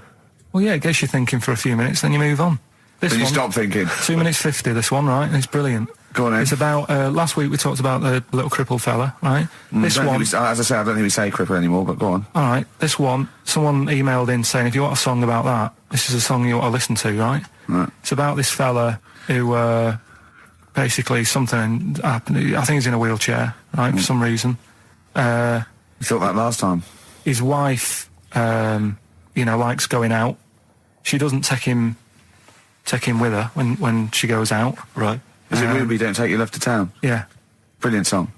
Speaker 3: Well, yeah, it gets you thinking for a few minutes, then you move on.
Speaker 2: Then you stop thinking.
Speaker 3: 2 minutes 50, this one, right? And it's brilliant.
Speaker 2: Go on, then.
Speaker 3: It's about, last week we talked about the little crippled fella, right? This one...
Speaker 2: as I say, I don't think we say cripple anymore, but go on.
Speaker 3: All right, this one, someone emailed in saying, if you want a song about that, this is a song you want to listen to, right?
Speaker 2: Right.
Speaker 3: It's about this fella who, basically something happened. I think he's in a wheelchair, right, for some reason.
Speaker 2: You thought that last time.
Speaker 3: His wife, likes going out. She doesn't take him with her when she goes out.
Speaker 4: Right.
Speaker 2: Is it Ruby, Don't Take Your Love to Town?
Speaker 3: Yeah.
Speaker 2: Brilliant song.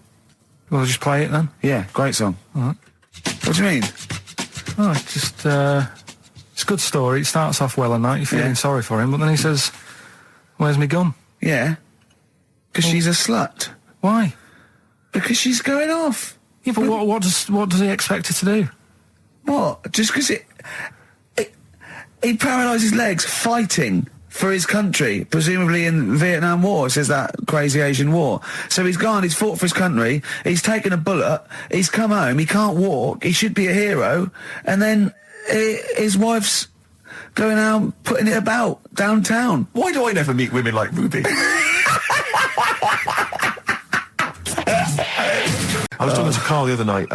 Speaker 3: Well, I'll just play it then.
Speaker 2: Yeah, great song.
Speaker 3: All right.
Speaker 2: What do you mean?
Speaker 3: Oh, it's just, it's a good story. It starts off well and that. You're feeling sorry for him, but then he says, where's my gun?
Speaker 2: Yeah. Because she's a slut.
Speaker 3: Why?
Speaker 2: Because she's going off.
Speaker 3: Yeah, but what does he expect her to do?
Speaker 2: What? Just because he paralysed his legs fighting for his country, presumably in the Vietnam War, says that crazy Asian war. So he's gone, he's fought for his country, he's taken a bullet, he's come home, he can't walk, he should be a hero, and then his wife's going out putting it about downtown.
Speaker 4: Why do I never meet women like Ruby? I was talking to Carl the other night,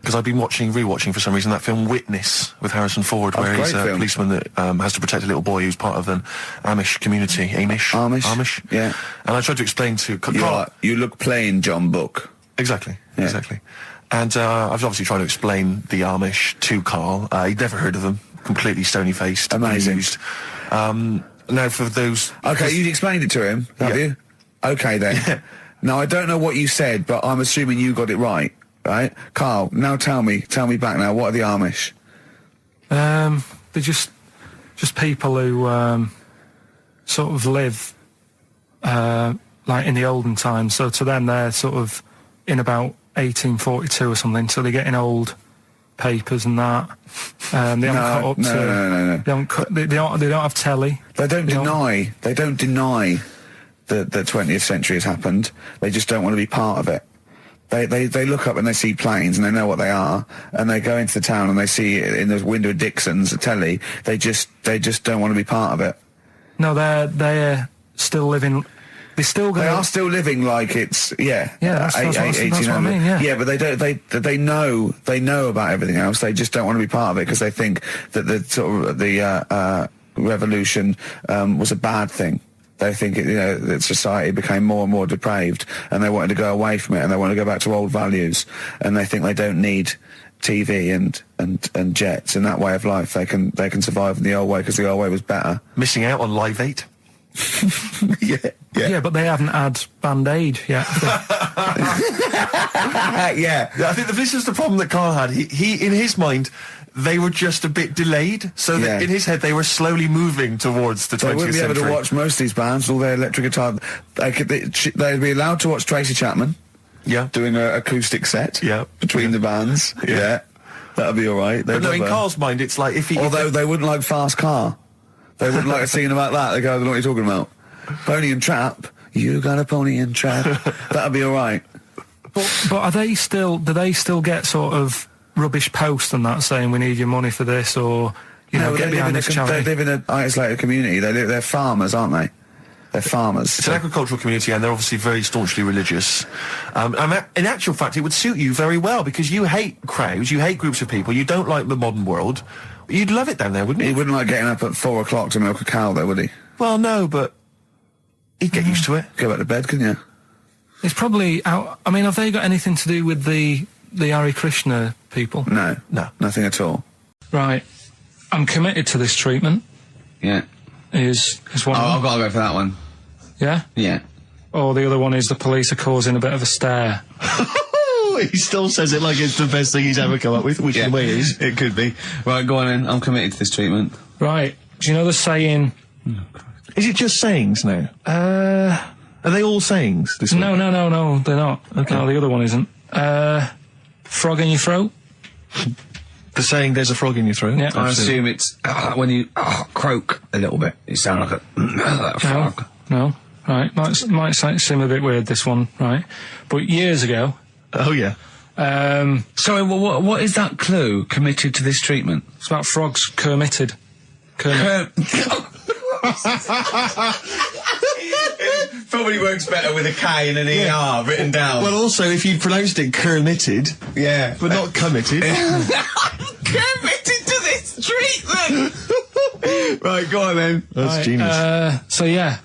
Speaker 4: because I've been rewatching for some reason that film Witness with Harrison Ford, where he's a policeman that has to protect a little boy who's part of an Amish community. Amish?
Speaker 2: Yeah.
Speaker 4: And I tried to explain to Carl...
Speaker 2: You look plain, John Book.
Speaker 4: Exactly. And I was obviously trying to explain the Amish to Carl. He'd never heard of them. Completely stony-faced.
Speaker 2: Amazing.
Speaker 4: Now for those...
Speaker 2: Okay, you explained it to him, have you? Okay, then. Yeah. Now, I don't know what you said, but I'm assuming you got it right? Carl, now tell me back now, what are the Amish?
Speaker 3: They just just people who sort of live like in the olden times. So to them, they're sort of in about 1842 or something. So they're getting old papers and that. They haven't caught up to.
Speaker 5: No.
Speaker 3: They don't have telly.
Speaker 5: They don't deny that the 20th century has happened. They just don't want to be part of it. They look up and they see planes and they know what they are, and they go into the town and they see it in the window of Dixon's, a telly. They just don't want to be part of it.
Speaker 3: No, they're still living. They are
Speaker 5: still living like it's
Speaker 3: that's what I mean. Yeah,
Speaker 5: but they know about everything else. They just don't want to be part of it because they think that the sort of the revolution was a bad thing. They think that society became more and more depraved, and they wanted to go away from it, and they want to go back to old values, and they think they don't need TV and jets and that way of life. They can survive in the old way because the old way was better.
Speaker 4: Missing out on Live 8.
Speaker 3: Yeah, but they haven't had Band-Aid yet.
Speaker 5: Yeah,
Speaker 4: I think this is the problem that Karl had. He in his mind, they were just a bit delayed, so that in his head they were slowly moving towards the 20th century.
Speaker 5: They wouldn't be able to watch most of these bands, all their electric guitar. They'd be allowed to watch Tracy Chapman.
Speaker 4: Yeah,
Speaker 5: doing an acoustic set.
Speaker 4: Yeah,
Speaker 5: between the bands. Yeah, that'd be all right.
Speaker 4: But no, in Karl's mind, it's like if he.
Speaker 5: Although they wouldn't like Fast Car. They wouldn't like a scene about that. They go, I don't know what you're talking about. Pony and Trap. You got a pony and trap. That'd be all right.
Speaker 3: But are they still? Do they still get sort of rubbish posts and that saying we need your money for this, or get behind this charity?
Speaker 5: They live in an isolated community. They're farmers, aren't they? They're farmers.
Speaker 4: It's an agricultural community, and they're obviously very staunchly religious. In actual fact, it would suit you very well because you hate crowds, you hate groups of people, you don't like the modern world. You'd love it down there, wouldn't you?
Speaker 5: He wouldn't like getting up at 4 o'clock to milk a cow, though, would he?
Speaker 4: Well, no, but he'd get used to it.
Speaker 5: Go back to bed, couldn't you?
Speaker 3: It's probably out. I mean, have they got anything to do with the Hare Krishna people?
Speaker 5: No, nothing at all.
Speaker 3: Right, I'm committed to this treatment.
Speaker 2: Yeah,
Speaker 3: is one.
Speaker 2: I've got to go for that one.
Speaker 3: Yeah.
Speaker 2: Yeah.
Speaker 3: Or the other one is the police are causing a bit of a stir.
Speaker 4: He still says it like it's the best thing he's ever come up with, which in a way is.
Speaker 5: It could be.
Speaker 2: Right, go on then. I'm committed to this treatment.
Speaker 3: Right. Do you know the saying?
Speaker 4: Is it just sayings now? Are they all sayings? This
Speaker 3: no, they're not.
Speaker 4: Okay.
Speaker 3: No, the other one isn't. Frog in your throat?
Speaker 4: The saying, there's a frog in your throat?
Speaker 3: Yeah.
Speaker 2: I assume it's when you croak a little bit. You sound like a frog.
Speaker 3: No. Right. Might seem a bit weird, this one, right? But years ago...
Speaker 4: Oh, yeah.
Speaker 2: Sorry, what is that clue? Committed to this treatment?
Speaker 3: It's about frogs committed.
Speaker 2: Probably works better with a K and an ER written down.
Speaker 4: Well, also, if you pronounced it committed,
Speaker 2: yeah,
Speaker 4: but not committed.
Speaker 2: Committed to this treatment! Right, go on then.
Speaker 4: That's genius.
Speaker 3: So, yeah.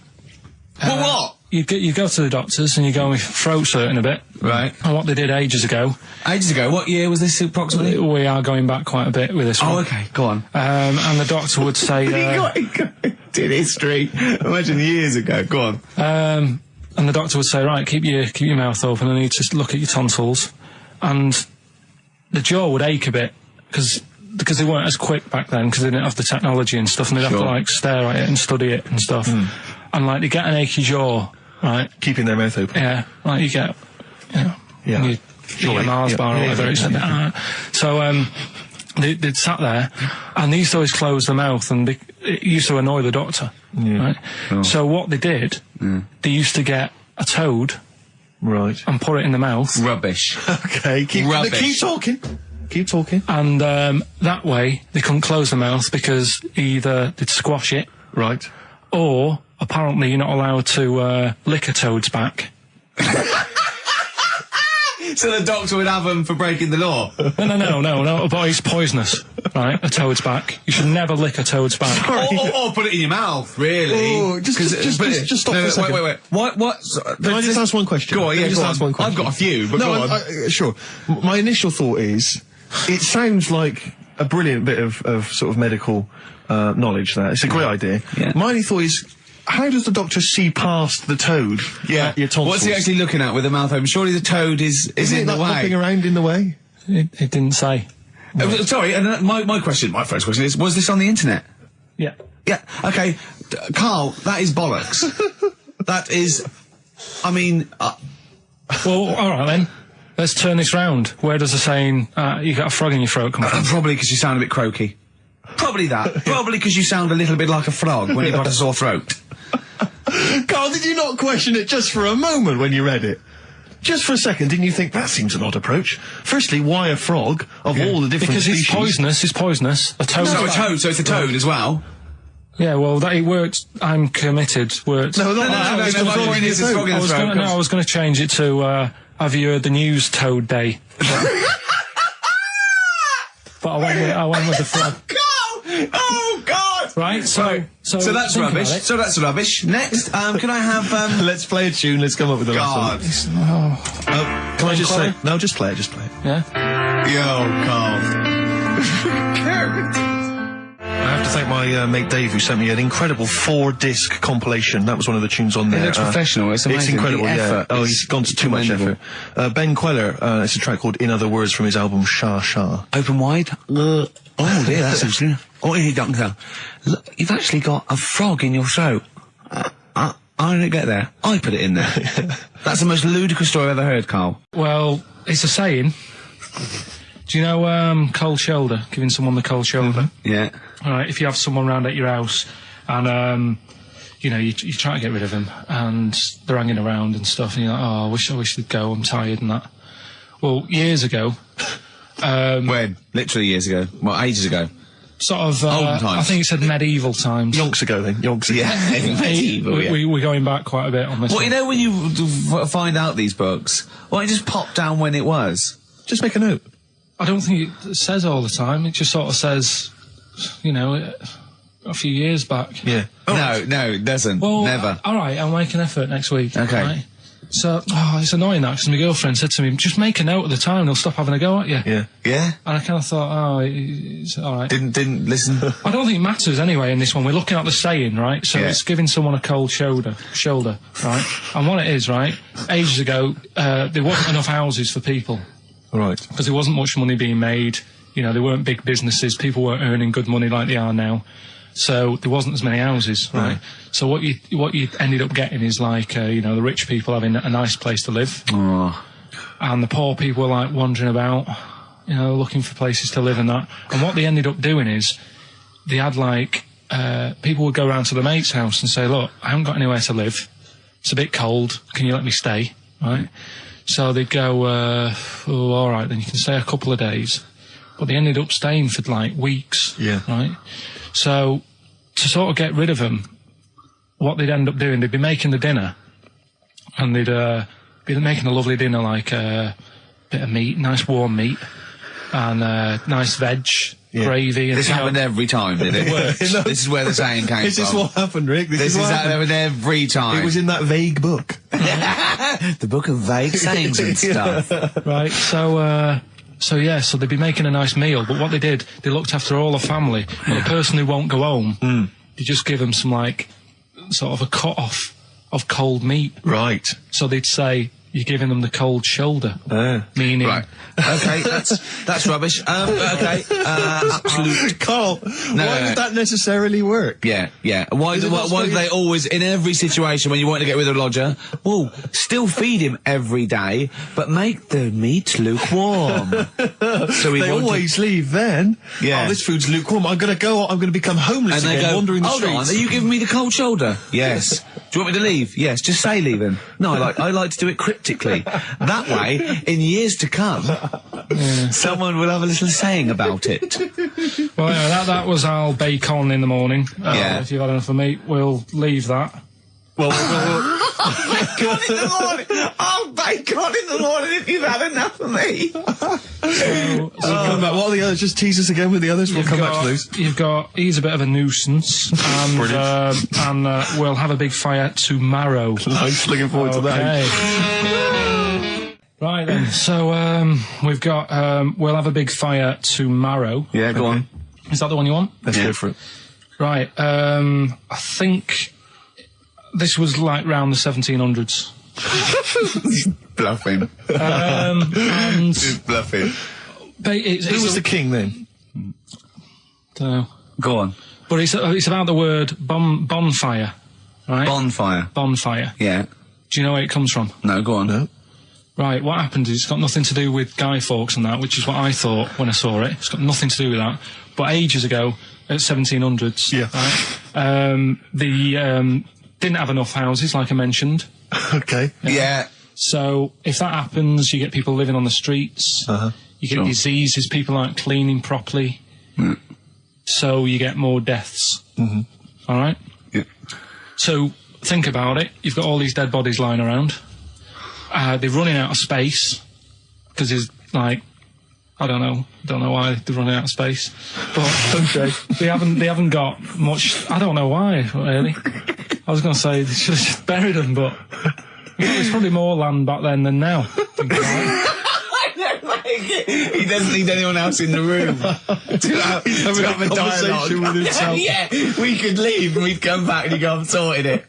Speaker 2: Well, what?
Speaker 3: You go to the doctors and you go with throat hurting a bit.
Speaker 2: Right.
Speaker 3: And what they did ages ago.
Speaker 2: Ages ago? What year was this approximately?
Speaker 3: We are going back quite a bit with this one.
Speaker 2: Oh, okay. Go on.
Speaker 3: And the doctor would say...
Speaker 2: did history. Imagine years ago. Go on.
Speaker 3: And the doctor would say, right, keep your mouth open and you just look at your tonsils. And the jaw would ache a bit because they weren't as quick back then because they didn't have the technology and stuff, and they'd have to, like, stare at it and study it and stuff. And, like, they get an achy jaw, right?
Speaker 4: Keeping their mouth open.
Speaker 3: Yeah, like you get, you eat a Mars bar or whatever. So, they'd sat there, and they used to always close their mouth, and it used to annoy the doctor, right? Oh. So what they did, they used to get a toad,
Speaker 4: right,
Speaker 3: and put it in the mouth.
Speaker 2: Rubbish.
Speaker 4: Okay, keep talking. Keep talking.
Speaker 3: And that way, they couldn't close their mouth because either they'd squash it,
Speaker 4: right,
Speaker 3: or apparently you're not allowed to lick a toad's back.
Speaker 2: So the doctor would have them for breaking the law?
Speaker 3: No, but it's poisonous, right? A toad's back. You should never lick a toad's back.
Speaker 2: Or put it in your mouth, really.
Speaker 4: Oh, just stop for a second.
Speaker 2: Wait. What?
Speaker 4: Can I just ask one question?
Speaker 2: Go on, yeah,
Speaker 4: just ask one question.
Speaker 2: I've got a few, but go on.
Speaker 4: Sure. My initial thought is, it sounds like a brilliant bit of sort of medical knowledge there. It's a great idea.
Speaker 2: Yeah.
Speaker 4: My only thought is, how does the doctor see past the toad?
Speaker 2: Yeah.
Speaker 4: At your tonsils?
Speaker 2: What's he actually looking at with the mouth open? Surely the toad is in the way.
Speaker 4: Hopping around in the way?
Speaker 3: It didn't say.
Speaker 2: Sorry, and my first question is, was this on the internet?
Speaker 3: Yeah.
Speaker 2: Yeah, okay, Carl, that is bollocks. That is, I mean...
Speaker 3: Well, alright then. Let's turn this round. Where does the saying, you got a frog in your throat come from?
Speaker 2: Probably because you sound a bit croaky. Probably that. Probably because you sound a little bit like a frog when you've got a sore throat.
Speaker 4: Carl, did you not question it just for a moment when you read it? Just for a second, didn't you think that seems an odd approach? Firstly, why a frog of all the different
Speaker 3: Because
Speaker 4: species?
Speaker 3: it's poisonous. A toad.
Speaker 2: So a toad, so it's a toad as well.
Speaker 3: Yeah, well, it worked. I'm committed. Worked.
Speaker 4: No,
Speaker 2: my point is it's frog in the throat.
Speaker 3: I was going to change it to, have you heard the news Toad Day? But I went with the frog.
Speaker 2: Oh, God!
Speaker 3: Right, so
Speaker 2: that's
Speaker 3: think
Speaker 2: rubbish.
Speaker 3: about it.
Speaker 2: So that's rubbish. Next, can I have,
Speaker 4: Let's play a tune, let's come up with a
Speaker 2: God.
Speaker 4: Can I just say... No, just play it.
Speaker 3: Yeah?
Speaker 2: Yo, Carl.
Speaker 4: I have to thank my mate Dave, who sent me an incredible 4-disc compilation. That was one of the tunes on there.
Speaker 2: It looks professional. It's amazing.
Speaker 4: It's incredible,
Speaker 2: The
Speaker 4: yeah.
Speaker 2: effort
Speaker 4: Oh,
Speaker 2: is
Speaker 4: he's gone to too much
Speaker 2: commendable.
Speaker 4: effort. Ben Queller, it's a track called In Other Words from his album Shah Shah.
Speaker 2: Open wide. Oh dear, that's interesting. Oh, here, Doctor. Look, you've actually got a frog in your throat. I didn't get there. I put it in there. That's the most ludicrous story I've ever heard, Carl.
Speaker 3: Well, it's a saying. Do you know, cold shoulder? Giving someone the cold shoulder?
Speaker 2: Yeah.
Speaker 3: Alright, if you have someone round at your house and, you know, you try to get rid of them and they're hanging around and stuff and you're like, oh, I wish they'd go, I'm tired and that. Well, years ago...
Speaker 2: when? Literally years ago. Well, ages ago.
Speaker 3: Sort of,
Speaker 2: Olden times.
Speaker 3: I think it said medieval times.
Speaker 4: Yonks ago, then. Yonks ago.
Speaker 2: Yeah, medieval, yeah.
Speaker 3: We're going back quite a bit on this
Speaker 2: Well,
Speaker 3: one.
Speaker 2: you know when you find out these books, why don't you just pop down when it was?
Speaker 4: Just make a note.
Speaker 3: I don't think it says all the time. It just sort of says, you know, a few years back.
Speaker 4: Yeah.
Speaker 2: No, it doesn't.
Speaker 3: Well,
Speaker 2: Never.
Speaker 3: All right, I'll make an effort next week.
Speaker 2: Okay.
Speaker 3: Right? So, it's annoying that because my girlfriend said to me, just make a note of the time, they'll stop having a go at you.
Speaker 4: Yeah.
Speaker 2: Yeah?
Speaker 3: And I kind of thought, it's all right.
Speaker 2: Didn't listen.
Speaker 3: I don't think it matters anyway in this one. We're looking at the saying, right? So
Speaker 2: Yeah.
Speaker 3: it's giving someone a cold shoulder, right? And what it is, right? Ages ago, there wasn't enough houses for people.
Speaker 4: Right.
Speaker 3: Because there wasn't much money being made. You know, there weren't big businesses. People weren't earning good money like they are now. So there wasn't as many houses, right? So what you ended up getting is like, you know, the rich people having a nice place to live.
Speaker 2: Oh.
Speaker 3: And the poor people were like wandering about, you know, looking for places to live and that. And what they ended up doing is they had like, people would go around to the mate's house and say, look, I haven't got anywhere to live. It's a bit cold. Can you let me stay? Right? So they'd go, oh, all right, then you can stay a couple of days. But they ended up staying for like weeks.
Speaker 4: Yeah.
Speaker 3: Right? So to sort of get rid of them, what they'd end up doing, they'd be making the dinner and they'd be making a lovely dinner, like a bit of meat, nice warm meat, and nice veg, gravy. And
Speaker 2: This happened every time, did it? This is where the saying came
Speaker 4: This
Speaker 2: from.
Speaker 4: is what happened, Rick.
Speaker 2: This is
Speaker 4: what
Speaker 2: that
Speaker 4: happened.
Speaker 2: every time.
Speaker 4: It was in that vague book.
Speaker 2: The book of vague sayings and stuff.
Speaker 3: Right, so they'd be making a nice meal, but what they did, they looked after all the family. But the person who won't go home, they just give them some, like, sort of a cut-off of cold meat.
Speaker 4: Right.
Speaker 3: So they'd say, you're giving them the cold shoulder. Meaning...
Speaker 2: Right. Okay, that's rubbish. Okay, absolute...
Speaker 4: Carl, why would that necessarily work?
Speaker 2: Yeah. Why do they always, in every situation when you want to get rid of a lodger, well, still feed him every day, but make the meat lukewarm. So
Speaker 4: They always leave then.
Speaker 2: Yeah.
Speaker 4: Oh, this food's lukewarm. I'm going to become homeless
Speaker 2: and they
Speaker 4: again,
Speaker 2: go,
Speaker 4: wandering the
Speaker 2: hold
Speaker 4: streets.
Speaker 2: on, are you giving me the cold shoulder? Yes. Do you want me to leave? Yes, just say leaving. No, I like to do it cryptically. That way, in years to come, someone will have a little saying about it.
Speaker 3: Well, anyway, that was our bacon in the morning.
Speaker 2: Yeah.
Speaker 3: If you've had enough of meat, we'll leave that.
Speaker 4: Well,
Speaker 2: Bacon in the morning! Oh, bacon in the morning if you've had enough of me!
Speaker 4: come back. What are the others? Just tease us again with the others. We'll come back to those.
Speaker 3: You've got, he's a bit of a nuisance, and we'll have a big fire tomorrow.
Speaker 4: Nice, looking forward to that.
Speaker 3: Okay. Right then, so we've got, we'll have a big fire tomorrow.
Speaker 2: Yeah, go on.
Speaker 3: Is that the one you want?
Speaker 4: Let's go for it.
Speaker 3: Right, I think this was like round the 1700s.
Speaker 2: Bluffing.
Speaker 3: And
Speaker 2: Just bluffing.
Speaker 3: Who
Speaker 4: Who was the king then?
Speaker 3: Dunno.
Speaker 2: Go on.
Speaker 3: But it's about the word bonfire, right?
Speaker 2: Bonfire. Yeah.
Speaker 3: Do you know where it comes from?
Speaker 2: No, go on.
Speaker 1: No.
Speaker 3: Right, what happened is it's got nothing to do with Guy Fawkes and that, which is what I thought when I saw it. It's got nothing to do with that. But ages ago, at 1700s, right, they didn't have enough houses, like I mentioned.
Speaker 1: Okay.
Speaker 2: Yeah.
Speaker 3: So if that happens, you get people living on the streets. You get diseases, people aren't cleaning properly. So you get more deaths. All right?
Speaker 2: Yeah.
Speaker 3: So think about it. You've got all these dead bodies lying around. They're running out of space because there's like, I don't know why they're running out of space, but they haven't got much. I don't know why really. I was going to say they should have just buried them, but there's probably more land back then than now.
Speaker 2: He doesn't need anyone else in the room to have a conversation with himself. Yeah, we could leave and we'd come back and he'd go, I've sorted it.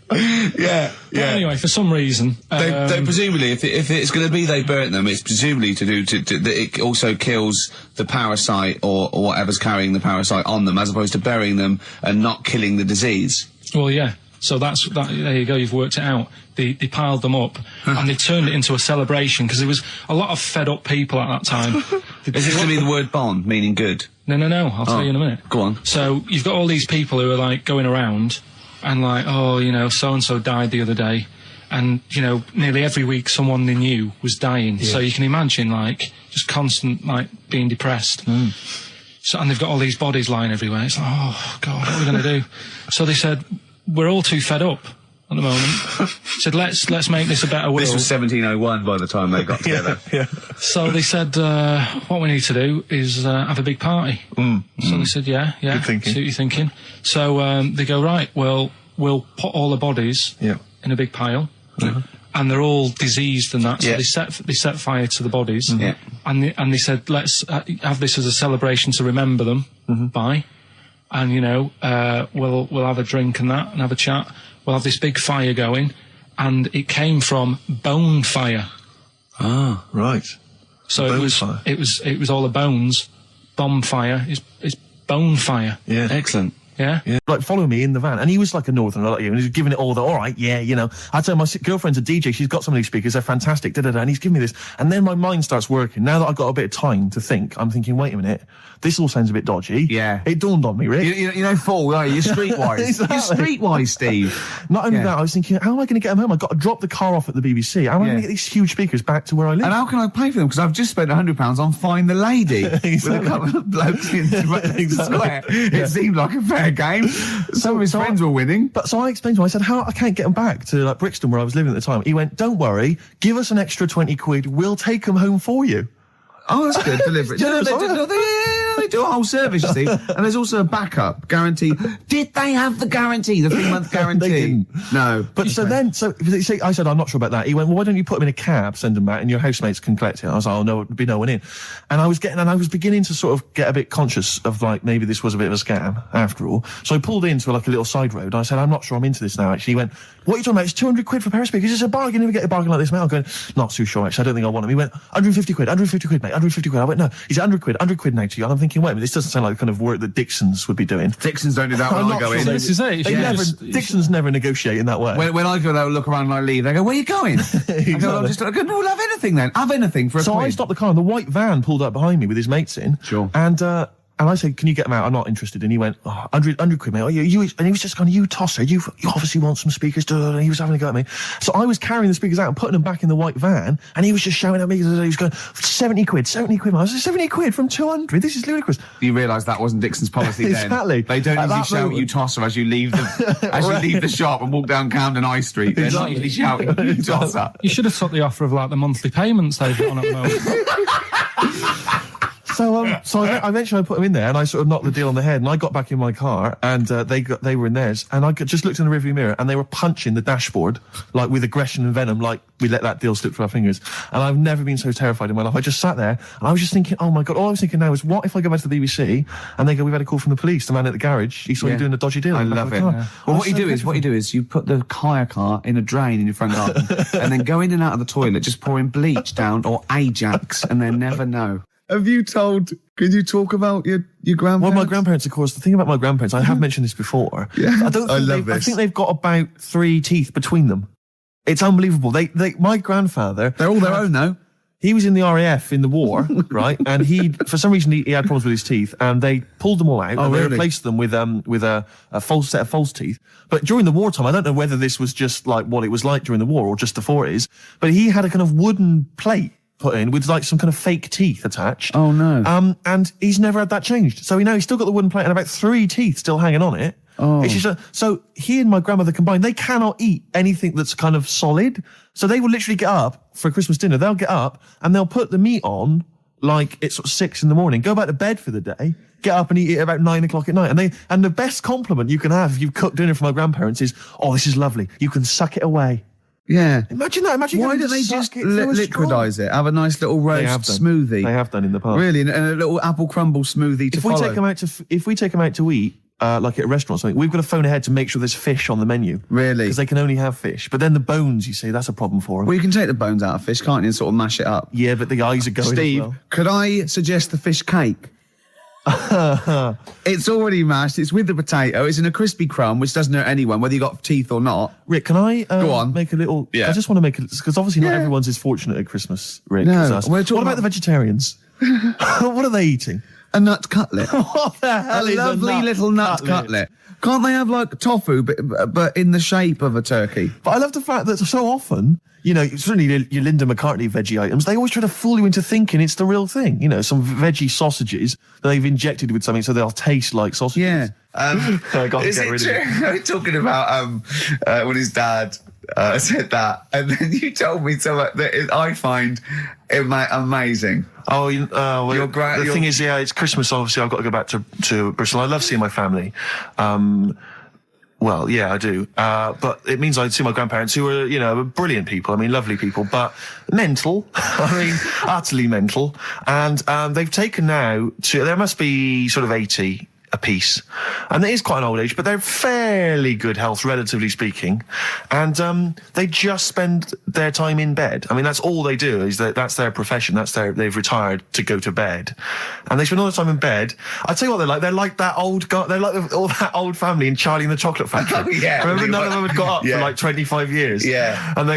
Speaker 2: Yeah.
Speaker 3: But anyway, for some reason,
Speaker 2: they presumably, if it's going to be they burnt them, it's presumably to do that it also kills the parasite or whatever's carrying the parasite on them, as opposed to burying them and not killing the disease.
Speaker 3: Well, yeah. So that's that. There you go. You've worked it out. They piled them up and they turned it into a celebration because there was a lot of fed up people at that time.
Speaker 2: Is this going to be the word bon, meaning good?
Speaker 3: No. I'll tell you in a minute.
Speaker 2: Go on.
Speaker 3: So you've got all these people who are like going around and like, oh, you know, so and so died the other day, and you know, nearly every week someone they knew was dying. Yeah. So you can imagine like just constant like being depressed. So and they've got all these bodies lying everywhere. It's like, oh God, what are we going to do? So they said, we're all too fed up at the moment. Said, let's make this a better world.
Speaker 2: This was 1701 by the time they got together.
Speaker 1: Yeah.
Speaker 3: So they said, what we need to do is have a big party. So they said, yeah.
Speaker 1: Good thinking.
Speaker 3: See what you're thinking. So they go, right, well, we'll put all the bodies in a big pile. And they're all diseased and that. So they set fire to the bodies. And they said, let's have this as a celebration to remember them by. And, you know, we'll have a drink and that and have a chat. We'll have this big fire going. And it came from bone fire.
Speaker 1: Ah, right.
Speaker 3: So it was all the bones. Bonfire is bone fire.
Speaker 1: Yeah.
Speaker 2: Excellent.
Speaker 3: Yeah?
Speaker 1: Like, follow me in the van. And he was like a northerner like you, and he was giving it all the, all right, yeah, you know. I tell my girlfriend's a DJ, she's got some of these speakers, they're fantastic, and he's giving me this. And then my mind starts working. Now that I've got a bit of time to think, I'm thinking, wait a minute, this all sounds a bit dodgy.
Speaker 2: Yeah.
Speaker 1: It dawned on me, Rick.
Speaker 2: You know, Paul, are you? You're streetwise.
Speaker 1: Exactly.
Speaker 2: You're streetwise, Steve.
Speaker 1: Not only that, I was thinking, how am I going to get them home? I've got to drop the car off at the BBC. How am I going to get these huge speakers back to where I live?
Speaker 5: And how can I pay for them? Because I've just spent £100 on Find the Lady. With a couple of blokes in the square. It seemed like a fair game. Some of his friends were winning.
Speaker 1: But so I explained to him, I said, I can't get them back to like Brixton where I was living at the time. He went, don't worry, give us an extra 20 quid, we'll take them home for you.
Speaker 5: Oh, that's good. Delivery. They do a whole service, you see. And there's also a backup guarantee. Did they have the guarantee, the 3-month guarantee?
Speaker 1: They didn't.
Speaker 5: No.
Speaker 1: But so I said, I'm not sure about that. He went, well, why don't you put them in a cab, send them back, and your housemates can collect it? I was like, oh, no, there'd be no one in. And I was beginning to sort of get a bit conscious of like, maybe this was a bit of a scam after all. So I pulled into like a little side road. I said, I'm not sure I'm into this now, actually. He went, what are you talking about? It's 200 quid for a pair of speakers. It's a bargain. You never get a bargain like this, mate. I'm going, not too sure, actually. I don't think I want them. He went, 150 quid, mate. 150 quid. I went, no, he's 100 quid now to you. And I'm thinking, wait a minute, this doesn't sound like the kind of work that Dixons would be doing.
Speaker 5: Dixons don't do that when I go in.
Speaker 3: This is it.
Speaker 1: Dixons never negotiate in that way.
Speaker 5: When I go there, look around and I leave, they go, where are you going?
Speaker 1: Exactly.
Speaker 5: I go, no, we'll have anything then. Have anything for a
Speaker 1: So
Speaker 5: quid.
Speaker 1: I stopped the car and the white van pulled up behind me with his mates in.
Speaker 5: Sure.
Speaker 1: And I said, can you get them out? I'm not interested. And he went, 100 quid, mate. Oh, and he was just going, you tosser, you obviously want some speakers. And he was having a go at me. So I was carrying the speakers out and putting them back in the white van. And he was just shouting at me. He was going, 70 quid, mate. I was like, 70 quid from 200? This is ludicrous.
Speaker 5: You realise that wasn't Dixon's policy then.
Speaker 1: Exactly.
Speaker 5: They don't usually shout, you tosser, as you leave the shop and walk down Camden High Street. They're not usually shouting, you tosser.
Speaker 3: You should have took the offer of like the monthly payments they've got on at the moment.
Speaker 1: So eventually I put them in there and I sort of knocked the deal on the head and I got back in my car and they were in theirs and I just looked in the rearview mirror and they were punching the dashboard like with aggression and venom, like we let that deal slip through our fingers. And I've never been so terrified in my life. I just sat there and I was just thinking, oh my God, all I was thinking now is what if I go back to the BBC and they go, we've had a call from the police, the man at the garage, he saw you doing a dodgy deal.
Speaker 5: I love it. Yeah. Well, what you do is you put the hire car in a drain in your front garden and then go in and out of the toilet just pouring bleach down or Ajax and then never know. Have you told? Can you talk about your grandparents?
Speaker 4: Well, my grandparents, of course. The thing about my grandparents, I have mentioned this before.
Speaker 5: Yeah,
Speaker 4: I think they've got about 3 teeth between them. It's unbelievable. My grandfather.
Speaker 5: They're all their own, though.
Speaker 4: He was in the RAF in the war, right? And for some reason, he had problems with his teeth, and they pulled them all out, and they replaced them with a false set of false teeth. But during the wartime, I don't know whether this was just like what it was like during the war or just the 40s, but he had a kind of wooden plate put in with like some kind of fake teeth attached.
Speaker 5: Oh no.
Speaker 4: And he's never had that changed. So he's still got the wooden plate and about 3 teeth still hanging on it.
Speaker 5: Oh.
Speaker 4: It's just so he and my grandmother combined, they cannot eat anything that's kind of solid. So they will literally get up for Christmas dinner. They'll get up and they'll put the meat on like it's sort of 6 a.m, go back to bed for the day, get up and eat it at about 9 o'clock at night. And the best compliment you can have if you've cooked dinner for my grandparents is, oh, this is lovely. You can suck it away.
Speaker 5: Yeah.
Speaker 4: Imagine that.
Speaker 5: Why don't they just liquidize it? Have a nice little roast smoothie.
Speaker 4: They have done in the past.
Speaker 5: Really, and a little apple crumble smoothie to follow.
Speaker 4: If we take them out to eat, like at a restaurant or something, we've got to phone ahead to make sure there's fish on the menu.
Speaker 5: Really?
Speaker 4: Because they can only have fish. But then the bones, you see, that's a problem for them.
Speaker 5: Well, you can take the bones out of fish, can't you, and sort of mash it up?
Speaker 4: Yeah, but the eyes are going
Speaker 5: Steve,
Speaker 4: as well.
Speaker 5: could I suggest the fish cake? It's already mashed. It's with the potato. It's in a crispy crumb, which doesn't hurt anyone, whether you got teeth or not.
Speaker 4: Rick, can I
Speaker 5: go on?
Speaker 4: Make a little?
Speaker 5: Yeah.
Speaker 4: I just want to make it because obviously not everyone's as fortunate at Christmas. Rick,
Speaker 5: No.
Speaker 4: as us. What about the vegetarians? What are they eating?
Speaker 5: A nut cutlet.
Speaker 4: What the hell
Speaker 5: A
Speaker 4: is
Speaker 5: lovely little nut cutlet. Can't they have like tofu, but in the shape of a turkey?
Speaker 4: But I love the fact that so often, you know, certainly your Linda McCartney veggie items, they always try to fool you into thinking it's the real thing. You know, some veggie sausages that they've injected with something so they'll taste like sausages.
Speaker 5: Yeah.
Speaker 4: Is it
Speaker 5: true? Talking about when his dad said that, and then you told me something that I find amazing.
Speaker 4: Oh, the thing is, it's Christmas. Obviously, I've got to go back to Bristol. I love seeing my family. Well, yeah, I do. But it means I'd see my grandparents, who are, you know, brilliant people. I mean, lovely people, but mental. I mean, utterly mental. And they've taken now there must be sort of 80 a piece. And it is quite an old age, but they're fairly good health, relatively speaking. And they just spend their time in bed. I mean, that's all they do, that's their profession. They've retired to go to bed. And they spend all the time in bed. I tell you what they're like. They're like that old guy, they're like all that old family in Charlie and the Chocolate Factory.
Speaker 5: Oh, yeah.
Speaker 4: Remember, none of them had got up for like 25 years.
Speaker 5: Yeah.
Speaker 4: And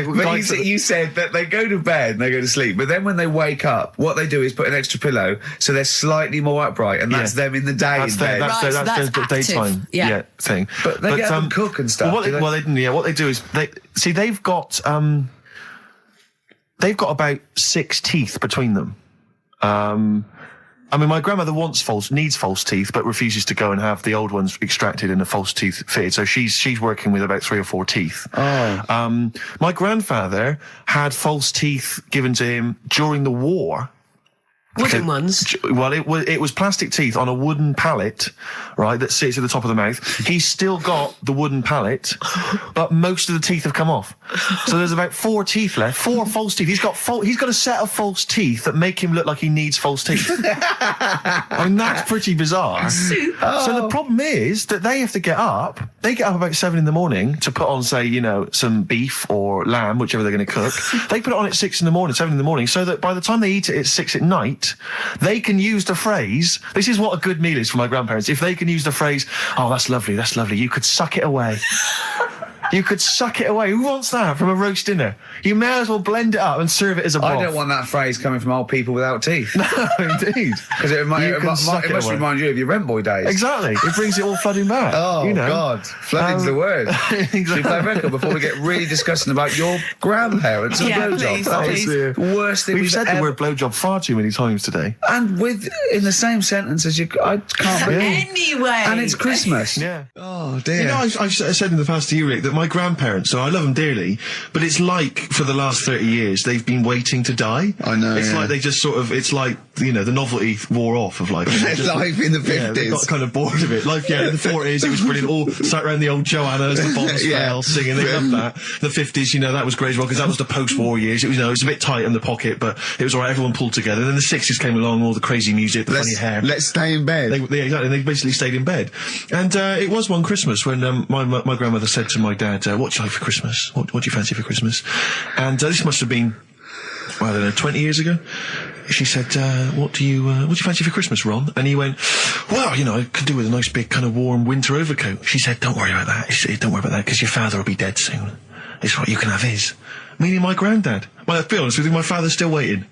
Speaker 5: you said that they go to bed and they go to sleep, but then when they wake up, what they do is put an extra pillow so they're slightly more upright, and that's them in the day in bed.
Speaker 4: That's their daytime thing.
Speaker 5: But they get up and cook and stuff.
Speaker 4: What they do is they've got about 6 teeth between them. I mean, my grandmother needs false teeth, but refuses to go and have the old ones extracted and the false teeth fitted. So she's working with about 3 or 4 teeth.
Speaker 5: Oh.
Speaker 4: My grandfather had false teeth given to him during the war.
Speaker 7: Wooden ones?
Speaker 4: Well, it was plastic teeth on a wooden pallet, right, that sits at the top of the mouth. He's still got the wooden pallet, but most of the teeth have come off. So there's about 4 teeth left, 4 false teeth. He's got a set of false teeth that make him look like he needs false teeth. I mean, that's pretty bizarre. So the problem is that they have to get up. They get up about 7 a.m. to put on, say, you know, some beef or lamb, whichever they're going to cook. They put it on at 6 a.m, 7 a.m, so that by the time they eat it at 6 at night, they can use the phrase, this is what a good meal is for my grandparents, if they can use the phrase, oh, that's lovely, you could suck it away. You could suck it away. Who wants that from a roast dinner? You may as well blend it up and serve it as a broth.
Speaker 5: I don't want that phrase coming from old people without teeth.
Speaker 4: No, indeed.
Speaker 5: Because it must remind you of your rent boy days.
Speaker 4: Exactly. It brings it all flooding back.
Speaker 5: Oh,
Speaker 4: you know.
Speaker 5: God. Flooding's the word.
Speaker 4: Exactly.
Speaker 5: Should we play a record before we get really disgusting about your grandparents and blowjobs? That was the worst thing
Speaker 4: we've said the word blowjob far too many times today.
Speaker 5: And in the same sentence as I can't believe.
Speaker 7: Anyway.
Speaker 5: And it's Christmas.
Speaker 4: Yeah.
Speaker 5: Oh, dear.
Speaker 1: You know, I've said in the past to you, Rick, that my grandparents, so I love them dearly, but it's like for the last 30 years they've been waiting to die.
Speaker 5: I know.
Speaker 1: It's like they just sort of, it's like, you know, the novelty wore off of life.
Speaker 5: Life in the 50s.
Speaker 1: Yeah, they got kind of bored of it. Life, in the 40s, it was brilliant. All sat around the old Joannas, the Bonds Trail, singing. They loved that. The 50s, you know, that was great as well, because that was the post-war years. It was, you know, it was a bit tight in the pocket, but it was alright. Everyone pulled together. And then the 60s came along, all the crazy music, the funny hair.
Speaker 5: Let's stay in bed.
Speaker 1: Exactly. They basically stayed in bed. And it was one Christmas when my grandmother said to my dad, what do you like for Christmas? What do you fancy for Christmas? And this must have been, well, I don't know, 20 years ago.
Speaker 4: she said, what do you fancy for Christmas, Ron? And he went, well, you know, I could do with a nice big kind of warm winter overcoat. She said, don't worry about that. She said, don't worry about that, because your father will be dead soon. It's right, you can have his. Meaning my granddad. Well, to be honest with you, my father's still waiting.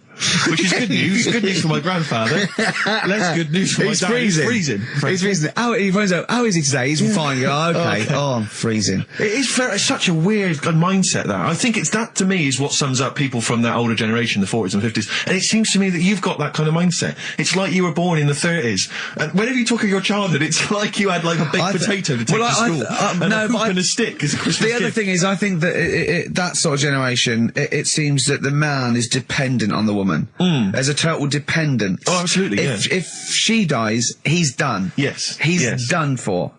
Speaker 4: Which is good news. Good news for my grandfather. Less good news for my dad.
Speaker 2: Freezing. He's freezing. He finds out, how is he today? He's fine. Oh, okay. Oh, I'm freezing.
Speaker 4: It's such a weird mindset, that. I think that, to me, is what sums up people from that older generation, the 40s and 50s. And it seems to me that you've got that kind of mindset. It's like you were born in the 30s. And whenever you talk of your childhood, it's like you had, like, a baked potato to take to school. And a hoop and a stick as a Christmas gift.
Speaker 2: The other thing is, I think that that sort of generation, it seems that the man is dependent on the woman. As a total dependent.
Speaker 4: Oh, absolutely,
Speaker 2: If she dies, he's done.
Speaker 4: Yes.
Speaker 2: He's done for.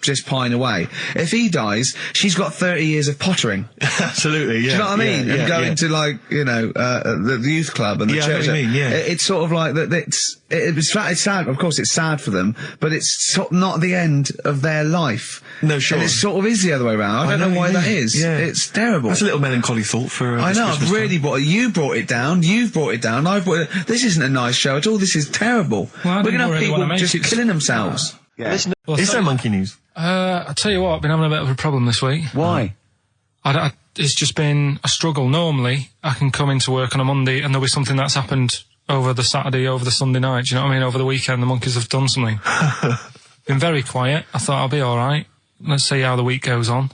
Speaker 2: Just pine away. If he dies, she's got 30 years of pottering.
Speaker 4: Absolutely, yeah.
Speaker 2: Do you know what I mean? And going to, like, you know, the youth club and the church.
Speaker 4: I know what you mean,
Speaker 2: It's sort of like that. It's sad. Of course, it's sad for them, but it's sort of not the end of their life.
Speaker 4: No, sure.
Speaker 2: And it sort of is the other way around. I don't know why that is.
Speaker 4: Yeah.
Speaker 2: It's terrible.
Speaker 4: That's a little melancholy thought for.
Speaker 2: I know. I've really you brought it down. You've brought it down. This isn't a nice show at all. This is terrible.
Speaker 3: Well,
Speaker 2: we're gonna have people just killing themselves.
Speaker 4: Is there monkey news?
Speaker 3: I'll tell you what, I've been having a bit of a problem this week.
Speaker 2: Why?
Speaker 3: It's just been a struggle. Normally, I can come into work on a Monday and there'll be something that's happened over the Saturday, over the Sunday night. Do you know what I mean? Over the weekend, the monkeys have done something. Been very quiet. I thought I'll be alright. Let's see how the week goes on.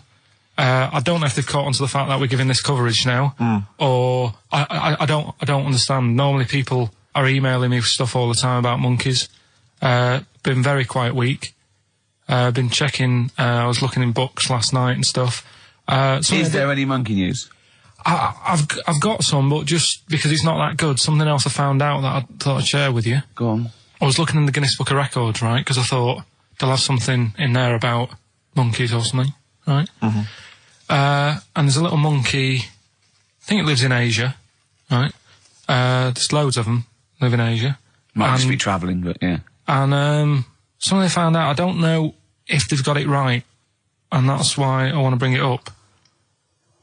Speaker 3: I don't know if they've caught on to the fact that we're giving this coverage now, or I don't understand. Normally people are emailing me stuff all the time about monkeys. Been very quiet week. Been checking, I was looking in books last night and stuff.
Speaker 2: Is there any monkey news?
Speaker 3: I've got some, but just because it's not that good, something else I found out that I thought I'd share with you.
Speaker 2: Go on.
Speaker 3: I was looking in the Guinness Book of Records, right, because I thought they'll have something in there about monkeys or something, right? And there's a little monkey, I think it lives in Asia, right? There's loads of them live in Asia.
Speaker 2: Might just be travelling, but yeah.
Speaker 3: And something they found out, I don't know if they've got it right, and that's why I want to bring it up.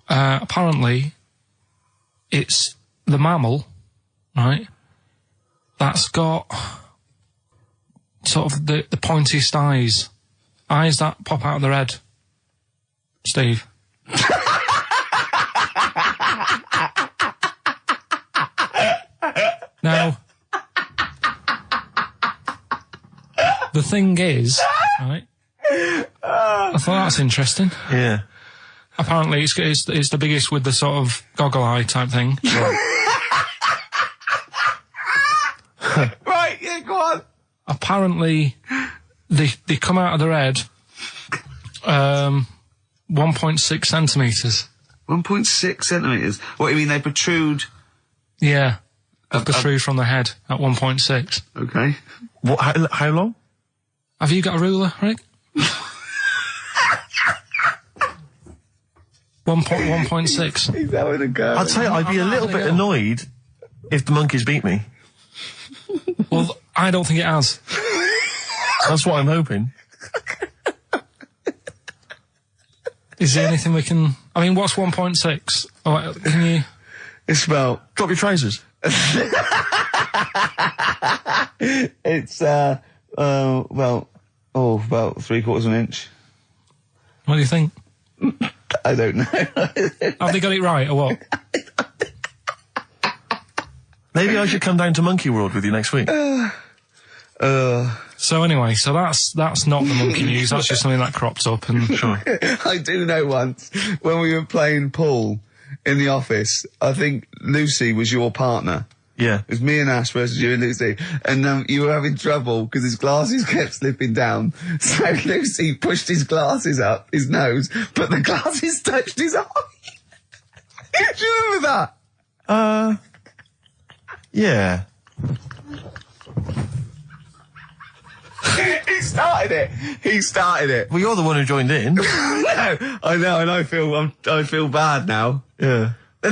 Speaker 3: Apparently, it's the mammal, right, that's got sort of the pointiest eyes that pop out of their head. Steve. Now, the thing is, right, I thought that's interesting.
Speaker 4: Yeah.
Speaker 3: Apparently it's the biggest with the sort of goggle eye type thing.
Speaker 2: Right, yeah, go on.
Speaker 3: Apparently they come out of their head 1.6 centimetres.
Speaker 2: 1.6 centimetres? What, you mean they protrude?
Speaker 3: Yeah. They protrude from the head at 1.6.
Speaker 2: Okay.
Speaker 4: What? How long?
Speaker 3: Have you got a ruler, Rick? 1.6.
Speaker 2: He's having a go.
Speaker 4: I'd say I'd be a little bit annoyed if the monkeys beat me.
Speaker 3: Well, I don't think it has.
Speaker 4: That's what I'm hoping.
Speaker 3: Is there anything we can... I mean, what's 1.6? Oh, can you...
Speaker 2: It's about...
Speaker 4: Drop your trousers.
Speaker 2: It's, about 3/4 of an inch.
Speaker 3: What do you think?
Speaker 2: I don't know.
Speaker 3: Have they got it right, or what?
Speaker 4: Maybe I should come down to Monkey World with you next week.
Speaker 3: So anyway, so that's not the monkey news, that's just something that cropped up and...
Speaker 4: Sure.
Speaker 2: I do know once, when we were playing pool in the office, I think Lucy was your partner.
Speaker 4: Yeah.
Speaker 2: It was me and Ash versus you and Lucy. And you were having trouble because his glasses kept slipping down. So Lucy pushed his glasses up his nose, but the glasses touched his eye. Do you remember that?
Speaker 4: Yeah.
Speaker 2: He started it.
Speaker 4: Well, you're the one who joined in.
Speaker 2: No, I know, and I feel bad now.
Speaker 4: Yeah.
Speaker 2: He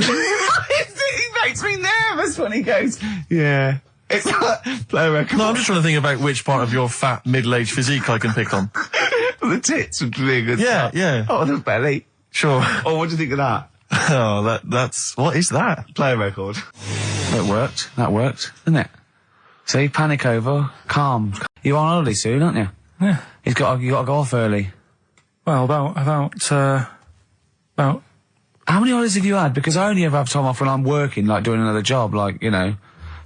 Speaker 2: makes me nervous when he goes, yeah. It's like, play a record.
Speaker 4: No, I'm just trying to think about which part of your fat, middle-aged physique I can pick on.
Speaker 2: The tits would be a good
Speaker 4: Yeah,
Speaker 2: start.
Speaker 4: yeah.
Speaker 2: Oh, the belly.
Speaker 4: Sure.
Speaker 2: Oh, what do you think of that?
Speaker 4: Oh, that's... What is that?
Speaker 5: Play a record.
Speaker 2: It worked. That worked, didn't it? See, panic over, calm. You're on holiday soon, aren't you?
Speaker 3: Yeah.
Speaker 2: You got to go off early.
Speaker 3: Well, about
Speaker 2: How many holidays have you had? Because I only ever have time off when I'm working, like doing another job, like, you know,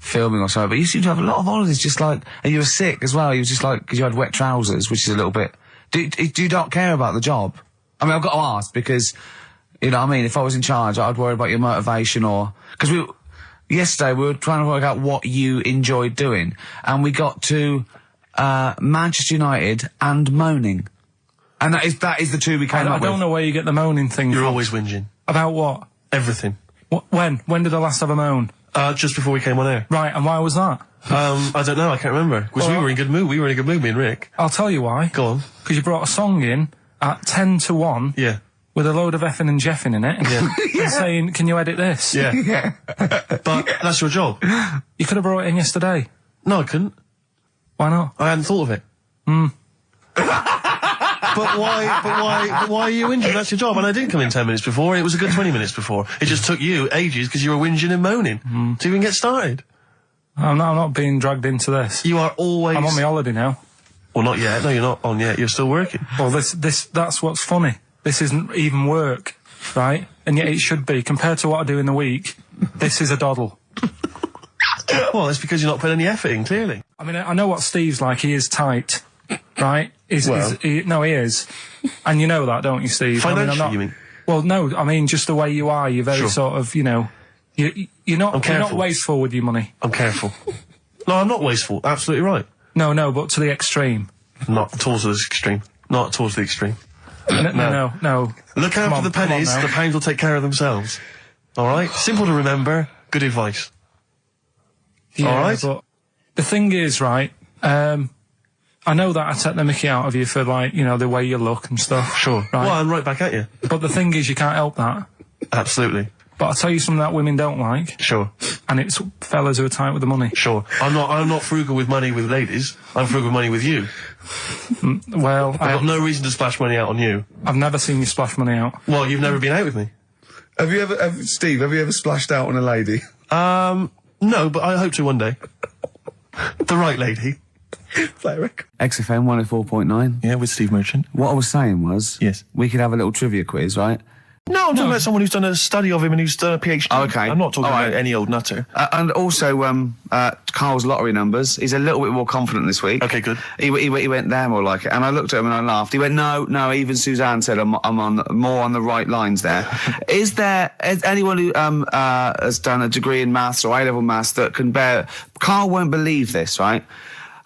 Speaker 2: filming or something. But you seem to have a lot of holidays, just like, and you were sick as well. You were just like, because you had wet trousers, which is a little bit... Do you not care about the job? I mean, I've got to ask, because, you know what I mean, if I was in charge, I'd worry about your motivation or... Because yesterday we were trying to work out what you enjoyed doing, and we got to Manchester United and moaning. And that is the two we came up with.
Speaker 3: I don't know where you get the moaning thing from.
Speaker 4: You're always whinging.
Speaker 3: About what?
Speaker 4: Everything.
Speaker 3: When? When did I last have a moan?
Speaker 4: Just before we came on air.
Speaker 3: Right, and why was that?
Speaker 4: I don't know, I can't remember. Because we were in good mood. We were in a good mood, me and Rick.
Speaker 3: I'll tell you why.
Speaker 4: Go on.
Speaker 3: Because you brought a song in at 10 to 1.
Speaker 4: Yeah.
Speaker 3: With a load of effing and jeffing in it.
Speaker 4: Yeah.
Speaker 3: And saying, can you edit this?
Speaker 4: Yeah. But that's your job.
Speaker 3: You could have brought it in yesterday.
Speaker 4: No, I couldn't.
Speaker 3: Why not?
Speaker 4: I hadn't thought of it. But why are you whinging? That's your job. And I didn't come in 10 minutes before. It was a good 20 minutes before. It just took you ages because you were whinging and moaning to even get started.
Speaker 3: I'm not being dragged into this.
Speaker 4: You are always...
Speaker 3: I'm on my holiday now.
Speaker 4: Well, not yet. No, you're not on yet. You're still working.
Speaker 3: Well, that's what's funny. This isn't even work, right? And yet it should be. Compared to what I do in the week, this is a doddle.
Speaker 4: Well, it's because you're not putting any effort in, clearly.
Speaker 3: I mean, I know what Steve's like. He is tight, right? He is. And you know that, don't you, Steve?
Speaker 4: Financially, you mean?
Speaker 3: Well, no, I mean, just the way you are. You're very sort of, you know... You're not wasteful with your money.
Speaker 4: I'm careful. No, I'm not wasteful. Absolutely right.
Speaker 3: No, but to the extreme.
Speaker 4: Not towards the extreme. Not towards the extreme.
Speaker 3: No.
Speaker 4: Look after the pennies. The pounds will take care of themselves. All right? Simple to remember. Good advice.
Speaker 3: Yeah,
Speaker 4: all right?
Speaker 3: But the thing is, right, I know that I take the mickey out of you for, like, you know, the way you look and stuff.
Speaker 4: Sure.
Speaker 3: Right?
Speaker 4: Well, I'm right back at you.
Speaker 3: But the thing is, you can't help that.
Speaker 4: Absolutely.
Speaker 3: But I'll tell you something that women don't like.
Speaker 4: Sure.
Speaker 3: And it's fellas who are tight with the money.
Speaker 4: Sure. I'm not frugal with money with ladies. I'm frugal with money with you.
Speaker 3: Well,
Speaker 4: I've got no reason to splash money out on you.
Speaker 3: I've never seen you splash money out.
Speaker 4: Well, you've never been out with me.
Speaker 5: Steve, have you ever splashed out on a lady?
Speaker 4: No, but I hope to one day. The right lady.
Speaker 5: Play a record. XFM 104.9.
Speaker 1: Yeah, with Steve Merchant.
Speaker 5: What I was saying was...
Speaker 1: Yes.
Speaker 5: We could have a little trivia quiz, right?
Speaker 1: No, I'm talking about someone who's done a study of him and who's done a PhD.
Speaker 5: Oh, okay.
Speaker 1: I'm not talking
Speaker 5: All right.
Speaker 1: about any old nutter.
Speaker 5: And also, Carl's lottery numbers. He's a little bit more confident this week.
Speaker 1: Okay, good.
Speaker 5: He went there more like it. And I looked at him and I laughed. He went, no, even Suzanne said I'm on more on the right lines there. Is anyone who has done a degree in maths or A-level maths that can bear... Carl won't believe this, right?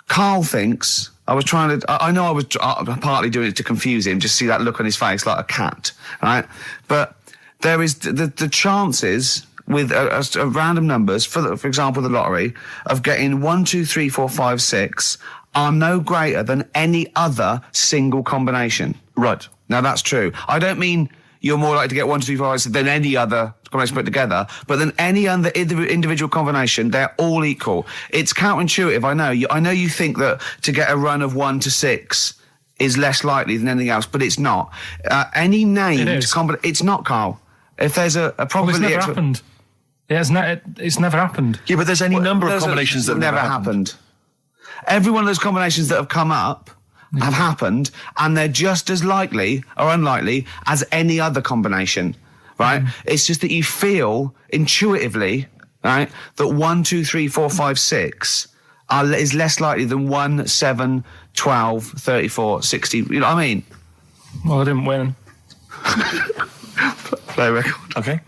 Speaker 5: Carl thinks... I know I was partly doing it to confuse him, just see that look on his face like a cat, right? But there is the chances with a random numbers, for example, the lottery, of getting 1, 2, 3, 4, 5, 6 are no greater than any other single combination.
Speaker 1: Right.
Speaker 5: Now that's true. I don't mean you're more likely to get 1, 2, 3, 4, 5, 6 than any other combination put together, but than any other individual combination, they're all equal. It's counterintuitive, I know. I know you think that to get a run of 1 to 6 is less likely than anything else, but it's not. Any named combination... It's not, Carl. If there's a probability...
Speaker 3: Well, it's never happened. It's never happened.
Speaker 1: Yeah, but there's any number of combinations that
Speaker 5: never happened. Every one of those combinations that have come up have happened, and they're just as likely or unlikely as any other combination, right? It's just that you feel intuitively, right, that 1, 2, 3, 4, 5, 6 is less likely than 1, 7, 12, 34, 60. You know what I mean?
Speaker 3: Well, I didn't win.
Speaker 5: Play a record.
Speaker 1: Okay.